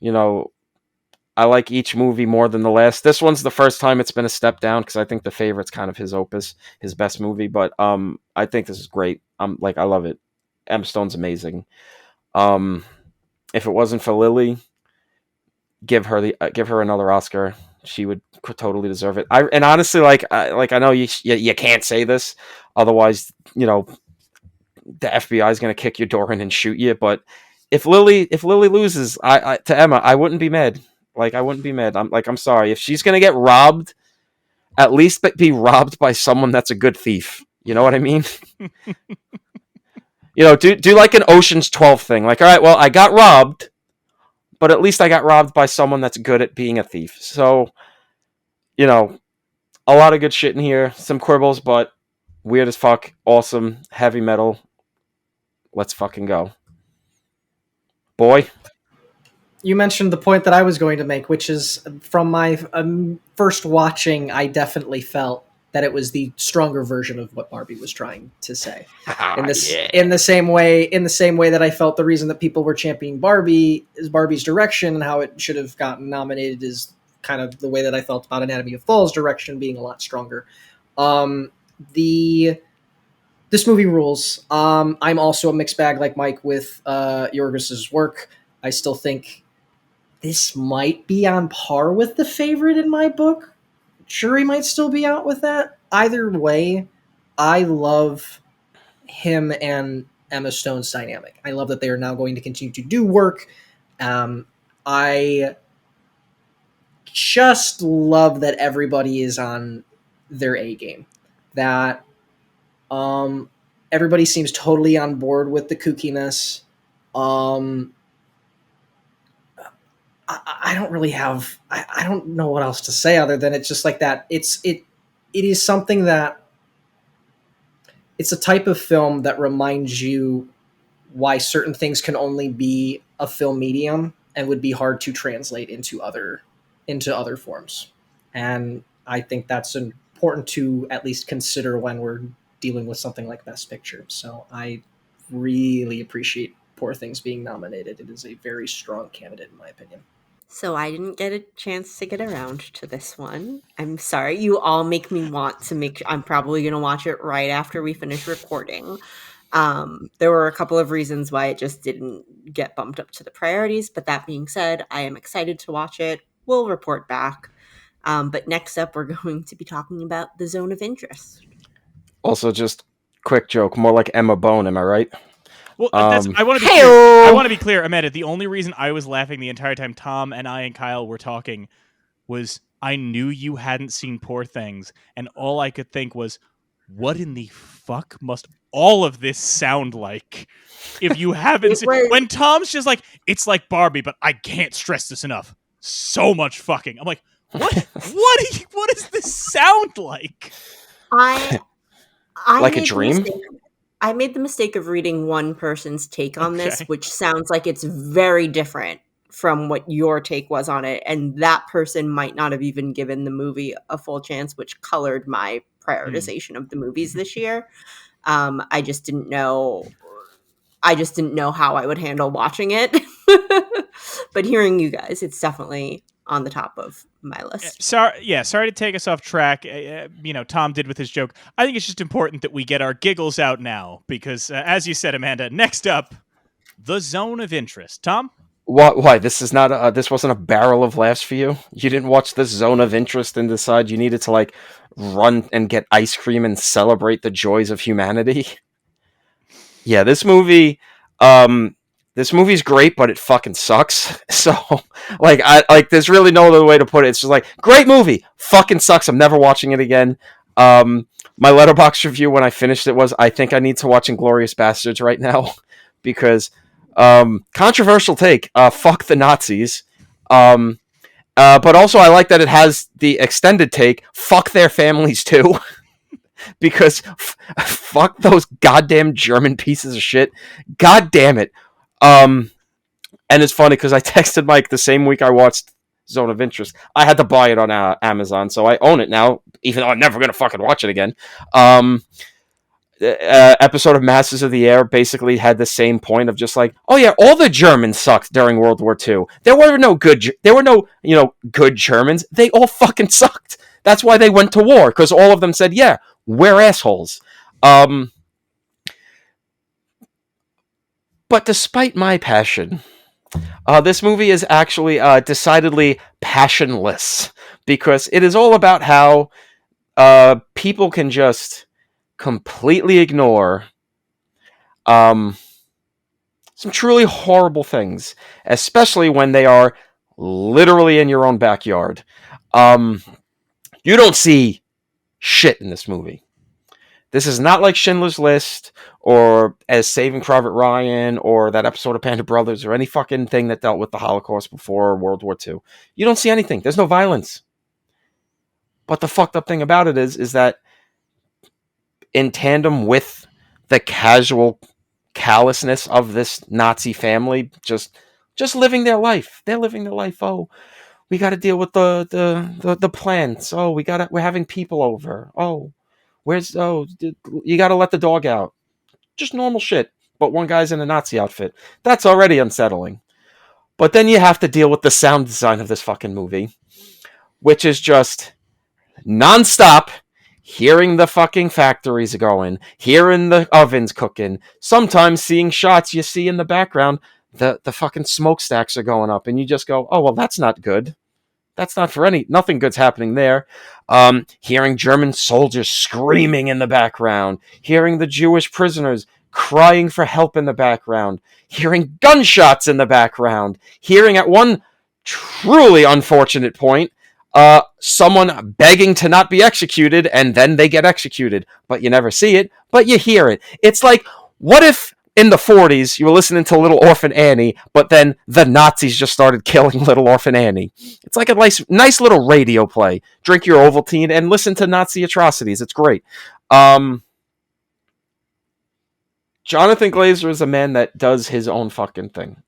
I like each movie more than the last. This one's the first time it's been a step down because I think The Favorite's kind of his opus, his best movie. But I think this is great. I love it. Emma Stone's amazing. If it wasn't for Lily, give her another Oscar. She would totally deserve it. And honestly, I know you can't say this, otherwise, the FBI is going to kick your door in and shoot you. But if Lily loses, I to Emma, I wouldn't be mad. Like, I wouldn't be mad. I'm sorry if she's gonna get robbed. At least be robbed by someone that's a good thief. You know what I mean? Do like an Ocean's 12 thing. Like, all right, well, I got robbed, but at least I got robbed by someone that's good at being a thief. So, a lot of good shit in here. Some quibbles, but weird as fuck. Awesome. Heavy metal. Let's fucking go. Boy.
You mentioned the point that I was going to make, which is from my first watching, I definitely felt that it was the stronger version of what Barbie was trying to say. In the same way that I felt the reason that people were championing Barbie is Barbie's direction and how it should have gotten nominated is kind of the way that I felt about Anatomy of Fall's direction being a lot stronger. This movie rules. I'm also a mixed bag like Mike with Yorgos's work. I still think this might be on par with The Favorite in my book. Jury might still be out with that. Either way, I love him and Emma Stone's dynamic. I love that they are now going to continue to do work. I just love that everybody is on their A game. That everybody seems totally on board with the kookiness. I don't really have. I don't know what else to say other than it's just like that. It is something that it's a type of film that reminds you why certain things can only be a film medium and would be hard to translate into other forms. And I think that's important to at least consider when we're dealing with something like Best Picture. So I really appreciate Poor Things being nominated. It is a very strong candidate in my opinion.
So I didn't get a chance to get around to this one. I'm sorry. You all make me want to I'm probably going to watch it right after we finish recording. There were a couple of reasons why it just didn't get bumped up to the priorities. But that being said, I am excited to watch it. We'll report back. But next up, we're going to be talking about The Zone of Interest.
Also, just quick joke, more like Emma Bone, am I right?
Well, I want to be clear. I want to be clear, Amanda. The only reason I was laughing the entire time Tom and I and Kyle were talking was I knew you hadn't seen Poor Things, and all I could think was, what in the fuck must all of this sound like? If you haven't seen, when Tom's just like, it's like Barbie, but I can't stress this enough. So much fucking. I'm like, what? What does this sound like?
I
like a dream.
I made the mistake of reading one person's take on this, which sounds like it's very different from what your take was on it. And that person might not have even given the movie a full chance, which colored my prioritization of the movies this year. I just didn't know how I would handle watching it. But hearing you guys, it's definitely on the top of my list.
Sorry to take us off track. Tom did with his joke. I think it's just important that we get our giggles out now because, as you said, Amanda, next up, The Zone of Interest. Tom?
Why? This is not. This wasn't a barrel of laughs for you. You didn't watch The Zone of Interest and decide you needed to run and get ice cream and celebrate the joys of humanity. Yeah, this movie. This movie's great, but it fucking sucks. So, there's really no other way to put it. It's just great movie, fucking sucks. I'm never watching it again. My Letterboxd review when I finished it was, I think I need to watch Inglourious Bastards right now because controversial take. Fuck the Nazis. But also I like that it has the extended take. Fuck their families too. Because fuck those goddamn German pieces of shit. God damn it. And it's funny because I texted Mike the same week I watched Zone of Interest. I had to buy it on Amazon, so I own it now, even though I'm never going to fucking watch it again. Episode of Masters of the Air basically had the same point of just oh yeah, all the Germans sucked during World War II. There were no good Germans. They all fucking sucked. That's why they went to war, because all of them said, yeah, we're assholes. But despite my passion, this movie is actually decidedly passionless, because it is all about how people can just completely ignore some truly horrible things, especially when they are literally in your own backyard. You don't see shit in this movie. This is not like Schindler's List or as Saving Private Ryan or that episode of Panda Brothers or any fucking thing that dealt with the Holocaust before World War II. You don't see anything. There's no violence. But the fucked up thing about it is that in tandem with the casual callousness of this Nazi family, just living their life. They're living their life. Oh, we got to deal with the plants. Oh, we're having people over. Oh, you got to let the dog out. Just normal shit. But one guy's in a Nazi outfit. That's already unsettling. But then you have to deal with the sound design of this fucking movie, which is just nonstop. Hearing the fucking factories going, hearing the ovens cooking, sometimes seeing shots you see in the background, the fucking smokestacks are going up, and you just go, oh, well, that's not good. That's not for nothing good's happening there. Hearing German soldiers screaming in the background, hearing the Jewish prisoners crying for help in the background, hearing gunshots in the background, hearing at one truly unfortunate point, someone begging to not be executed, and then they get executed, but you never see it, but you hear it. It's like, what if in the 40s you were listening to Little Orphan Annie, but then the Nazis just started killing Little Orphan Annie? It's like a nice little radio play. Drink your Ovaltine and listen to Nazi atrocities. It's great. Jonathan Glazer is a man that does his own fucking thing.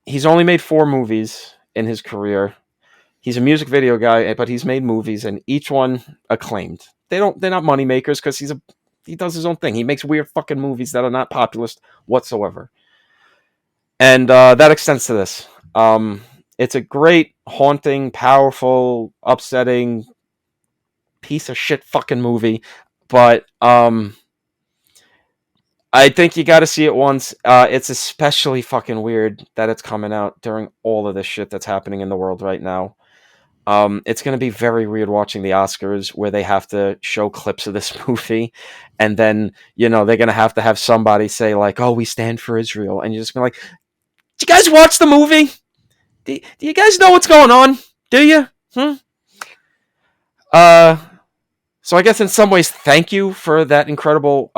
He's only made 4 movies in his career. He's a music video guy, but he's made movies, and each one acclaimed. They're not money makers because he does his own thing. He makes weird fucking movies that are not populist whatsoever, and that extends to this. It's a great, haunting, powerful, upsetting piece of shit fucking movie, but I think you got to see it once. It's especially fucking weird that it's coming out during all of this shit that's happening in the world right now. It's going to be very weird watching the Oscars where they have to show clips of this movie, and then, they're going to have somebody say, like, oh, we stand for Israel. And you're just going to be like, did you guys watch the movie? Do you guys know what's going on? Do you? So I guess in some ways, thank you for that incredible,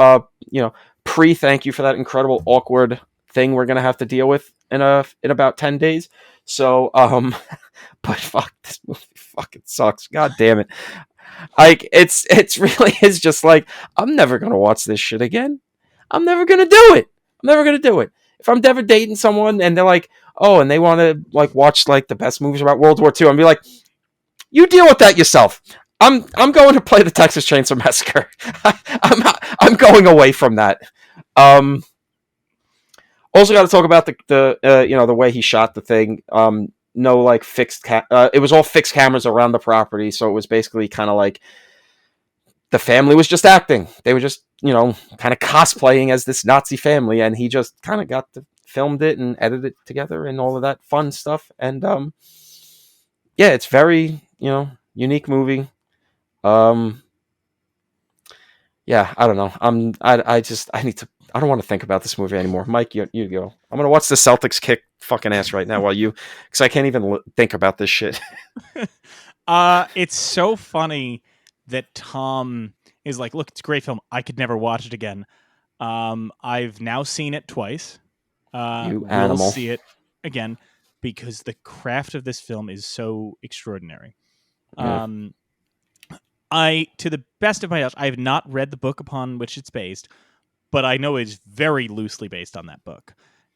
thank you for that incredible awkward thing we're gonna have to deal with in about 10 days. So, but fuck, this movie fucking sucks. God damn it! Like it's really is just like, I'm never gonna watch this shit again. I'm never gonna do it. If I'm ever dating someone and they're like, oh, and they want to like watch like the best movies about World War II, I'd be like, you deal with that yourself. I'm going to play the Texas Chainsaw Massacre. I'm going away from that. Also got to talk about the way he shot the thing. No like fixed it was all fixed cameras around the property, so it was basically kind of like the family was just acting. They were just kind of cosplaying as this Nazi family, and he just kind of filmed it and edited it together and all of that fun stuff. And yeah, it's very unique movie. Yeah, I don't know. I don't want to think about this movie anymore. Mike, you go. I'm gonna watch the Celtics kick fucking ass right now because I can't even think about this shit.
It's so funny that Tom is like, look, it's a great film. I could never watch it again. I've now seen it twice.
You animal.
We'll see it again because the craft of this film is so extraordinary. Yeah. To the best of my knowledge, I have not read the book upon which it's based, but I know it's very loosely based on that book.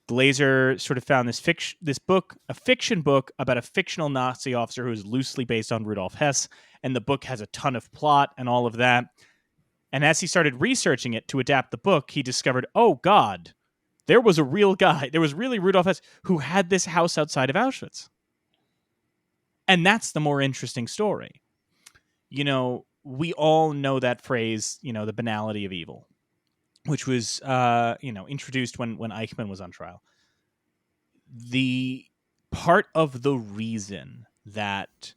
Glazer sort of found this book, a fiction book about a fictional Nazi officer who is loosely based on Rudolf Hess, and the book has a ton of plot and all of that. And as he started researching it to adapt the book, he discovered, oh God, there was a real guy. There was really Rudolf Hess who had this house outside of Auschwitz. And that's the more interesting story. We all know that phrase, the banality of evil, which was, introduced when Eichmann was on trial. The part of the reason that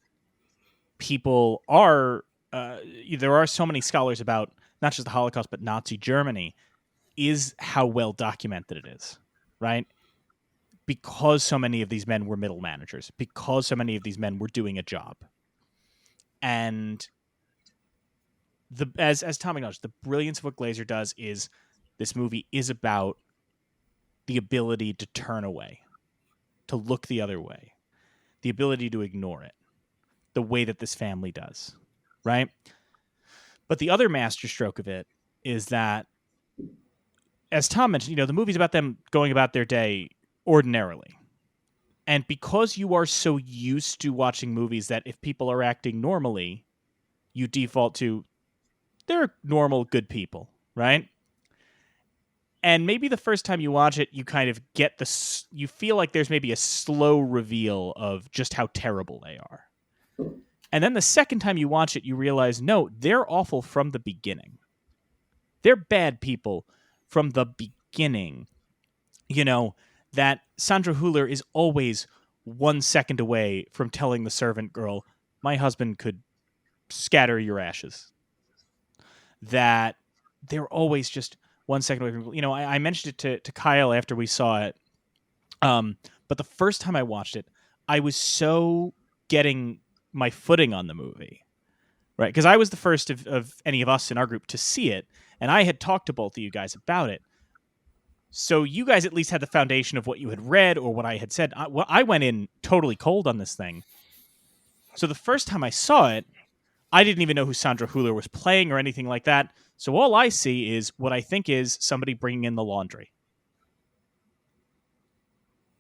people are, there are so many scholars about not just the Holocaust, but Nazi Germany, is how well documented it is, right? Because so many of these men were middle managers, because so many of these men were doing a job. And as Tom acknowledged, the brilliance of what Glazer does is this movie is about the ability to turn away, to look the other way, the ability to ignore it, the way that this family does, right? But the other masterstroke of it is that, as Tom mentioned, the movie's about them going about their day ordinarily. And because you are so used to watching movies that if people are acting normally, you default to they're normal, good people, right? And maybe the first time you watch it, you kind of get you feel like there's maybe a slow reveal of just how terrible they are. And then the second time you watch it, you realize, no, they're awful from the beginning. They're bad people from the beginning. That Sandra Hüller is always 1 second away from telling the servant girl, my husband could scatter your ashes. That they're always just 1 second away from, I mentioned it to Kyle after we saw it. But the first time I watched it, I was so getting my footing on the movie, right? Because I was the first of any of us in our group to see it, and I had talked to both of you guys about it. So you guys at least had the foundation of what you had read or what I had said. I went in totally cold on this thing. So the first time I saw it, I didn't even know who Sandra Hüller was playing or anything like that. So all I see is what I think is somebody bringing in the laundry.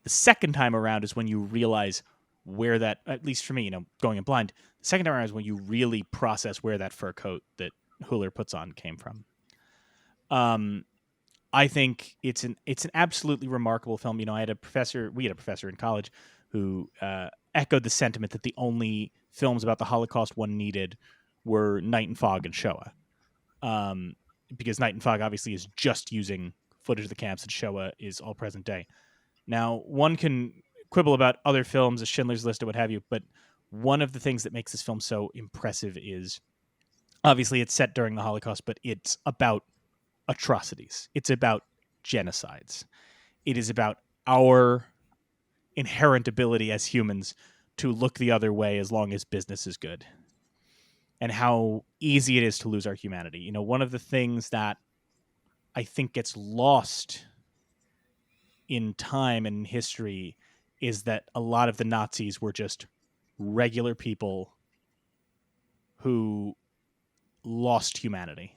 The second time around is when you realize where that, at least for me, going in blind, the second time around is when you really process where that fur coat that Hüller puts on came from. I think it's an absolutely remarkable film. We had a professor in college who echoed the sentiment that the only films about the Holocaust one needed were Night and Fog and Shoah. Because Night and Fog obviously is just using footage of the camps, and Shoah is all present day. Now, one can quibble about other films, a Schindler's List or what have you, but one of the things that makes this film so impressive is obviously it's set during the Holocaust, but it's about atrocities. It's about genocides. It is about our inherent ability as humans to look the other way as long as business is good, and how easy it is to lose our humanity. One of the things that I think gets lost in time and history is that a lot of the Nazis were just regular people who lost humanity.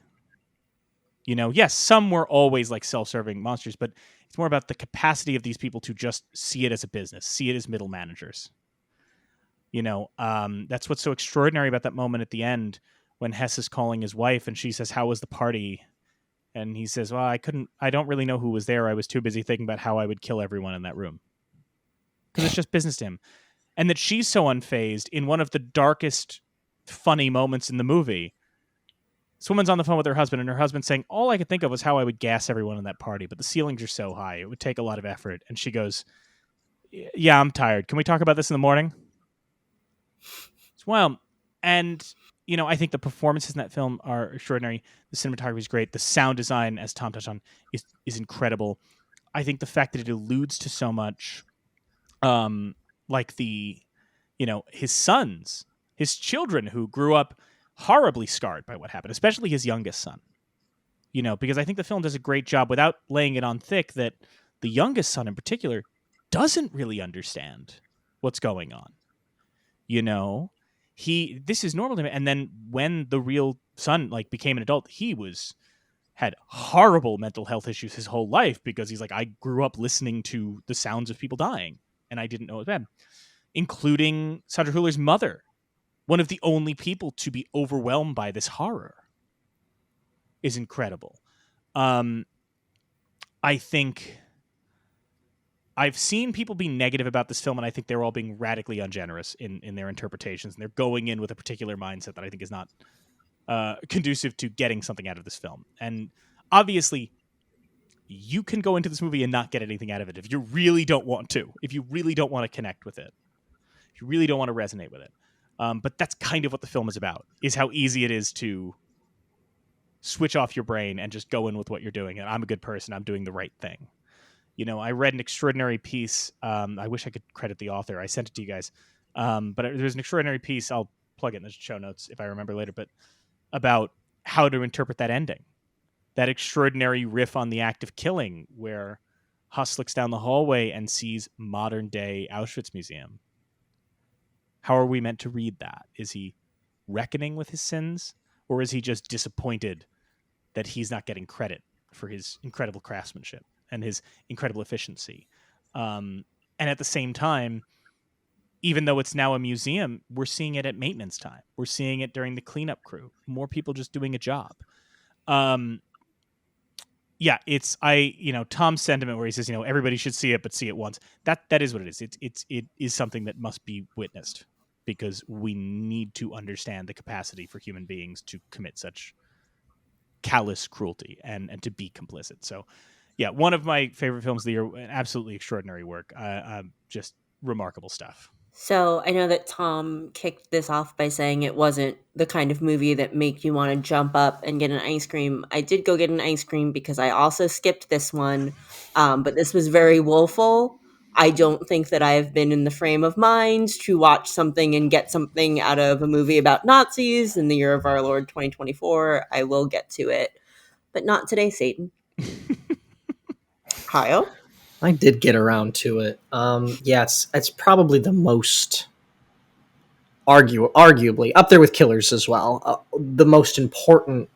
Yes, some were always like self-serving monsters, but it's more about the capacity of these people to just see it as a business, see it as middle managers. That's what's so extraordinary about that moment at the end when Hess is calling his wife and she says, "How was the party?" And he says, "Well, I don't really know who was there. I was too busy thinking about how I would kill everyone in that room." Because it's just business to him. And that she's so unfazed in one of the darkest, funny moments in the movie. This woman's on the phone with her husband, and her husband's saying, all I could think of was how I would gas everyone in that party, but the ceilings are so high, it would take a lot of effort. And she goes, "Yeah, I'm tired. Can we talk about this in the morning?" Well, and, I think the performances in that film are extraordinary. The cinematography is great. The sound design, as Tom touched on, is incredible. I think the fact that it alludes to so much, like his sons, his children who grew up horribly scarred by what happened, especially his youngest son. Because I think the film does a great job without laying it on thick that the youngest son in particular doesn't really understand what's going on. This is normal to him. And then when the real son became an adult, he had horrible mental health issues his whole life because he's like, I grew up listening to the sounds of people dying and I didn't know it was bad, including Sandra Hüller's mother, one of the only people to be overwhelmed by this horror, is incredible. I think I've seen people be negative about this film, and I think they're all being radically ungenerous in their interpretations, and they're going in with a particular mindset that I think is not conducive to getting something out of this film. And obviously, you can go into this movie and not get anything out of it if you really don't want to, if you really don't want to connect with it, if you really don't want to resonate with it. But that's kind of what the film is about, is how easy it is to switch off your brain and just go in with what you're doing. And I'm a good person. I'm doing the right thing. I read an extraordinary piece. I wish I could credit the author. I sent it to you guys. But there's an extraordinary piece. I'll plug it in the show notes if I remember later, but about how to interpret that ending. That extraordinary riff on the act of killing where Huss looks down the hallway and sees modern day Auschwitz Museum. How are we meant to read that? Is he reckoning with his sins, or is he just disappointed that he's not getting credit for his incredible craftsmanship and his incredible efficiency? And at the same time, even though it's now a museum, we're seeing it at maintenance time. We're seeing it during the cleanup crew. More people just doing a job. Yeah, it's Tom's sentiment where he says, everybody should see it, but see it once. That is what it is. It is something that must be witnessed, because we need to understand the capacity for human beings to commit such callous cruelty and to be complicit. So, yeah, one of my favorite films of the year. Absolutely extraordinary work. Just remarkable stuff.
So I know that Tom kicked this off by saying it wasn't the kind of movie that make you want to jump up and get an ice cream. I did go get an ice cream because I also skipped this one, but this was very woeful. I don't think that I've been in the frame of mind to watch something and get something out of a movie about Nazis in the year of our Lord 2024. I will get to it, but not today, Satan. Kyle?
I did get around to it. Yeah, it's probably the most arguably up there with Killers as well. The most important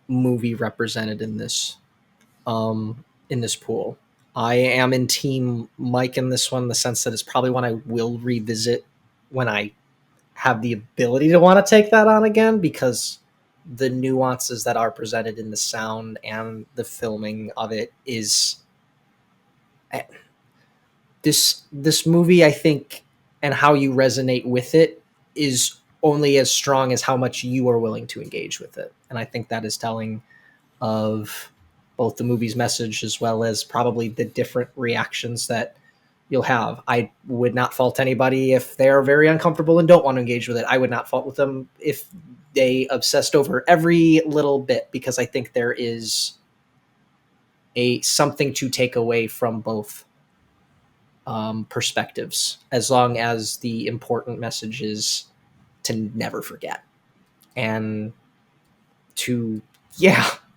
movie represented in this pool. I am in Team Mike in this one, in the sense that it's probably one I will revisit when I have the ability to want to take that on again, because the nuances that are presented in the sound and the filming of it is this movie, I think, and how you resonate with it is only as strong as how much you are willing to engage with it. And I think that is telling of both the movie's message as well as probably the different reactions that you'll have. I would not fault anybody if they're very uncomfortable and don't want to engage with it. I would not fault with them if they obsessed over every little bit, because I think there is something to take away from both perspectives, as long as the important message is to never forget. And to,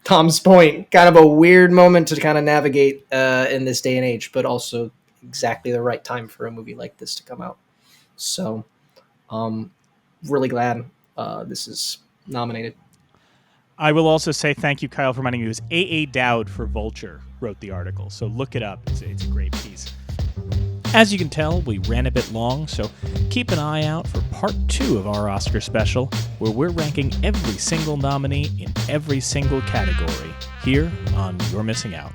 Tom's point, kind of a weird moment to kind of navigate in this day and age, but also exactly the right time for a movie like this to come out. So really glad this is nominated.
I will also say thank you, Kyle, for reminding me. It was A.A. Dowd for Vulture wrote the article, so look it up. It's a great piece. As you can tell, we ran a bit long, so keep an eye out for part 2 of our Oscar special, where we're ranking every single nominee in every single category here on You're Missing Out.